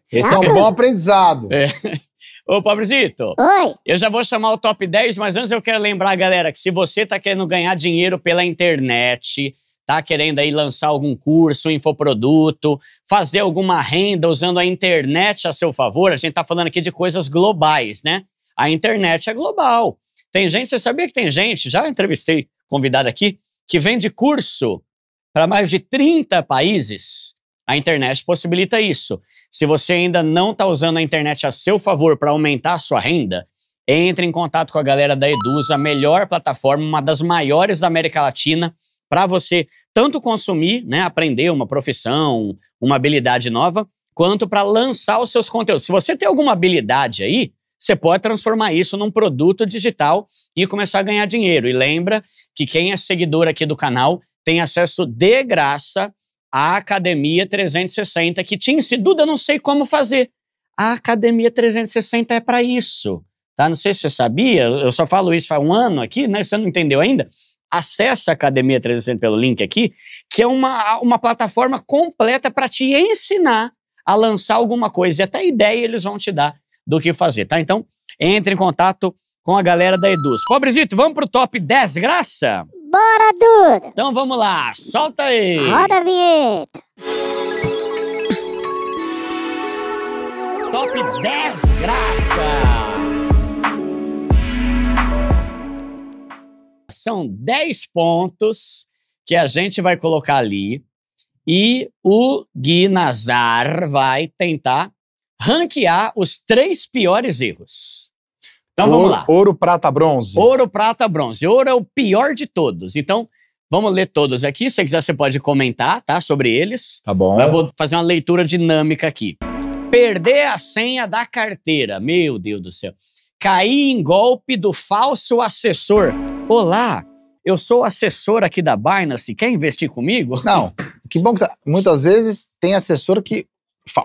Esse é um bom aprendizado. Ô, Pobrezito, oi. Eu já vou chamar o top 10, mas antes eu quero lembrar, galera, que se você tá querendo ganhar dinheiro pela internet, tá querendo aí lançar algum curso, infoproduto, fazer alguma renda usando a internet a seu favor, a gente tá falando aqui de coisas globais, né? A internet é global. Tem gente, você sabia que tem gente, já entrevistei convidado aqui, que vende curso para mais de 30 países. A internet possibilita isso. Se você ainda não está usando a internet a seu favor para aumentar a sua renda, entre em contato com a galera da Eduz, a melhor plataforma, uma das maiores da América Latina, para você tanto consumir, né, aprender uma profissão, uma habilidade nova, quanto para lançar os seus conteúdos. Se você tem alguma habilidade aí, você pode transformar isso num produto digital e começar a ganhar dinheiro. E lembra que quem é seguidor aqui do canal tem acesso de graça a Academia 360, que te ensina, Duda, não sei como fazer. A Academia 360 é para isso, tá? Não sei se você sabia, eu só falo isso há um ano aqui, né? Você não entendeu ainda? Acesse a Academia 360 pelo link aqui, que é uma plataforma completa para te ensinar a lançar alguma coisa. E até ideia eles vão te dar do que fazer, tá? Então, entre em contato com a galera da Eduz. Pobrezito, vamos pro top 10, graça? Bora, Duda! Então vamos lá, solta aí! Roda a vinheta! Top 10, graça! São 10 pontos que a gente vai colocar ali e o Gui Nazar vai tentar ranquear os 3 piores erros. Então vamos lá. Ouro, prata, bronze. Ouro, prata, bronze. Ouro é o pior de todos. Então, vamos ler todos aqui. Se você quiser, você pode comentar, tá? Sobre eles. Tá bom. Eu vou fazer uma leitura dinâmica aqui. Perder a senha da carteira. Meu Deus do céu. Cair em golpe do falso assessor. Olá, eu sou o assessor aqui da Binance. Quer investir comigo? Não. Que bom que muitas vezes tem assessor que...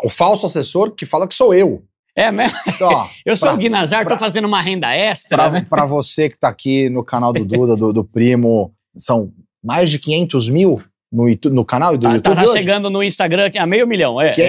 O falso assessor que fala que sou eu. É mesmo? Então, ó, eu sou o Gui Nazar, tô fazendo uma renda extra. Pra você que tá aqui no canal do Duda, do Primo, são mais de 500 mil no canal do YouTube tá chegando no Instagram a 500 mil.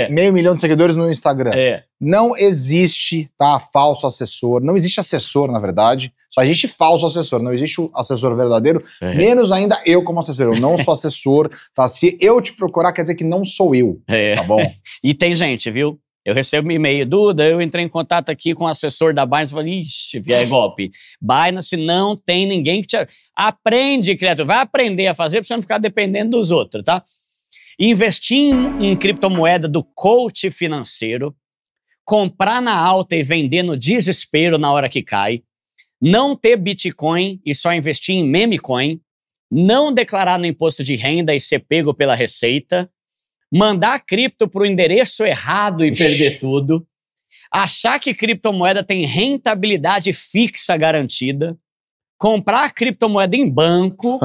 Meio milhão de seguidores no Instagram. É. Não existe, tá, falso assessor. Não existe assessor, na verdade. Só existe falso assessor. Não existe o assessor verdadeiro. Menos ainda eu como assessor. Eu não sou assessor, tá? Se eu te procurar, quer dizer que não sou eu, tá bom? E tem gente, viu? Eu recebo um e-mail, Duda, eu entrei em contato aqui com o assessor da Binance, falei, ixi, é golpe. Binance não tem ninguém que te... Aprende, criatura, vai aprender a fazer pra você não ficar dependendo dos outros, tá? Investir em criptomoeda do coach financeiro, comprar na alta e vender no desespero na hora que cai, não ter Bitcoin e só investir em meme coin, não declarar no imposto de renda e ser pego pela Receita, mandar cripto para o endereço errado e perder tudo, achar que criptomoeda tem rentabilidade fixa garantida, comprar a criptomoeda em banco,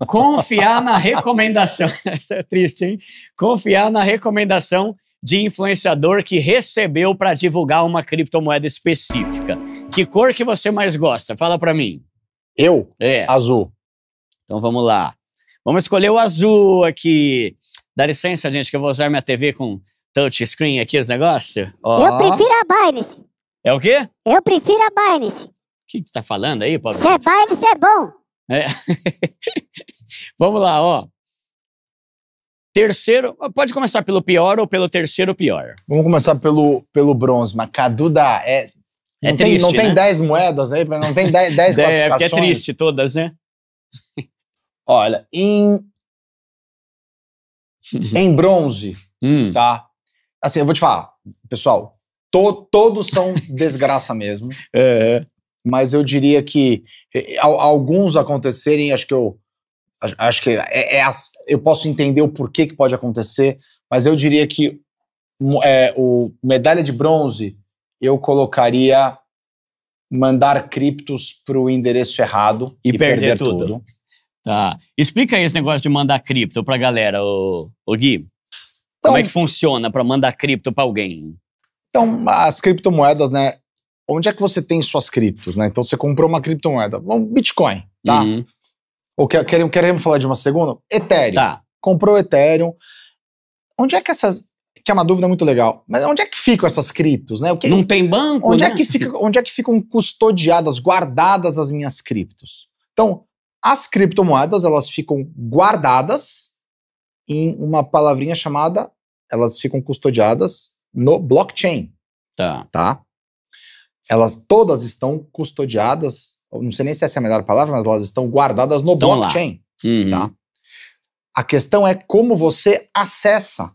confiar na recomendação, essa é triste, hein? Confiar na recomendação de influenciador que recebeu para divulgar uma criptomoeda específica. Que cor que você mais gosta? Fala para mim. Eu? É. Azul. Então vamos lá. Vamos escolher o azul aqui. Dá licença, gente, que eu vou usar minha TV com touchscreen aqui, os negócios. Ó. Eu prefiro a Binance. É o quê? Eu prefiro a Binance. O que você tá falando aí, Pablo? Se é Binance, é bom. É. Vamos lá, ó. Terceiro, pode começar pelo pior ou pelo terceiro pior. Vamos começar pelo bronze, mas Duda, não triste, não tem né? 10 moedas aí, não tem 10 classificações. É, porque é triste todas, né? Olha, em bronze, tá? Assim, eu vou te falar, pessoal, todos são desgraça mesmo, mas eu diria que alguns acontecerem, acho que eu posso entender o porquê que pode acontecer, mas eu diria que o medalha de bronze eu colocaria mandar criptos para o endereço errado e perder tudo. Tá. Explica aí esse negócio de mandar cripto pra galera, o Gui. Então, como é que funciona pra mandar cripto pra alguém? Então, as criptomoedas, né? Onde é que você tem suas criptos, né? Então, você comprou uma criptomoeda, Bitcoin, tá? Ou queremos falar de uma segunda? Ethereum. Tá. Comprou Ethereum. Onde é que que é uma dúvida muito legal, mas onde é que ficam essas criptos, né? Não tem banco, onde né? Onde é que ficam custodiadas, guardadas as minhas criptos? Então, as criptomoedas, elas ficam guardadas em uma palavrinha chamada, elas ficam custodiadas no blockchain. Tá? Elas todas estão custodiadas, não sei nem se essa é a melhor palavra, mas elas estão guardadas no blockchain. Tá? A questão é como você acessa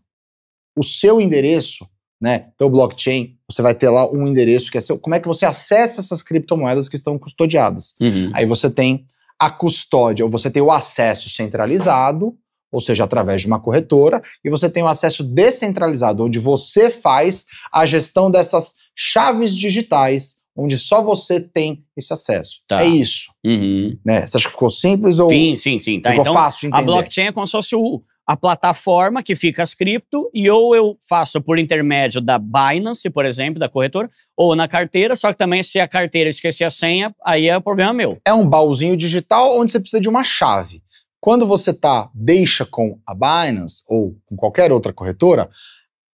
o seu endereço, né? Então, o blockchain, você vai ter lá um endereço que é seu. Como é que você acessa essas criptomoedas que estão custodiadas? Aí você tem a custódia, ou você tem o acesso centralizado, ou seja, através de uma corretora, e você tem o acesso descentralizado, onde você faz a gestão dessas chaves digitais, onde só você tem esse acesso. Tá. É isso. Né? Você acha que ficou simples ou Sim. Tá, ficou então, fácil de entender? A blockchain é como se fosse a plataforma que fica as cripto, e ou eu faço por intermédio da Binance, por exemplo, da corretora, ou na carteira, só que também se a carteira esquecer a senha, aí é o problema meu. É um baúzinho digital onde você precisa de uma chave. Quando você deixa com a Binance ou com qualquer outra corretora,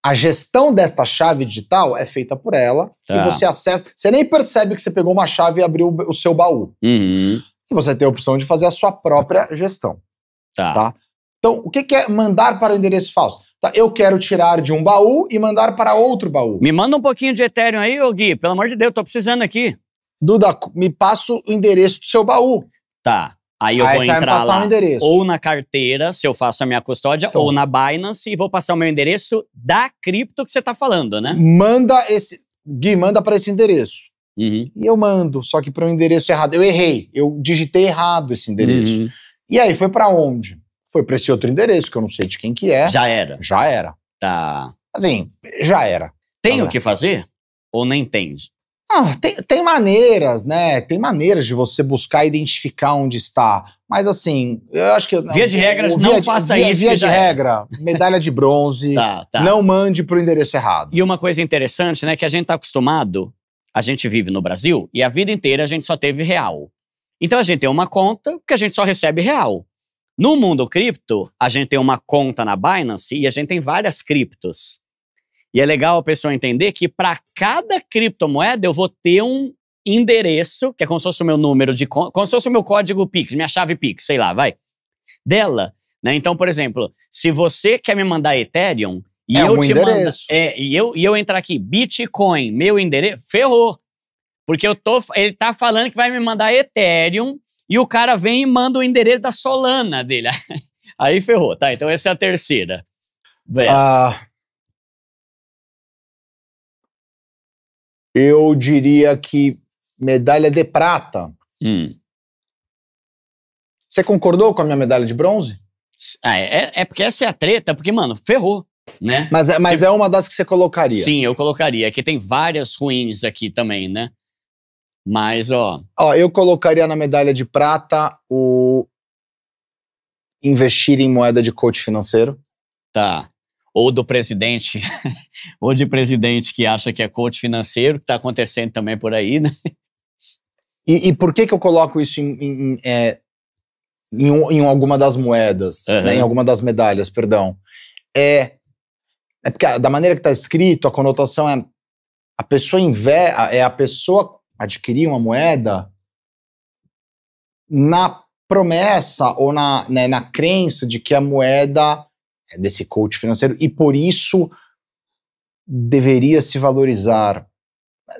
a gestão desta chave digital é feita por ela e você acessa. Você nem percebe que você pegou uma chave e abriu o seu baú. E você tem a opção de fazer a sua própria gestão. Tá? Então, o que é mandar para o endereço falso? Tá, eu quero tirar de um baú e mandar para outro baú. Me manda um pouquinho de Ethereum aí, ô Gui. Pelo amor de Deus, tô precisando aqui. Duda, me passa o endereço do seu baú. Tá. Aí eu vou entrar lá, ou na carteira, se eu faço a minha custódia, ou na Binance, e vou passar o meu endereço da cripto que você tá falando, né? Gui, manda para esse endereço. E eu mando, só que para o endereço errado. Eu errei, eu digitei errado esse endereço. E aí, foi para onde? Foi para esse outro endereço, que eu não sei de quem que é. Já era. Tá. Assim, já era. Tem o que fazer? Ou nem tem? Tem maneiras, né? Tem maneiras de você buscar identificar onde está. Mas assim, eu acho que... Via de regra, não faça isso. Via de regra, medalha de bronze, não mande pro endereço errado. E uma coisa interessante, né? Que a gente tá acostumado, a gente vive no Brasil, e a vida inteira a gente só teve real. Então a gente tem uma conta que a gente só recebe real. No mundo cripto, a gente tem uma conta na Binance e a gente tem várias criptos. E é legal a pessoa entender que para cada criptomoeda eu vou ter um endereço, que é como se fosse o meu número de conta, como se fosse o meu código Pix, minha chave Pix, sei lá, dela. Né? Então, por exemplo, se você quer me mandar Ethereum e eu te mando, e eu entrar aqui, Bitcoin, meu endereço, ferrou. Porque ele tá falando que vai me mandar Ethereum e o cara vem e manda o endereço da Solana dele. Aí ferrou, tá? Então essa é a terceira. Eu diria que medalha de prata. Você concordou com a minha medalha de bronze? É porque essa é a treta, porque, mano, ferrou, né? Mas é uma das que você colocaria. Sim, eu colocaria. Aqui tem várias ruins aqui também, né? Mas, ó... Eu colocaria na medalha de prata o investir em moeda de coach financeiro. Tá. Ou do presidente, ou de presidente que acha que é coach financeiro, que tá acontecendo também por aí, né? E por que eu coloco isso em alguma das moedas, né, em alguma das medalhas, perdão? É porque da maneira que está escrito, a conotação é a pessoa adquirir uma moeda na promessa ou na crença de que a moeda é desse coach financeiro e por isso deveria se valorizar.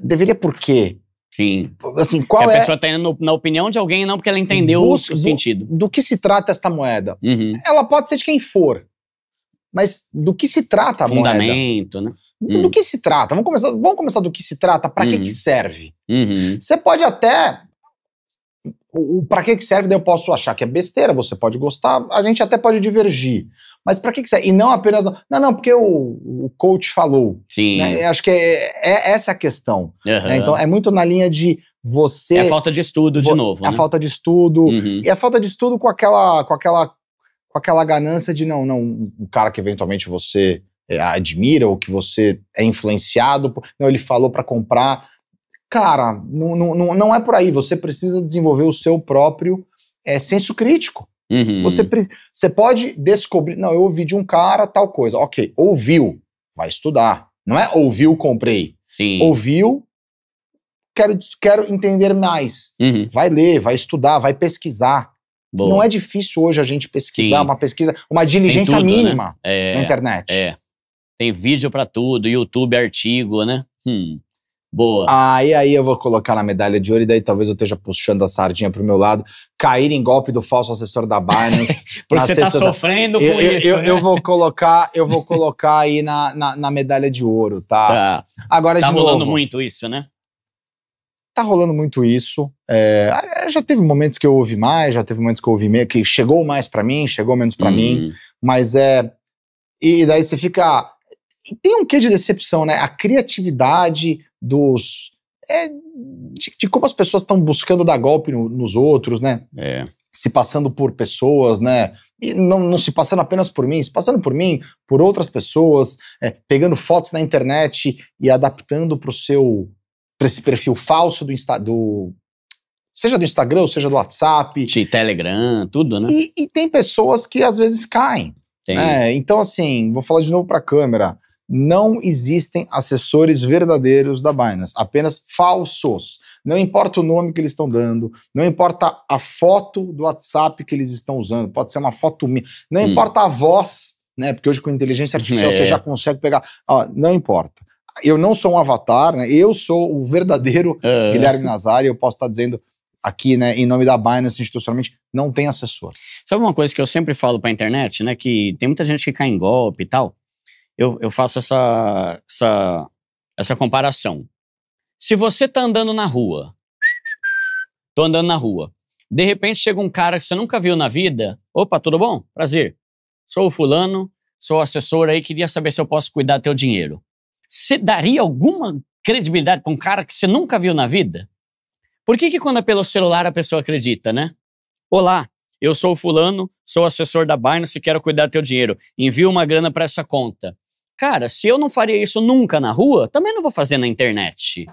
Deveria por quê? Sim. Assim, qual porque a pessoa tá indo na opinião de alguém, não porque ela entendeu o sentido. Do que se trata esta moeda? Ela pode ser de quem for, mas do que se trata a moeda? Fundamento, né? Do que se trata? Vamos começar do que se trata, para que serve? Você pode até... Para que serve, daí eu posso achar que é besteira, você pode gostar, a gente até pode divergir. Mas para que serve? E não apenas... Não, porque o coach falou. Sim. Né? Acho que é essa a questão. Né? Então, é muito na linha de você... É a falta de estudo, de novo. É a falta de estudo. E a falta de estudo com aquela ganância de, não, o cara que eventualmente você admira ou que você é influenciado, não, ele falou para comprar. Cara, não é por aí. Você precisa desenvolver o seu próprio senso crítico. Você pode descobrir, não, eu ouvi de um cara tal coisa. Ok, ouviu, vai estudar. Não é ouviu, comprei. Sim. Ouviu, quero entender mais. Vai ler, vai estudar, vai pesquisar. Boa. Não é difícil hoje a gente pesquisar, uma diligência tudo, mínima, né? Na internet. Tem vídeo pra tudo, YouTube, artigo, né? Boa. Aí eu vou colocar na medalha de ouro e daí talvez eu esteja puxando a sardinha pro meu lado. Cair em golpe do falso assessor da Binance. Porque você tá sofrendo com isso, né? Eu vou colocar aí na medalha de ouro, tá? Agora, tá de rolando novo, muito isso, né? Tá rolando muito isso. Já teve momentos que eu ouvi mais, já teve momentos que eu ouvi menos, que chegou mais pra mim, chegou menos pra mim. Mas e daí você fica... Tem um quê de decepção, né? A criatividade de como as pessoas estão buscando dar golpe nos outros, né? Se passando por pessoas, né? E não se passando apenas por mim, se passando por mim, por outras pessoas, pegando fotos na internet e adaptando para esse perfil falso seja do Instagram ou seja do WhatsApp. De Telegram, tudo, né? E tem pessoas que às vezes caem. Então, assim, vou falar de novo para a câmera. Não existem assessores verdadeiros da Binance, apenas falsos. Não importa o nome que eles estão dando, não importa a foto do WhatsApp que eles estão usando, pode ser uma foto minha, não importa a voz, né? Porque hoje com inteligência artificial você já consegue pegar. Não importa. Eu não sou um avatar, né? Eu sou o verdadeiro Guilherme Nazário, eu posso estar dizendo aqui, né, em nome da Binance institucionalmente, não tem assessor. Sabe uma coisa que eu sempre falo pra internet, né? Que tem muita gente que cai em golpe e tal. Eu faço essa comparação. Se você tá andando na rua, tô andando na rua, de repente chega um cara que você nunca viu na vida, opa, tudo bom? Prazer, sou o fulano, sou assessor aí, queria saber se eu posso cuidar do teu dinheiro. Você daria alguma credibilidade pra um cara que você nunca viu na vida? Por que quando é pelo celular a pessoa acredita, né? Olá, eu sou o fulano, sou assessor da Binance e quero cuidar do teu dinheiro. Envio uma grana pra essa conta. Cara, se eu não faria isso nunca na rua, também não vou fazer na internet.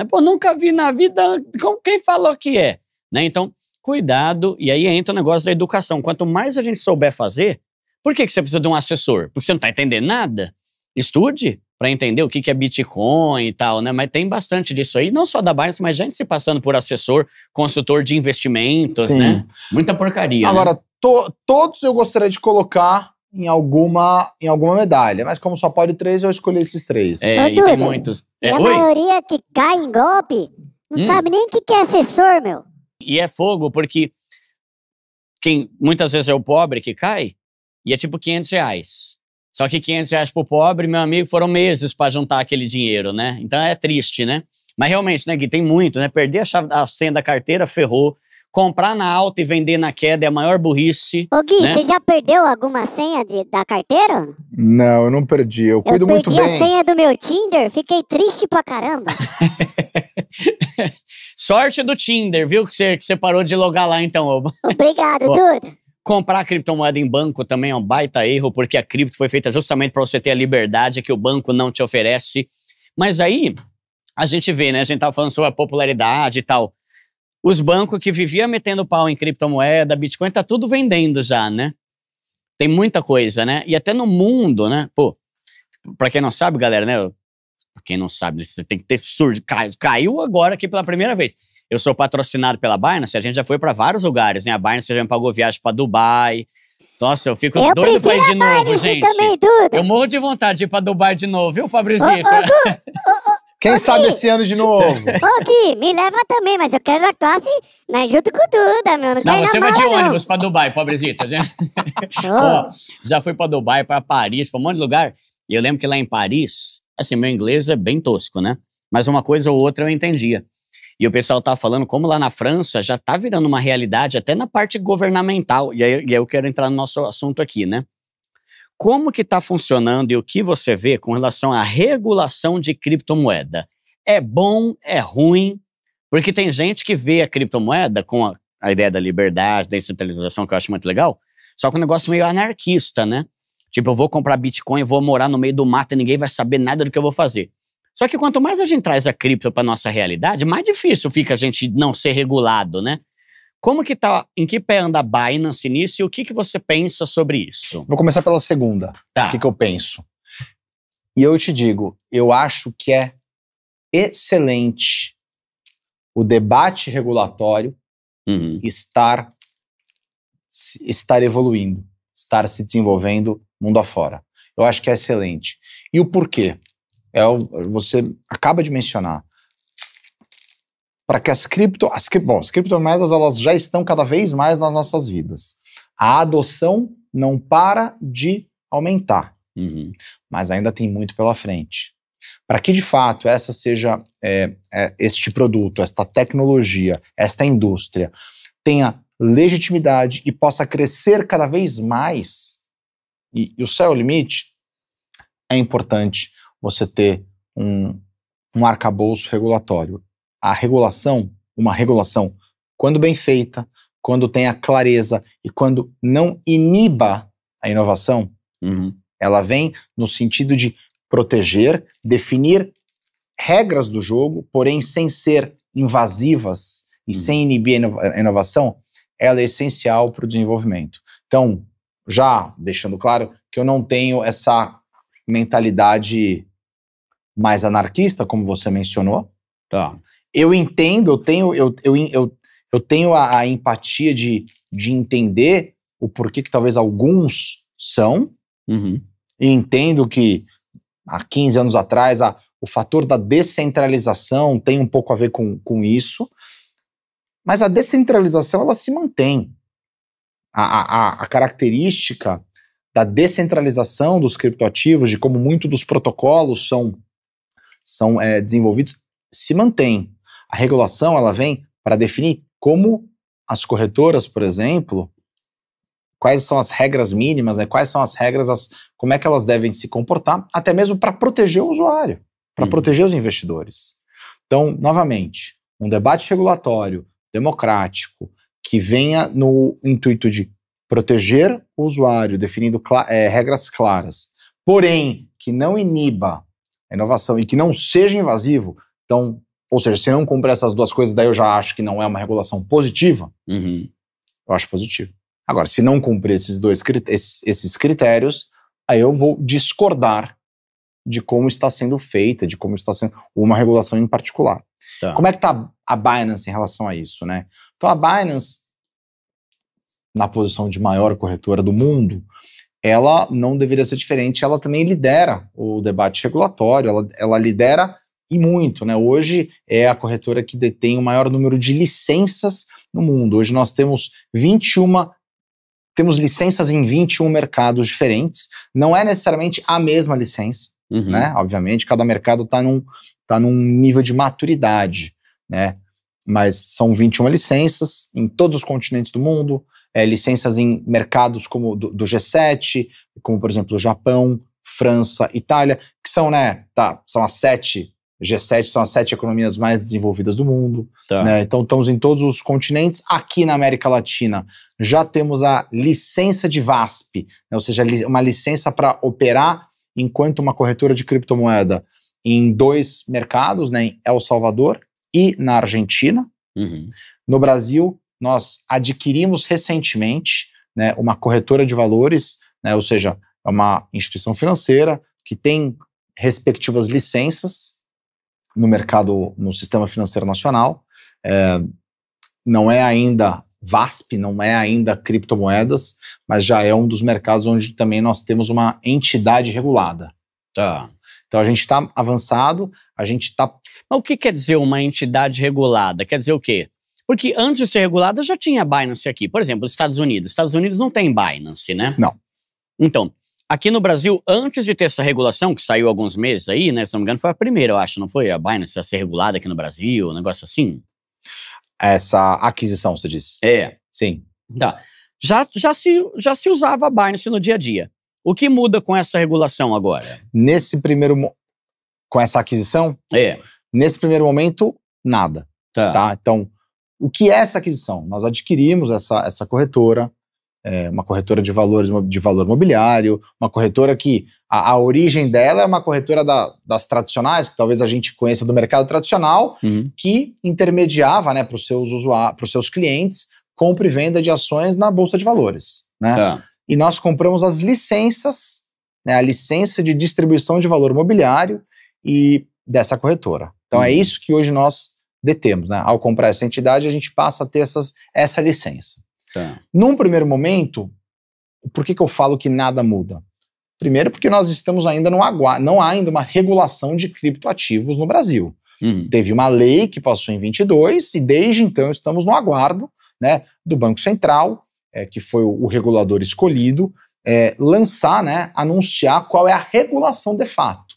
Pô, nunca vi na vida, quem falou que é? Né? Então, cuidado, e aí entra o negócio da educação. Quanto mais a gente souber fazer, por que você precisa de um assessor? Porque você não tá entendendo nada? Estude para entender o que é Bitcoin e tal, né? Mas tem bastante disso aí, não só da Binance, mas gente se passando por assessor, consultor de investimentos, Sim. né? Muita porcaria, Agora, né? Todos eu gostaria de colocar em alguma medalha, mas como só pode 3, eu escolhi esses 3. E tem muitos. E a maioria que cai em golpe não sabe nem o que é assessor, meu. E é fogo, porque muitas vezes é o pobre que cai, e é tipo R$500. Só que R$500 pro pobre, meu amigo, foram meses pra juntar aquele dinheiro, né? Então é triste, né? Mas realmente, né, Gui, tem muito, né? Perder a senha da carteira, ferrou. comprar na alta e vender na queda é a maior burrice. Ô Gui, né? você já perdeu alguma senha da carteira? Não, eu não perdi. Eu cuido muito bem. Eu perdi a senha do meu Tinder, fiquei triste pra caramba. Sorte do Tinder, viu? Que você parou de logar lá então, Oba. Obrigado, Duda. Comprar criptomoeda em banco também é um baita erro, porque a cripto foi feita justamente para você ter a liberdade que o banco não te oferece. Mas aí, a gente vê, né? A gente tava falando sobre a popularidade e tal. Os bancos que viviam metendo pau em criptomoeda, Bitcoin, tá tudo vendendo já, né? Tem muita coisa, né? E até no mundo, né? Pô, pra quem não sabe, galera, né? Pra quem não sabe, você tem que ter surdo. Caiu agora aqui pela primeira vez. Eu sou patrocinado pela Binance, a gente já foi pra vários lugares, né? A Binance já me pagou viagem pra Dubai. Nossa, eu fico doido pra ir de novo, gente. Também, Duda. Eu morro de vontade de ir pra Dubai de novo, viu, Fabrizito? Quem sabe esse ano de novo? Ô Gui, me leva também, mas eu quero a classe junto com o Duda, meu. Não, Não, você vai de ônibus ônibus pra Dubai, pobrezito. Ó, já fui pra Dubai, pra Paris, pra um monte de lugar. E eu lembro que lá em Paris, assim, meu inglês é bem tosco, né? Mas uma coisa ou outra eu entendia. E o pessoal tava falando como lá na França já tá virando uma realidade até na parte governamental. E aí eu quero entrar no nosso assunto aqui, né? Como que tá funcionando e o que você vê com relação à regulação de criptomoeda? É bom, é ruim? Porque tem gente que vê a criptomoeda com a ideia da liberdade, da descentralização, que eu acho muito legal, só que um negócio meio anarquista, né? Tipo, eu vou comprar Bitcoin, vou morar no meio do mato e ninguém vai saber nada do que eu vou fazer. Só que quanto mais a gente traz a cripto para nossa realidade, mais difícil fica a gente não ser regulado, né? Como que tá, em que pé anda a Binance nisso e o que você pensa sobre isso? Vou começar pela segunda. Tá. O que eu penso? E eu te digo, eu acho que é excelente o debate regulatório estar evoluindo, estar se desenvolvendo mundo afora. Eu acho que é excelente. E o porquê? Você acaba de mencionar. Para que as criptomoedas elas já estão cada vez mais nas nossas vidas. A adoção não para de aumentar, mas ainda tem muito pela frente. Para que de fato essa seja este produto, esta tecnologia, esta indústria tenha legitimidade e possa crescer cada vez mais, e o céu é o limite, é importante você ter um arcabouço regulatório. Uma regulação, quando bem feita, quando tenha clareza e quando não iniba a inovação, ela vem no sentido de proteger, definir regras do jogo, porém sem ser invasivas e sem inibir a inovação, ela é essencial para o desenvolvimento. Então, já deixando claro que eu não tenho essa mentalidade mais anarquista, como você mencionou. Tá. Eu entendo, eu tenho a empatia de entender o porquê que talvez alguns são, e entendo que há 15 anos atrás o fator da descentralização tem um pouco a ver com isso, mas a descentralização ela se mantém. A característica da descentralização dos criptoativos, de como muitos dos protocolos são desenvolvidos, se mantém. A regulação ela vem para definir como as corretoras, por exemplo, quais são as regras mínimas, né, quais são as regras, como é que elas devem se comportar, até mesmo para proteger o usuário, para proteger os investidores. Então, novamente, um debate regulatório, democrático, que venha no intuito de proteger o usuário, definindo regras claras, porém, que não iniba a inovação e que não seja invasivo. Então, ou seja, se não cumprir essas duas coisas, daí eu já acho que não é uma regulação positiva. Eu acho positivo. Agora, se não cumprir esses critérios, aí eu vou discordar de como está sendo feita, de como está sendo uma regulação em particular. Tá. Como é que está a Binance em relação a isso, né? Então a Binance, na posição de maior corretora do mundo, ela não deveria ser diferente, ela também lidera o debate regulatório, ela lidera e muito, né? Hoje é a corretora que detém o maior número de licenças no mundo. Hoje nós temos temos licenças em 21 mercados diferentes. Não é necessariamente a mesma licença, né? Obviamente, cada mercado está num nível de maturidade, né? mas são 21 licenças em todos os continentes do mundo, licenças em mercados como do G7, como por exemplo o Japão, França, Itália, que são, são as 7, G7 são as 7 economias mais desenvolvidas do mundo, né? Então estamos em todos os continentes. Aqui na América Latina já temos a licença de VASP, né? Ou seja, uma licença para operar enquanto uma corretora de criptomoeda em 2 mercados, né? Em El Salvador e na Argentina. No Brasil, nós adquirimos recentemente, né, uma corretora de valores, né? Ou seja, é uma instituição financeira que tem respectivas licenças no mercado, no sistema financeiro nacional. Não é ainda VASP, não é ainda criptomoedas, mas já é um dos mercados onde também nós temos uma entidade regulada. Então a gente está avançado, a gente está... Mas o que quer dizer uma entidade regulada? Quer dizer o quê? Porque antes de ser regulada já tinha Binance aqui. Por exemplo, os Estados Unidos. Os Estados Unidos não tem Binance, né? Não. Então, aqui no Brasil, antes de ter essa regulação, que saiu há alguns meses aí, né? Se não me engano, foi a primeira, eu acho, não foi? A Binance a ser regulada aqui no Brasil, um negócio assim. Essa aquisição, você disse? Sim. Tá. Já se usava a Binance no dia a dia. O que muda com essa regulação agora? Com essa aquisição? Nesse primeiro momento, nada. Tá? Então, o que é essa aquisição? Nós adquirimos essa corretora, uma corretora de valor mobiliário, uma corretora que a origem dela é uma corretora das tradicionais, que talvez a gente conheça do mercado tradicional, que intermediava, né, para os seus clientes, compra e venda de ações na Bolsa de Valores, né? E nós compramos as licenças, né, a licença de distribuição de valor mobiliário e dessa corretora. Então é isso que hoje nós detemos, né? Ao comprar essa entidade, a gente passa a ter essa licença. Num primeiro momento, por que eu falo que nada muda? Primeiro porque nós estamos ainda não há ainda uma regulação de criptoativos no Brasil. Teve uma lei que passou em 22 e desde então estamos no aguardo, né, do Banco Central, que foi o regulador escolhido, lançar, né, anunciar qual é a regulação de fato.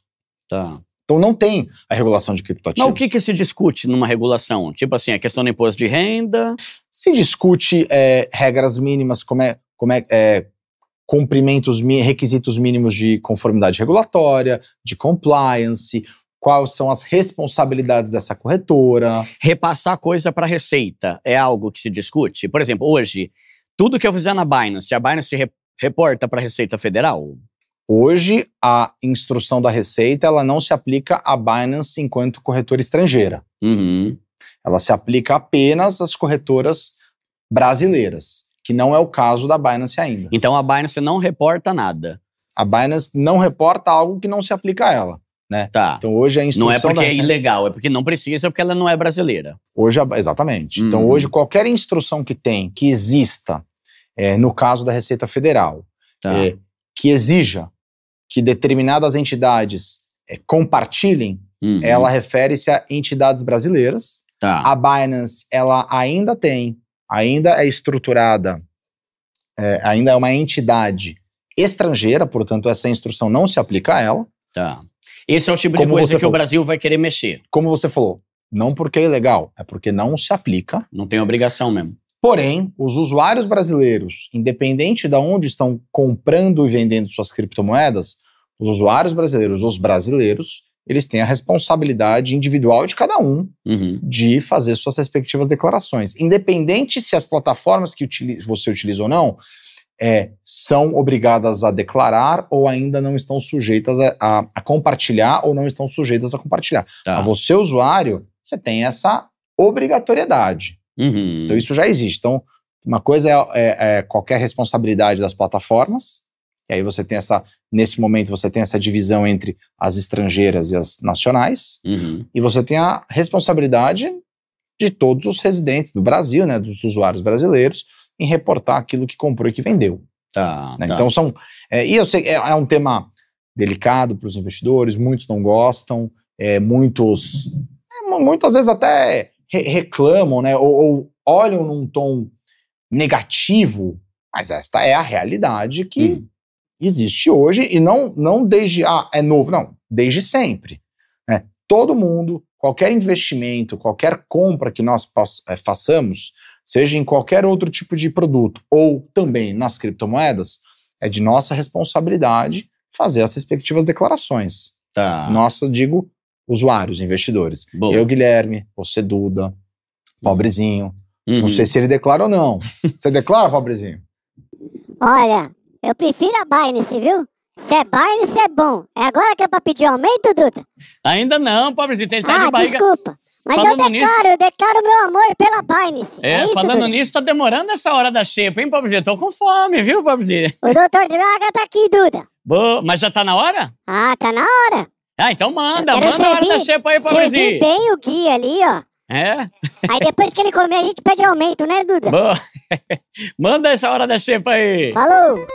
Então não tem a regulação de criptoativos. Mas o que se discute numa regulação? Tipo assim, a questão do imposto de renda? Se discute regras mínimas, requisitos mínimos de conformidade regulatória, de compliance, quais são as responsabilidades dessa corretora. Repassar coisa para a Receita é algo que se discute? Por exemplo, hoje, tudo que eu fizer na Binance, a Binance reporta para a Receita Federal? Hoje, a instrução da Receita ela não se aplica à Binance enquanto corretora estrangeira. Ela se aplica apenas às corretoras brasileiras, que não é o caso da Binance ainda. Então a Binance não reporta nada? A Binance não reporta algo que não se aplica a ela, né? Então hoje a instrução não é porque é ilegal, é porque não precisa, porque ela não é brasileira. Exatamente. Então hoje qualquer instrução que exista, no caso da Receita Federal, que exija que determinadas entidades compartilhem, ela refere-se a entidades brasileiras. A Binance, ela ainda é estruturada, ainda é uma entidade estrangeira, portanto essa instrução não se aplica a ela. Esse é o tipo de coisa que o Brasil vai querer mexer. Como você falou, não porque é ilegal, é porque não se aplica. Não tem obrigação mesmo. Porém, os usuários brasileiros, independente de onde estão comprando e vendendo suas criptomoedas, os usuários brasileiros, os brasileiros, eles têm a responsabilidade individual de cada um de fazer suas respectivas declarações. Independente se as plataformas que você utiliza ou não, são obrigadas a declarar ou ainda não estão sujeitas a compartilhar ou não estão sujeitas a compartilhar. A você, usuário, você tem essa obrigatoriedade. Então isso já existe. Então uma coisa é qualquer responsabilidade das plataformas, e aí você tem nesse momento você tem essa divisão entre as estrangeiras e as nacionais, e você tem a responsabilidade de todos os residentes do Brasil, né, dos usuários brasileiros, em reportar aquilo que comprou e que vendeu. Então e eu sei, é um tema delicado para os investidores, muitos não gostam, muitas vezes até reclamam, né, ou olham num tom negativo, mas esta é a realidade que existe hoje, e não desde, é novo, não, desde sempre. Né? Todo mundo, qualquer investimento, qualquer compra que nós façamos, seja em qualquer outro tipo de produto ou também nas criptomoedas, é de nossa responsabilidade fazer as respectivas declarações. Tá. Nossa, digo, usuários, investidores. Boa. Eu, Guilherme, você, Duda, pobrezinho. Uhum. Não sei se ele declara ou não. Você declara, pobrezinho? Olha, eu prefiro a Binance, viu? Se é Binance, é bom. É agora que é pra pedir aumento, Duda? Ainda não, pobrezinho, ele tá de barriga... desculpa. Mas Falando eu declaro meu amor pela Binance. É isso, falando Duda? nisso, tá demorando essa hora da xepa, hein, pobrezinho? Tô com fome, viu, pobrezinho? O Dr. Draga tá aqui, Duda. Boa, mas já tá na hora? Ah, tá na hora. Ah, então manda Eu quero a hora da xepa aí, servir pobrezinho. bem o Gui ali, ó. É? Aí depois que ele comer, a gente pede aumento, né, Duda? Boa. Manda essa hora da xepa aí. Falou!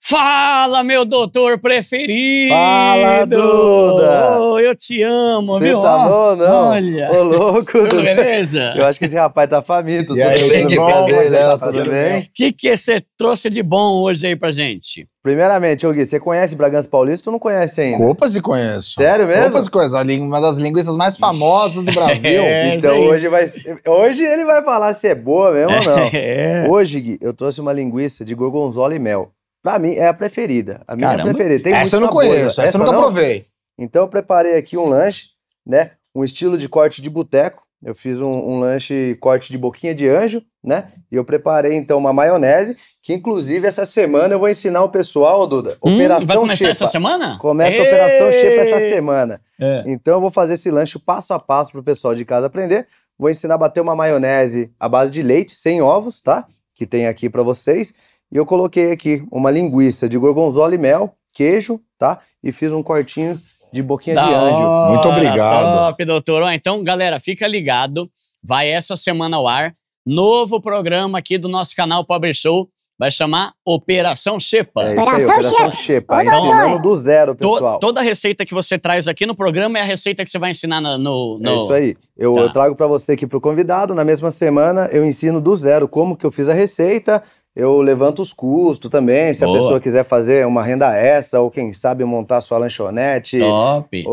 Fala, meu doutor preferido! Fala, Duda! Oh, eu te amo, Cê viu? tá bom, não? Olha! Ô, louco, Tudo Duda. beleza? Eu acho que esse rapaz tá faminto. E aí, bem? tudo Que bom? prazer, Como é que Léo, tá? tudo Tudo bem? O que você trouxe de bom hoje aí pra gente? Primeiramente, ô Gui, você conhece Bragança Paulista ou não conhece ainda? Copas e conheço. Sério mesmo? Copas e conheço. Uma das linguiças mais famosas do Brasil. É, Então isso aí. hoje ele vai falar se é boa mesmo ou não. É. Hoje, Gui, eu trouxe uma linguiça de gorgonzola e mel. Pra mim, é a preferida. A minha é a Caramba. preferida. Tem Essa eu muitos não sabores. conheço, essa eu nunca não? provei. Então eu preparei aqui um lanche, né? Um estilo de corte de boteco. Eu fiz um lanche corte de boquinha de anjo, né? E eu preparei então uma maionese, que inclusive essa semana eu vou ensinar o pessoal, Duda. Operação vai começar Xepa. essa semana? Começa a Operação Xepa essa semana. É. Então eu vou fazer esse lanche passo a passo pro pessoal de casa aprender. Vou ensinar a bater uma maionese à base de leite, sem ovos, tá? Que tem aqui pra vocês. E eu coloquei aqui uma linguiça de gorgonzola e mel, queijo, tá? E fiz um cortinho de boquinha de anjo. Muito obrigado. Top, doutor. Ó, então, galera, fica ligado. Vai essa semana ao ar. Novo programa aqui do nosso canal Pobre Show. Vai chamar Operação Xepa. É isso aí, Operação Operação Xepa. Xepa. Ô, doutor. Ensinando do zero, pessoal. Toda a receita que você traz aqui no programa é a receita que você vai ensinar no... É isso aí. Tá. Eu trago pra você aqui pro convidado. Na mesma semana eu ensino do zero como que eu fiz a receita. Eu levanto os custos também. Se Boa. a pessoa quiser fazer uma renda extra ou quem sabe montar sua lanchonete. Top.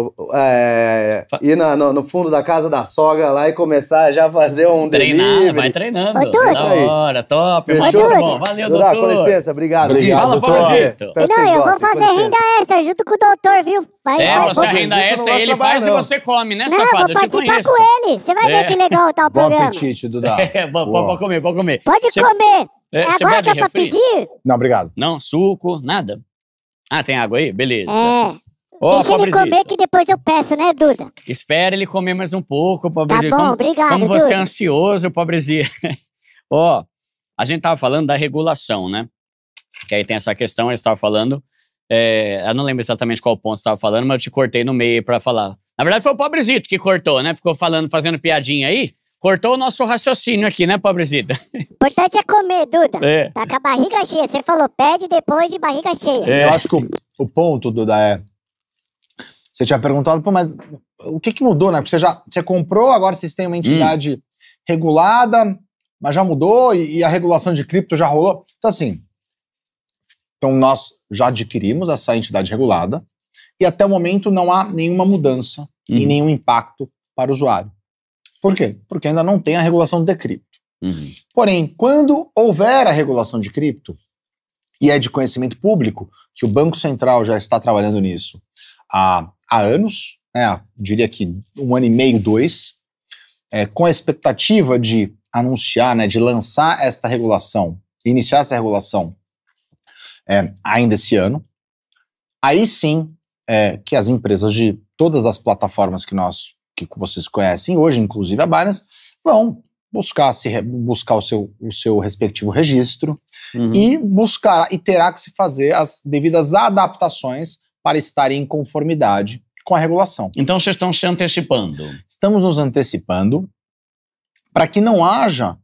Ir no fundo da casa da sogra lá e começar já a fazer um Treinar, delivery. vai treinando. Ô, Duda. Da hora, top. Fechou? Muito bom. Valeu, Duda, doutor. com licença, obrigado. Obrigado, Gui. Fala, doutor. Paulzito. Espero que Não, vocês eu vou gostem, com fazer licença. renda extra junto com o doutor, viu? Vai, É, vai, você vou- a renda Paulzito não essa vai ele trabalhar, faz e não. você come, né, Não, eu safado? vou Eu te participar conheço. com ele. Você vai É. ver que legal tá o Bom programa. apetite, Duda. É, pode comer, pode comer. Pode Você- comer. É, É você agora bebe que é pra refri? pedir? Não, obrigado. Não, suco, nada. Ah, tem água aí? Beleza. É. Ó, Deixa ele pobrezito. comer que depois eu peço, né, Duda? Espera ele comer mais um pouco, pobrezinho. Tá bom, como, obrigado, Como você é Duda. ansioso, pobrezinho. Ó, a gente tava falando da regulação, né? Que aí tem essa questão, eles estavam falando. Eu não lembro exatamente qual ponto você estava falando, mas eu te cortei no meio pra falar. Na verdade, foi o pobrezito que cortou, né? Ficou falando, fazendo piadinha aí. Cortou o nosso raciocínio aqui, né, pobrezito? O importante é comer, Duda. É. Tá com a barriga cheia. Você falou, pede depois de barriga cheia. É. Eu acho que o ponto, Duda, é... Você tinha perguntado, pô, mas o que mudou, né? Porque você comprou, agora vocês têm uma entidade regulada, mas já mudou e a regulação de cripto já rolou. Então, assim, nós já adquirimos essa entidade regulada e até o momento não há nenhuma mudança e nenhum impacto para o usuário. Por quê? Porque ainda não tem a regulação de cripto. Porém, quando houver a regulação de cripto, e é de conhecimento público, que o Banco Central já está trabalhando nisso há anos, né, diria que 1 ano e meio, 2, com a expectativa de anunciar, né, de lançar esta regulação, iniciar essa regulação ainda esse ano, aí sim que as empresas de todas as plataformas que vocês conhecem hoje, inclusive a Binance, vão buscar o seu respectivo registro e terá que se fazer as devidas adaptações para estar em conformidade com a regulação. Então vocês estão se antecipando. Estamos nos antecipando para que não haja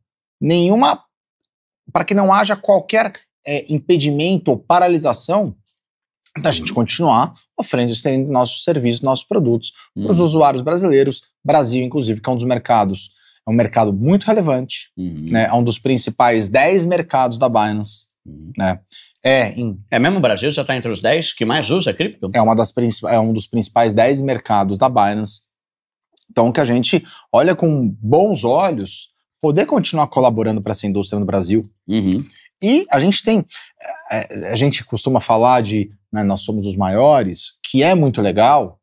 qualquer impedimento ou paralisação da gente continuar oferecendo nossos serviços, nossos produtos para os usuários brasileiros. Brasil, inclusive, que é um dos mercados é um mercado muito relevante, né? É um dos principais 10 mercados da Binance, né? É mesmo o Brasil já está entre os 10 que mais usa cripto? É um dos principais 10 mercados da Binance. Então, que a gente olha com bons olhos poder continuar colaborando para essa indústria no Brasil. E a gente tem, a gente costuma falar de, né, nós somos os maiores, que é muito legal,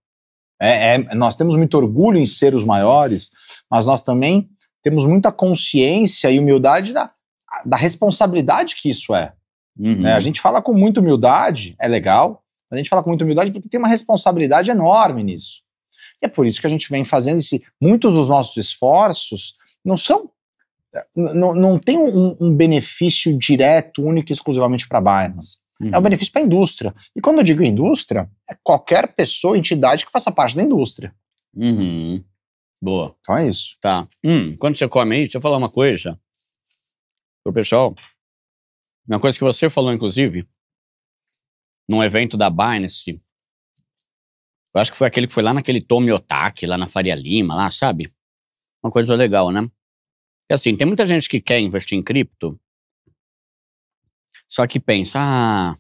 nós temos muito orgulho em ser os maiores, mas nós também temos muita consciência e humildade da responsabilidade que isso é. A gente fala com muita humildade, é legal, a gente fala com muita humildade porque tem uma responsabilidade enorme nisso. E é por isso que a gente vem fazendo muitos dos nossos esforços não tem um benefício direto, único e exclusivamente para a Binance. É um benefício para a indústria. E quando eu digo indústria, é qualquer pessoa, entidade que faça parte da indústria. Boa. Então é isso. Tá. Quando você come aí, deixa eu falar uma coisa pro pessoal. Uma coisa que você falou, inclusive, num evento da Binance, eu acho que foi aquele que foi lá naquele Tomi Otaki, lá na Faria Lima, lá, sabe? Uma coisa legal, né? É assim, tem muita gente que quer investir em cripto, só que pensa,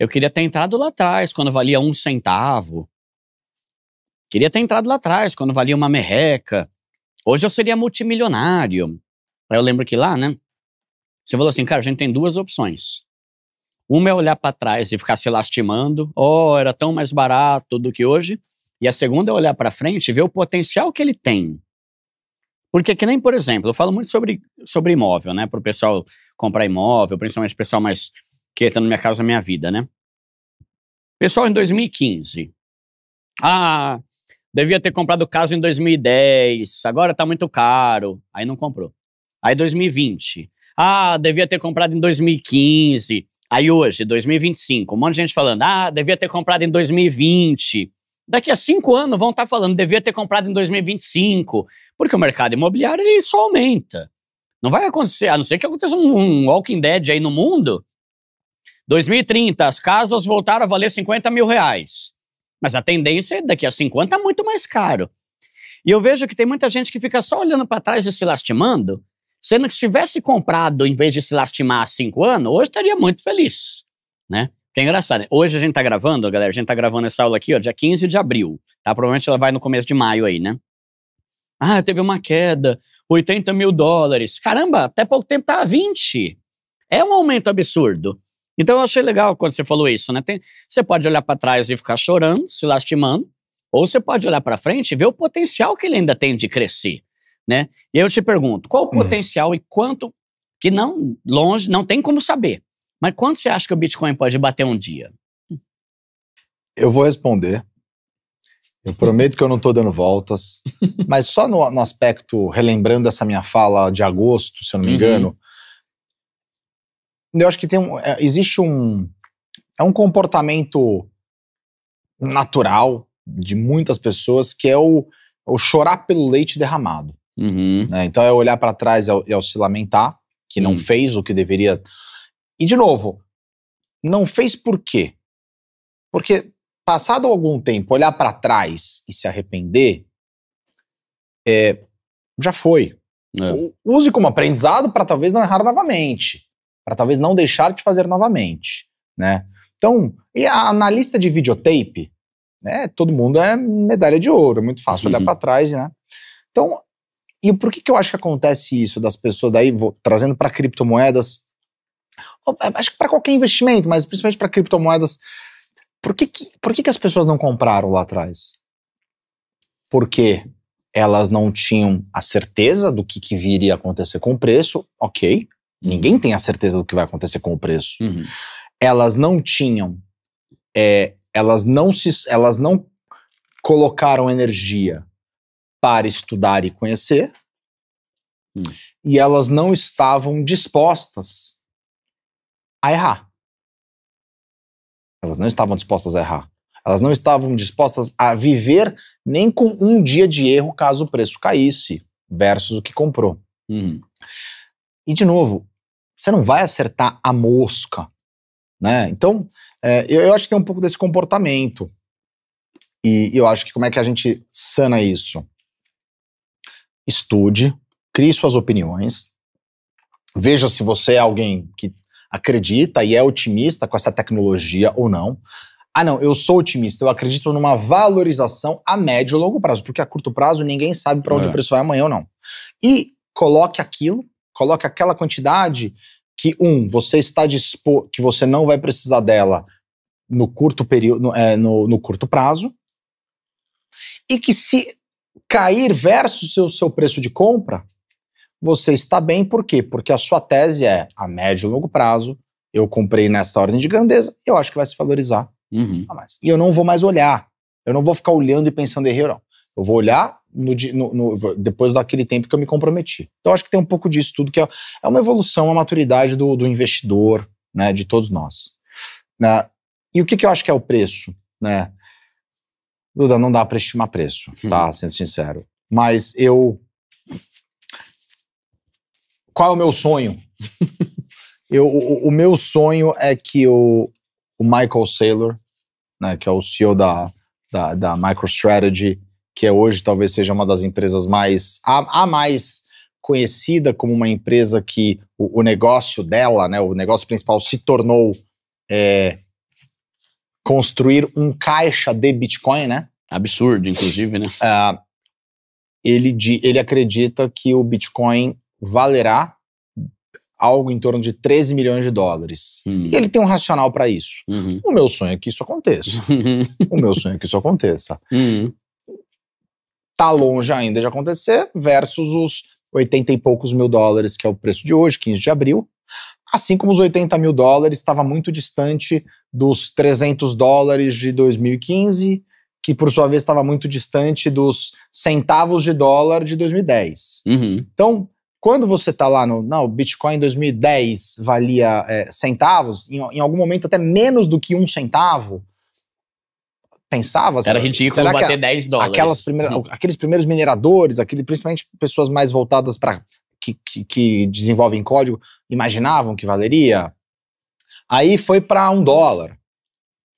eu queria ter entrado lá atrás, quando valia 1 centavo. Queria ter entrado lá atrás, quando valia uma merreca. Hoje eu seria multimilionário. Aí eu lembro que lá, né? Você falou assim, cara, a gente tem 2 opções. Uma é olhar pra trás e ficar se lastimando. Era tão mais barato do que hoje. E a segunda é olhar pra frente e ver o potencial que ele tem. Porque que nem, por exemplo, eu falo muito sobre imóvel, né? Pro pessoal comprar imóvel, principalmente o pessoal mais que entra no Minha Casa Minha Vida, né? Pessoal em 2015. Devia ter comprado casa em 2010, agora tá muito caro. Aí não comprou. Aí 2020. Devia ter comprado em 2015. Aí hoje, 2025, um monte de gente falando, devia ter comprado em 2020. Daqui a 5 anos vão estar falando, devia ter comprado em 2025. Porque o mercado imobiliário ele só aumenta. Não vai acontecer, a não ser que aconteça um Walking Dead aí no mundo. 2030, as casas voltaram a valer 50 mil reais. Mas a tendência é daqui a 5 anos tá muito mais caro. E eu vejo que tem muita gente que fica só olhando para trás e se lastimando, sendo que se tivesse comprado em vez de se lastimar há 5 anos, hoje estaria muito feliz, né? Que é engraçado, né? Hoje a gente tá gravando, galera, a gente tá gravando essa aula aqui, dia 15 de abril, tá? Provavelmente ela vai no começo de maio aí, né? Teve uma queda, 80 mil dólares. Caramba, até pouco tempo tá a 20. É um aumento absurdo. Então eu achei legal quando você falou isso, né? Você pode olhar para trás e ficar chorando, se lastimando, ou você pode olhar para frente e ver o potencial que ele ainda tem de crescer, né? E eu te pergunto, qual o potencial e quanto, que não tem como saber, mas quanto você acha que o Bitcoin pode bater um dia? Eu vou responder. Eu prometo que eu não tô dando voltas, mas só no aspecto, relembrando essa minha fala de agosto, se eu não me engano, eu acho que existe um comportamento natural de muitas pessoas que é o chorar pelo leite derramado. Né? Então é olhar para trás e ao se lamentar que não fez o que deveria. E de novo, não fez por quê? Porque passado algum tempo, olhar para trás e se arrepender, já foi. Use como aprendizado para talvez não errar novamente, para talvez não deixar de fazer novamente, né? Então, na lista de videotape, né, todo mundo é medalha de ouro, é muito fácil olhar para trás, né? Então, e por que eu acho que acontece isso das pessoas daí, trazendo para criptomoedas, acho que para qualquer investimento, mas principalmente para criptomoedas, por que as pessoas não compraram lá atrás? Porque elas não tinham a certeza do que viria a acontecer com o preço, ok. Ninguém tem a certeza do que vai acontecer com o preço. Elas não tinham, elas não colocaram energia para estudar e conhecer, e elas não estavam dispostas a errar. Elas não estavam dispostas a errar. Elas não estavam dispostas a viver nem com um dia de erro caso o preço caísse, versus o que comprou. E, de novo, você não vai acertar a mosca, né? Então, eu acho que tem um pouco desse comportamento. E eu acho que como é que a gente sana isso? Estude, crie suas opiniões, veja se você é alguém que acredita e é otimista com essa tecnologia ou não. Ah, não, eu sou otimista, eu acredito numa valorização a médio e longo prazo, porque a curto prazo ninguém sabe para onde o preço vai amanhã ou não. E coloque aquela quantidade que, você está disposto, que você não vai precisar dela no curto período, no curto prazo, e que se cair versus o seu preço de compra, você está bem, por quê? Porque a sua tese é a médio e longo prazo, eu comprei nessa ordem de grandeza, eu acho que vai se valorizar a mais. E eu não vou mais olhar, eu não vou ficar olhando e pensando errei ou não. Eu vou olhar depois daquele tempo que eu me comprometi. Então acho que tem um pouco disso tudo, que é uma evolução, uma maturidade do investidor, né, de todos nós. Né? E o que eu acho que é o preço? Né? Duda, não dá para estimar preço, tá? Sendo sincero. Mas qual é o meu sonho? O meu sonho é que o Michael Saylor, né, que é o CEO da MicroStrategy, que hoje talvez seja uma das empresas mais conhecida como uma empresa que o negócio dela, né, o negócio principal se tornou construir um caixa de Bitcoin, né? Absurdo, inclusive, né? Ele acredita que o Bitcoin valerá algo em torno de 13 milhões de dólares. E ele tem um racional para isso. O meu sonho é que isso aconteça. O meu sonho é que isso aconteça. Tá longe ainda de acontecer, versus os 80 e poucos mil dólares, que é o preço de hoje, 15 de abril. Assim como os 80 mil dólares estava muito distante dos 300 dólares de 2015, que por sua vez estava muito distante dos centavos de dólar de 2010. Então, quando você está lá o Bitcoin em 2010 valia centavos, em algum momento até menos do que 1 centavo, pensava... Era ridículo bater 10 dólares. Aqueles primeiros mineradores, principalmente pessoas mais voltadas para... Que desenvolvem código, imaginavam que valeria. Aí foi para $1.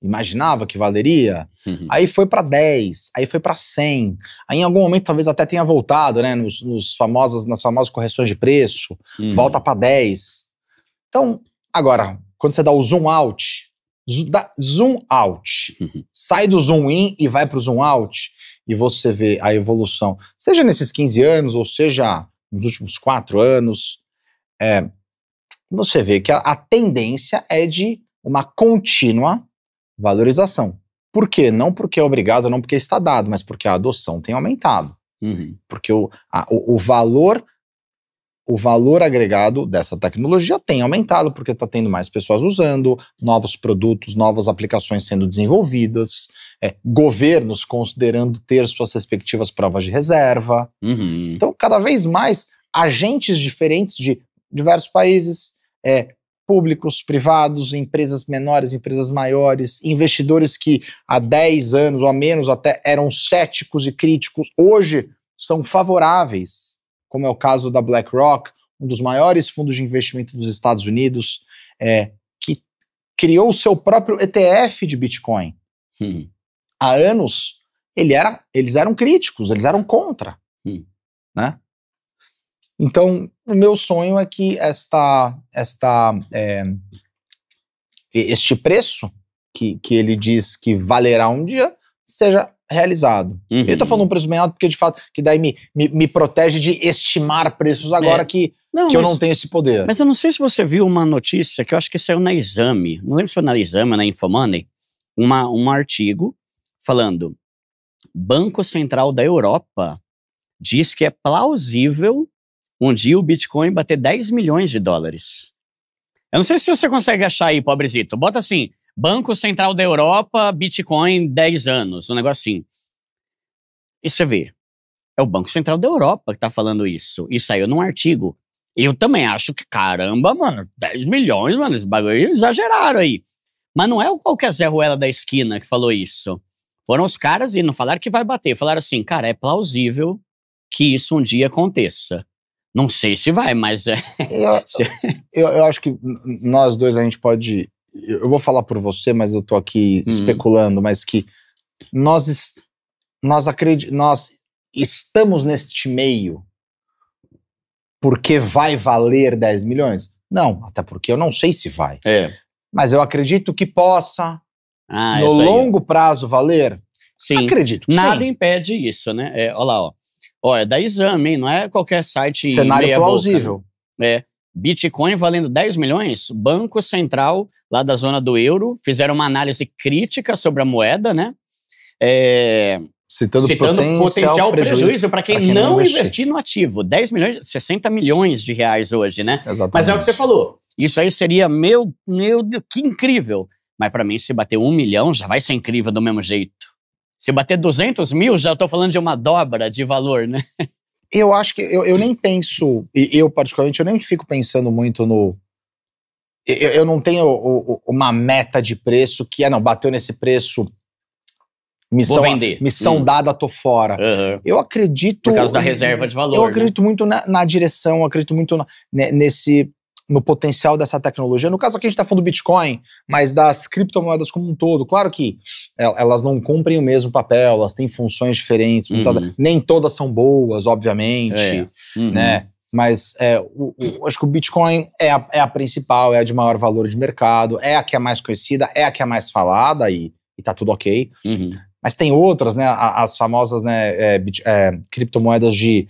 Imaginava que valeria. Aí foi para 10, aí foi para 100. Aí em algum momento talvez até tenha voltado, né, nas famosas correções de preço, volta para 10. Então, agora, quando você dá o zoom out, sai do zoom in e vai para o zoom out, e você vê a evolução, seja nesses 15 anos, ou seja nos últimos 4 anos, você vê que a tendência é de uma contínua valorização. Por quê? Não porque é obrigado, não porque está dado, mas porque a adoção tem aumentado. Porque o valor agregado dessa tecnologia tem aumentado, porque está tendo mais pessoas usando, novos produtos, novas aplicações sendo desenvolvidas, governos considerando ter suas respectivas provas de reserva. Então, cada vez mais, agentes diferentes de diversos países, públicos, privados, empresas menores, empresas maiores, investidores que há 10 anos ou a menos até eram céticos e críticos, hoje são favoráveis, como é o caso da BlackRock, um dos maiores fundos de investimento dos Estados Unidos, que criou o seu próprio ETF de Bitcoin. Há anos, eles eram críticos, eles eram contra. Né? Então, o meu sonho é que este preço que ele diz que valerá um dia seja realizado. Eu tô falando um preço bem alto porque, de fato, que daí me protege de estimar preços agora que eu não tenho esse poder. Mas eu não sei se você viu uma notícia que eu acho que saiu na Exame, não lembro se foi na Exame ou na Infomoney, um artigo falando: Banco Central da Europa diz que é plausível um dia o Bitcoin bater 10 milhões de dólares. Eu não sei se você consegue achar aí, pobrezito. Bota assim, Banco Central da Europa, Bitcoin 10 anos, um negócio assim. E você vê, é o Banco Central da Europa que tá falando isso. Isso saiu num artigo. Eu também acho que, caramba, mano, 10 milhões, mano, esse bagulho exageraram aí. Mas não é o qualquer Zé Ruela da esquina que falou isso. Foram os caras e não falaram que vai bater. Falaram assim, cara, é plausível que isso um dia aconteça. Não sei se vai, mas eu acho que nós dois a gente pode... Eu vou falar por você, mas eu tô aqui especulando, mas que nós estamos neste meio porque vai valer 10 milhões? Não, até porque eu não sei se vai. Mas eu acredito que possa, no longo prazo, valer. Sim. Acredito que nada sim. impede isso, né? Olha lá, ó. Ó, é da Exame, hein? Não é qualquer site cenário meia plausível. Boca, né? Bitcoin valendo 10 milhões, Banco Central, lá da zona do euro, fizeram uma análise crítica sobre a moeda, né? Citando potencial prejuízo para quem não investir no ativo. 10 milhões, 60 milhões de reais hoje, né? Exatamente. Mas é o que você falou. Isso aí seria, meu Deus, que incrível. Mas para mim, se bater 1 milhão, já vai ser incrível do mesmo jeito. Se bater 200 mil, já estou falando de uma dobra de valor, né? Eu acho que eu nem penso, eu particularmente, eu nem fico pensando muito no... Eu não tenho uma meta de preço que, não, bateu nesse preço, vou vender. Missão dada, tô fora. Eu acredito... Por causa da reserva de valor, eu acredito muito na direção, eu acredito muito no potencial dessa tecnologia. No caso aqui a gente tá falando do Bitcoin, mas das criptomoedas como um todo. Claro que elas não cumprem o mesmo papel, elas têm funções diferentes, nem todas são boas, obviamente, né? Mas acho que o Bitcoin é a principal, é a de maior valor de mercado, é a que é mais conhecida, é a que é mais falada e tá tudo ok. Mas tem outras, né? As famosas, né, criptomoedas de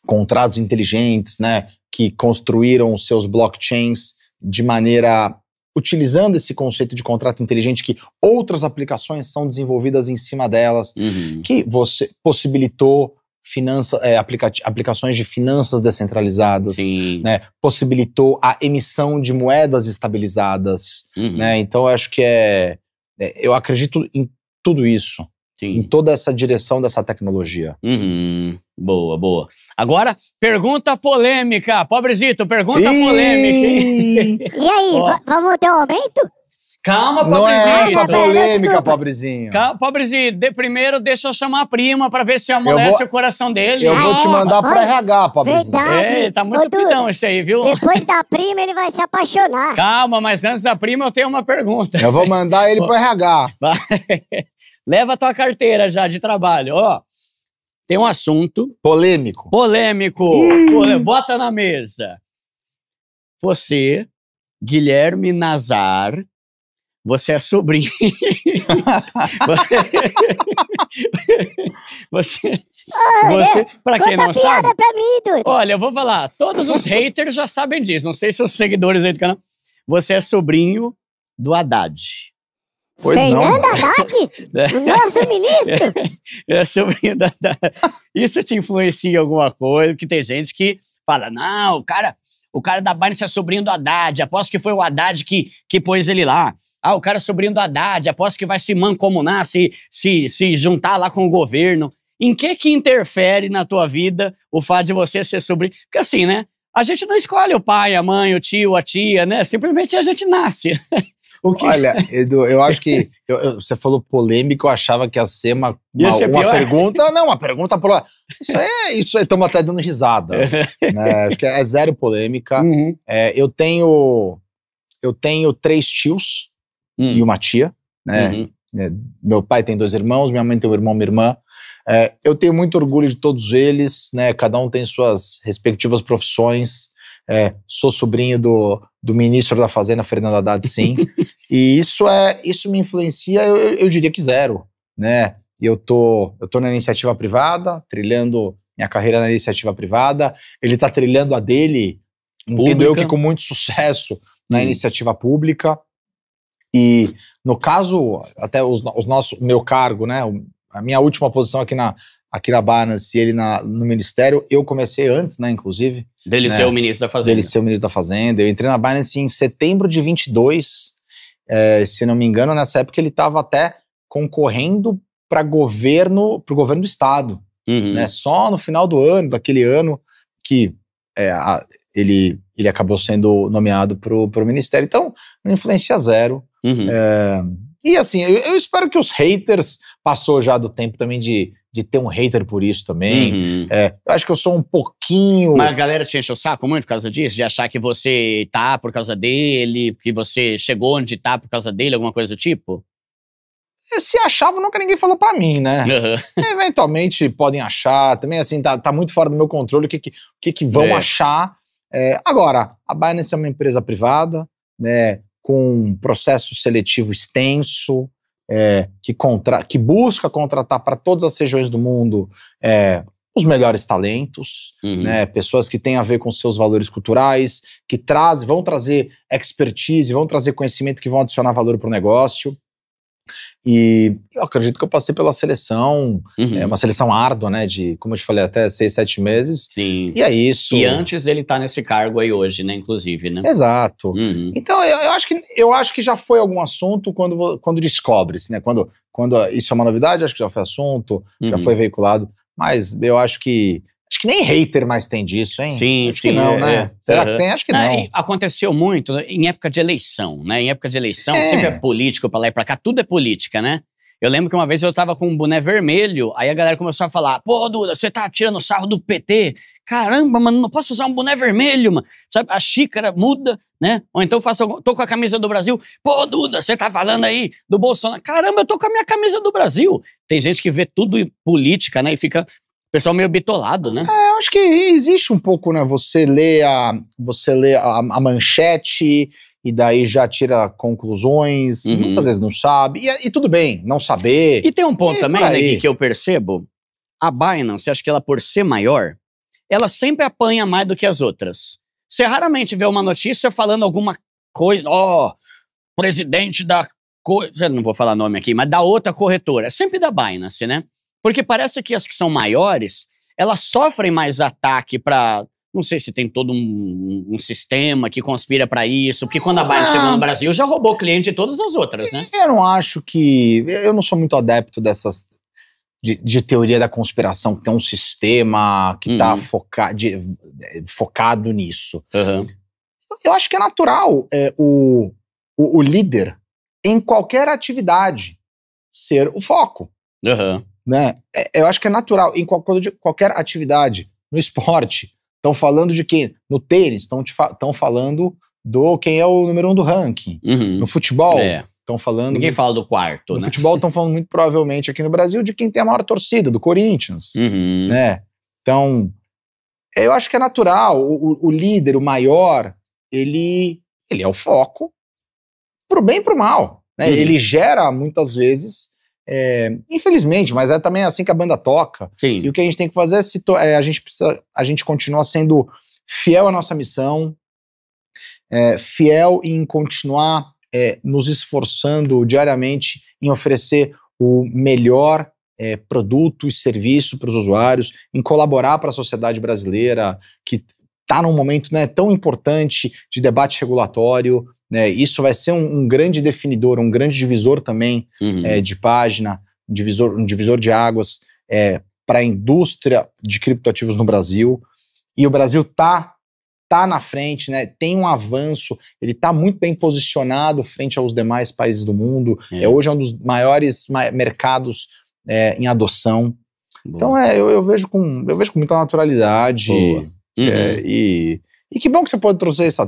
contratos inteligentes, né? Que construíram seus blockchains de maneira... utilizando esse conceito de contrato inteligente, que outras aplicações são desenvolvidas em cima delas, que você possibilitou aplicações de finanças descentralizadas, né? Possibilitou a emissão de moedas estabilizadas, né? Então eu acho que eu acredito em tudo isso, em toda essa direção dessa tecnologia. Boa, boa. Agora, pergunta polêmica. Pobrezito, pergunta polêmica, hein? E aí, vamos ter um aumento? Calma, Pobrezito. Não é essa polêmica, pobrezinho. Pobrezito, primeiro deixa eu chamar a prima pra ver se amolece o coração dele. Eu vou te mandar pra RH, pobrezinho. Verdade. Tá muito pidão esse aí, viu? Depois da prima ele vai se apaixonar. Calma, mas antes da prima eu tenho uma pergunta. Eu vou mandar ele pro RH. Vai. Leva a tua carteira já de trabalho, ó. Tem um assunto... Polêmico. Bota na mesa. Você, Guilherme Nazar, você é sobrinho... você pra quem não sabe... pra mim, Duda. Olha, eu vou falar. Todos os haters já sabem disso. Não sei se os seguidores aí do canal... Você é sobrinho do Haddad. Pois Fernando Haddad? O nosso ministro? É sobrinho da... Isso te influencia em alguma coisa? Porque tem gente que fala, não, o cara da Binance é sobrinho do Haddad, aposto que foi o Haddad que pôs ele lá. O cara é sobrinho do Haddad, aposto que vai se mancomunar, se juntar lá com o governo. Em que interfere na tua vida o fato de você ser sobrinho? Porque assim, né? A gente não escolhe o pai, a mãe, o tio, a tia, né? Simplesmente a gente nasce. Olha, Edu, eu acho que você falou polêmico, eu achava que ia ser uma pergunta. Não, uma pergunta. Isso aí, estamos até dando risada. Né? Acho que é zero polêmica. Eu tenho 3 tios e uma tia. Né? Meu pai tem 2 irmãos, minha mãe tem um irmão e uma irmã. Eu tenho muito orgulho de todos eles, né? Cada um tem suas respectivas profissões. Sou sobrinho do ministro da Fazenda, Fernando Haddad, sim. E isso me influencia, eu diria que zero, né? Eu tô na iniciativa privada, trilhando minha carreira na iniciativa privada. Ele tá trilhando a dele, entendo eu que com muito sucesso, na iniciativa pública. E no caso, até o meu cargo, né? A minha última posição aqui na Binance e ele no ministério, eu comecei antes, né, inclusive. Dele ser o ministro da Fazenda. Dele ser o ministro da Fazenda. Eu entrei na Binance em setembro de 22, se não me engano, nessa época ele estava até concorrendo pro governo do estado, né, só no final do ano, daquele ano, que ele acabou sendo nomeado pro ministério. Então, não influencia zero. E assim, eu espero que os haters, passou já do tempo também de ter um hater por isso também. Eu acho que eu sou um pouquinho... Mas a galera te enche o saco muito por causa disso? De achar que você tá por causa dele, que você chegou onde tá por causa dele, alguma coisa do tipo? Se achava, nunca ninguém falou pra mim, né? Eventualmente podem achar, também assim, tá muito fora do meu controle o que vão achar. Agora, a Binance é uma empresa privada, né, com um processo seletivo extenso, que busca contratar para todas as regiões do mundo os melhores talentos, né, pessoas que têm a ver com seus valores culturais, que vão trazer expertise, vão trazer conhecimento que vão adicionar valor para o negócio. E eu acredito que eu passei pela seleção, uma seleção árdua, né, de, como eu te falei, até 6, 7 meses. Sim. E é isso. E antes dele estar nesse cargo aí hoje, né, inclusive, né? Exato. Então, eu acho que já foi algum assunto quando descobre-se, né, quando isso é uma novidade, acho que já foi assunto, já foi veiculado, mas eu acho que nem hater mais tem disso, hein? Sim, acho que não, né? Será que tem? Acho que não. Aconteceu muito em época de eleição, né? Em época de eleição, sempre é político pra lá e pra cá, tudo é política, né? Eu lembro que uma vez eu tava com um boné vermelho, aí a galera começou a falar, pô, Duda, você tá tirando sarro do PT? Caramba, mano, não posso usar um boné vermelho, mano. Sabe, a xícara muda, né? Ou então tô com a camisa do Brasil, pô, Duda, você tá falando aí do Bolsonaro. Caramba, eu tô com a minha camisa do Brasil. Tem gente que vê tudo em política, né? E fica o pessoal meio bitolado, né? Eu acho que existe um pouco, né? Você lê a manchete e daí já tira conclusões, muitas vezes não sabe. E tudo bem, não saber. E tem um ponto também, né, que eu percebo. A Binance, acho que ela, por ser maior, ela sempre apanha mais do que as outras. Você raramente vê uma notícia falando alguma coisa, presidente da coisa, não vou falar nome aqui, mas da outra corretora. É sempre da Binance, né? Porque parece que as que são maiores, elas sofrem mais ataque pra... Não sei se tem todo um sistema que conspira pra isso, porque quando a Binance chegou no Brasil, já roubou cliente de todas as outras, né? Eu não acho que... Eu não sou muito adepto dessas... De teoria da conspiração, que tem um sistema que tá focado nisso. Eu acho que é natural o líder, em qualquer atividade, ser o foco. Né? Eu acho que é natural, em qualquer atividade, no esporte, estão falando de quem? No tênis, estão falando do quem é o número 1 do ranking. No futebol, estão falando... Ninguém fala do quarto, no né? futebol estão falando muito provavelmente aqui no Brasil de quem tem a maior torcida, do Corinthians. Né? Então, eu acho que é natural, o líder, o maior, ele é o foco, pro bem e pro mal. Né? Ele gera, muitas vezes... infelizmente, mas é também assim que a banda toca. Sim. E o que a gente tem que fazer a gente continuar sendo fiel à nossa missão, fiel em continuar nos esforçando diariamente em oferecer o melhor produto e serviço para os usuários, em colaborar para a sociedade brasileira, que está num momento, né, tão importante de debate regulatório. Isso vai ser um grande definidor, um grande divisor também de página, um divisor de águas para a indústria de criptoativos no Brasil. E o Brasil tá na frente, né? Tem um avanço, ele está muito bem posicionado frente aos demais países do mundo. Hoje é um dos maiores mercados em adoção. Boa. Então eu vejo com muita naturalidade. E que bom que você pode trouxer isso, a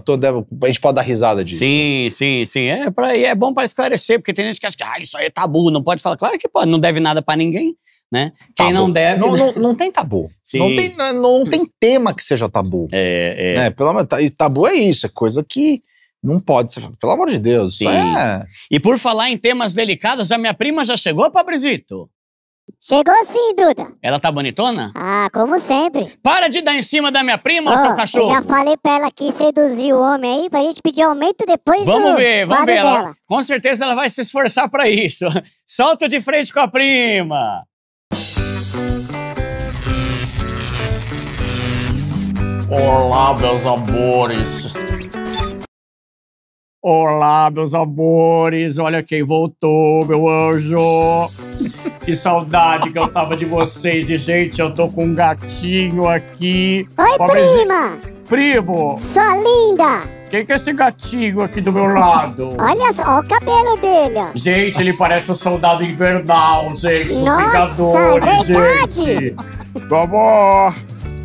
gente pode dar risada disso. Sim. É bom para esclarecer, porque tem gente que acha que isso aí é tabu, não pode falar. Claro que pode, não deve nada para ninguém, né? Quem tabu. Não deve... Não tem tabu. Não tem tema que seja tabu. Né? Tabu é isso, é coisa que não pode ser... Pelo amor de Deus, sim. E por falar em temas delicados, a minha prima já chegou, Fabrizito? Chegou sim, Duda. Ela tá bonitona? Como sempre. Para de dar em cima da minha prima, seu cachorro. Eu já falei pra ela que seduzir o homem aí, pra gente pedir aumento depois vamos ver. Ela, com certeza ela vai se esforçar pra isso. Solta de frente com a prima. Olá, meus amores. Olá, meus amores. Olha quem voltou, meu anjo. Que saudade que eu tava de vocês. E, gente, eu tô com um gatinho aqui. Oi, prima. Primo. Sua linda. Quem que é esse gatinho aqui do meu lado? Olha só o cabelo dele. Gente, ele parece um soldado invernal, gente. Nossa, dos Vingadores, verdade. gente. Amor,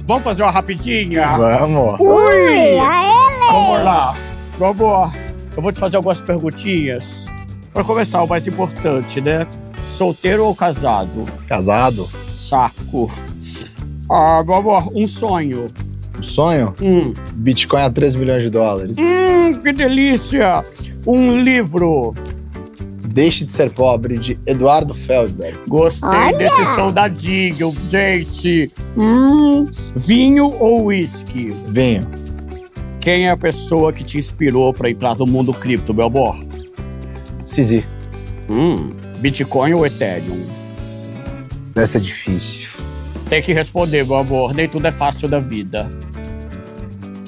vamos fazer uma rapidinha? Vamos. Ui, aê, vamos lá. Amor, eu vou te fazer algumas perguntinhas. Pra começar, o mais importante, né? solteiro ou casado? Casado. Saco. Ah, meu amor, um sonho. Um sonho? Bitcoin a 3 milhões de dólares. Que delícia! Um livro. Deixe de Ser Pobre, de Eduardo Feldberg. Gostei desse soldadinho, gente. Vinho ou uísque? Vinho. Quem é a pessoa que te inspirou para entrar no mundo cripto, meu amor? Sisi. Bitcoin ou Ethereum? Essa é difícil. Tem que responder, meu amor. Nem tudo é fácil da vida.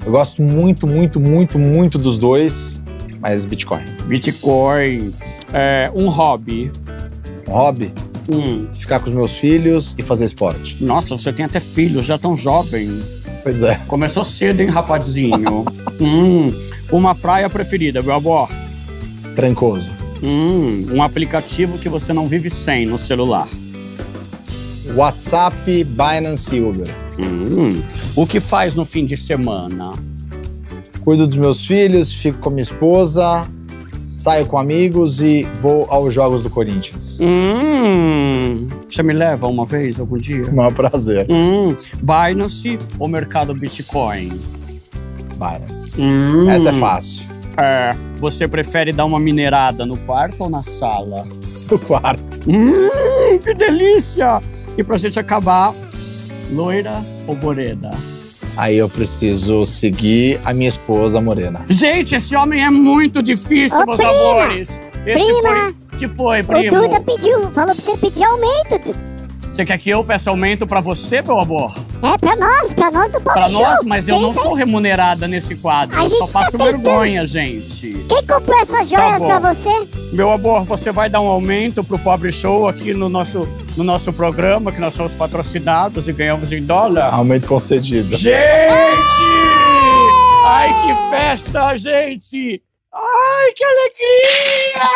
Eu gosto muito, muito, muito, muito dos dois, mas Bitcoin. Bitcoin. Um hobby. Um hobby? Ficar com os meus filhos e fazer esporte. Nossa, você tem até filhos, já tão jovem. Pois é. Começou cedo, hein, rapazinho? Uma praia preferida, meu amor? Trancoso. Um aplicativo que você não vive sem no celular? WhatsApp, Binance e Uber. O que faz no fim de semana? Cuido dos meus filhos, fico com a minha esposa, saio com amigos e vou aos jogos do Corinthians. Você me leva uma vez, algum dia? O maior prazer. Binance ou mercado Bitcoin? Binance. Essa é fácil. Você prefere dar uma minerada no quarto ou na sala? No quarto. Que delícia! E pra gente acabar, loira ou morena? Aí eu preciso seguir a minha esposa morena. Gente, esse homem é muito difícil, meus amores. Prima! Que foi, primo? O Duda falou pra você pedir aumento. Você quer que eu peça aumento pra você, meu amor? Pra nós do Pop Pra Show. nós? Mas eu não sou remunerada nesse quadro. Eu só passo vergonha, gente. Quem comprou essas joias pra você? Meu amor, você vai dar um aumento pro Pobre Show aqui no nosso programa, que nós somos patrocinados e ganhamos em dólar? Aumento concedido. Gente! Ai, que festa, gente! Ai, que alegria!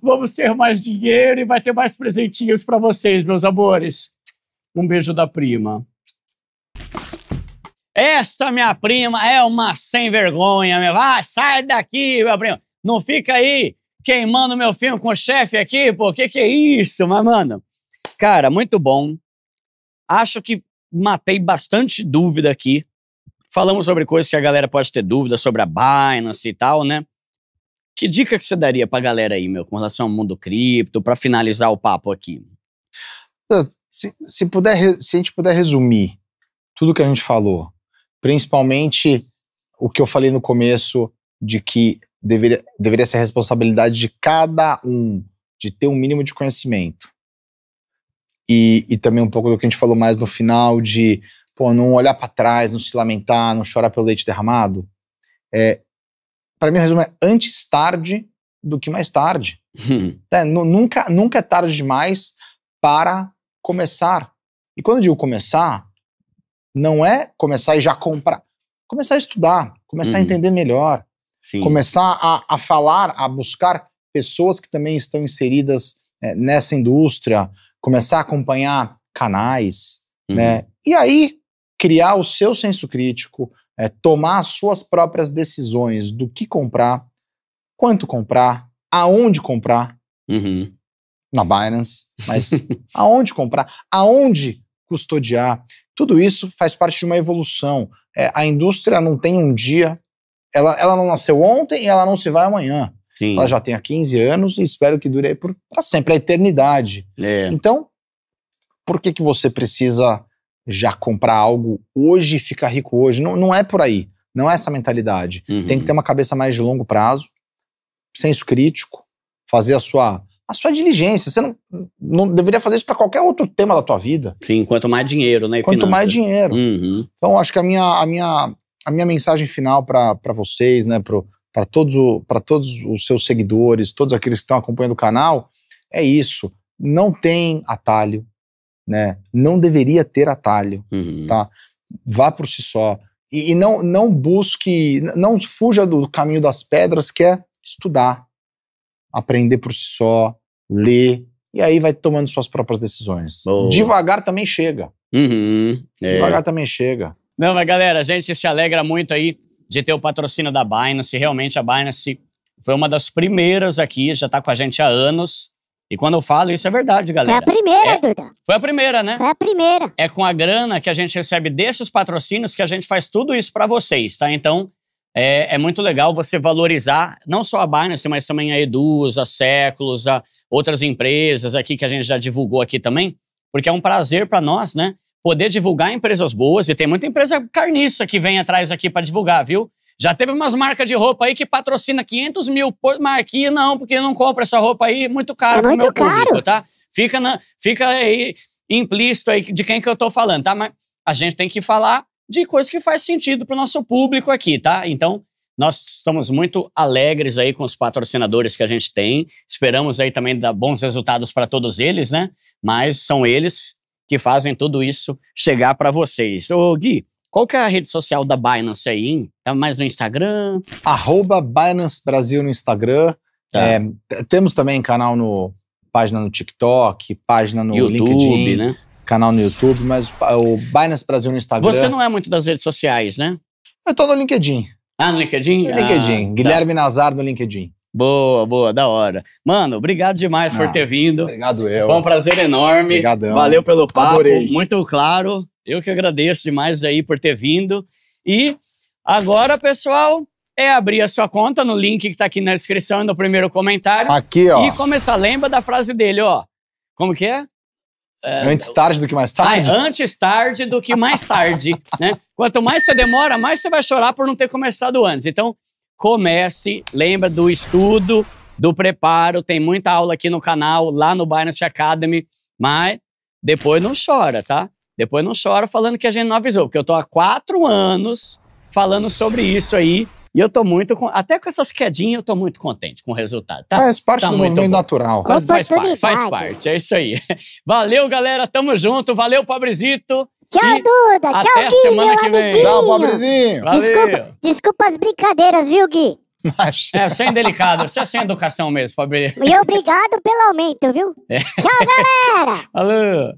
Vamos ter mais dinheiro e vai ter mais presentinhos pra vocês, meus amores. Um beijo da prima. Essa minha prima é uma sem vergonha, meu. Sai daqui, meu primo. Não fica aí queimando meu filme com o chefe aqui, pô. Que é isso? Mas, mano, cara, muito bom. Acho que matei bastante dúvida aqui. Falamos sobre coisas que a galera pode ter dúvida, sobre a Binance e tal, né? Que dica que você daria pra galera aí, meu, com relação ao mundo cripto, pra finalizar o papo aqui? Se a gente puder resumir tudo que a gente falou, principalmente o que eu falei no começo, de que deveria ser a responsabilidade de cada um, de ter um mínimo de conhecimento. E também um pouco do que a gente falou mais no final, de não olhar para trás, não se lamentar, não chorar pelo leite derramado. Para mim, o resumo é antes tarde do que mais tarde. Nunca é tarde demais para começar. E quando eu digo começar, não é começar e já comprar. Começar a estudar, começar a entender melhor. Sim. Começar a falar, a buscar pessoas que também estão inseridas nessa indústria, começar a acompanhar canais, né? E aí, criar o seu senso crítico, tomar as suas próprias decisões do que comprar, quanto comprar, aonde comprar, na Binance, mas aonde comprar, aonde custodiar, tudo isso faz parte de uma evolução. A indústria não tem um dia, ela não nasceu ontem e ela não se vai amanhã. Sim. Ela já tem há 15 anos e espero que dure aí para sempre, a eternidade. Então, por que você precisa já comprar algo hoje e ficar rico hoje? Não é por aí, não é essa mentalidade. Tem que ter uma cabeça mais de longo prazo, senso crítico, fazer a sua diligência. Você não deveria fazer isso para qualquer outro tema da tua vida. Sim, quanto mais dinheiro, né? Quanto mais dinheiro. Então, acho que a minha mensagem final para vocês, né, para todos os seus seguidores, todos aqueles que estão acompanhando o canal, é isso. Não tem atalho, né? Não deveria ter atalho, tá? Vá por si só. E não busque, não fuja do caminho das pedras, que é estudar, aprender por si só, ler, e aí vai tomando suas próprias decisões. Devagar também chega. Devagar também chega. Não, mas galera, a gente se alegra muito aí de ter o patrocínio da Binance. Realmente a Binance foi uma das primeiras aqui, já tá com a gente há anos. E quando eu falo, isso é verdade, galera. Foi a primeira, Duda. Foi a primeira, né? Foi a primeira. É com a grana que a gente recebe desses patrocínios que a gente faz tudo isso pra vocês, tá? Então, é muito legal você valorizar não só a Binance, mas também a Eduz, a Séculos, a outras empresas aqui que a gente já divulgou aqui também, porque é um prazer pra nós, né? Poder divulgar empresas boas, e tem muita empresa carniça que vem atrás aqui pra divulgar, viu? Já teve umas marcas de roupa aí que patrocina 500 mil, mas aqui não, porque não compra essa roupa aí, muito caro pro meu público, tá? Fica aí implícito aí de quem que eu tô falando, tá? Mas a gente tem que falar de coisa que faz sentido pro nosso público aqui, tá? Então, nós estamos muito alegres aí com os patrocinadores que a gente tem, esperamos aí também dar bons resultados para todos eles, né? Mas são eles que fazem tudo isso chegar para vocês. Ô, Gui, qual que é a rede social da Binance aí, hein? Tá mais no Instagram? @Binance Brasil no Instagram. Tá. Temos também página no TikTok, página no YouTube, LinkedIn, né? canal no YouTube, mas o Binance Brasil no Instagram. Você não é muito das redes sociais, né? Eu tô no LinkedIn. Ah, no LinkedIn? No LinkedIn. Tá. Guilherme Nazar no LinkedIn. Boa, da hora. Mano, obrigado demais por ter vindo. Obrigado eu. Foi um prazer enorme. Obrigadão. Valeu pelo papo. Adorei. Muito claro. Eu que agradeço demais aí por ter vindo. E agora, pessoal, é abrir a sua conta no link que tá aqui na descrição e no primeiro comentário. Aqui, ó. E começar. Lembra da frase dele, ó. Como que é? Antes tarde do que mais tarde? Antes tarde do que mais tarde, né? Quanto mais você demora, mais você vai chorar por não ter começado antes. Então, comece, lembra do estudo, do preparo, tem muita aula aqui no canal, lá no Binance Academy, mas depois não chora, tá? Depois não chora falando que a gente não avisou, porque eu tô há 4 anos falando sobre isso aí, e eu tô até com essas quedinhas, eu tô muito contente com o resultado, tá? Faz parte Tá do muito movimento bom. natural. Faz parte, é isso aí. Valeu, galera, tamo junto, valeu, Pobrezito. Tchau, E Duda. até Tchau, a Gui, semana meu que vem. amiguinho. Tchau, pobrezinho. Valeu. Desculpa as brincadeiras, viu, Gui? Sem delicado, você é sem educação mesmo, Pobre. E obrigado pelo aumento, viu? Tchau, galera. Falou.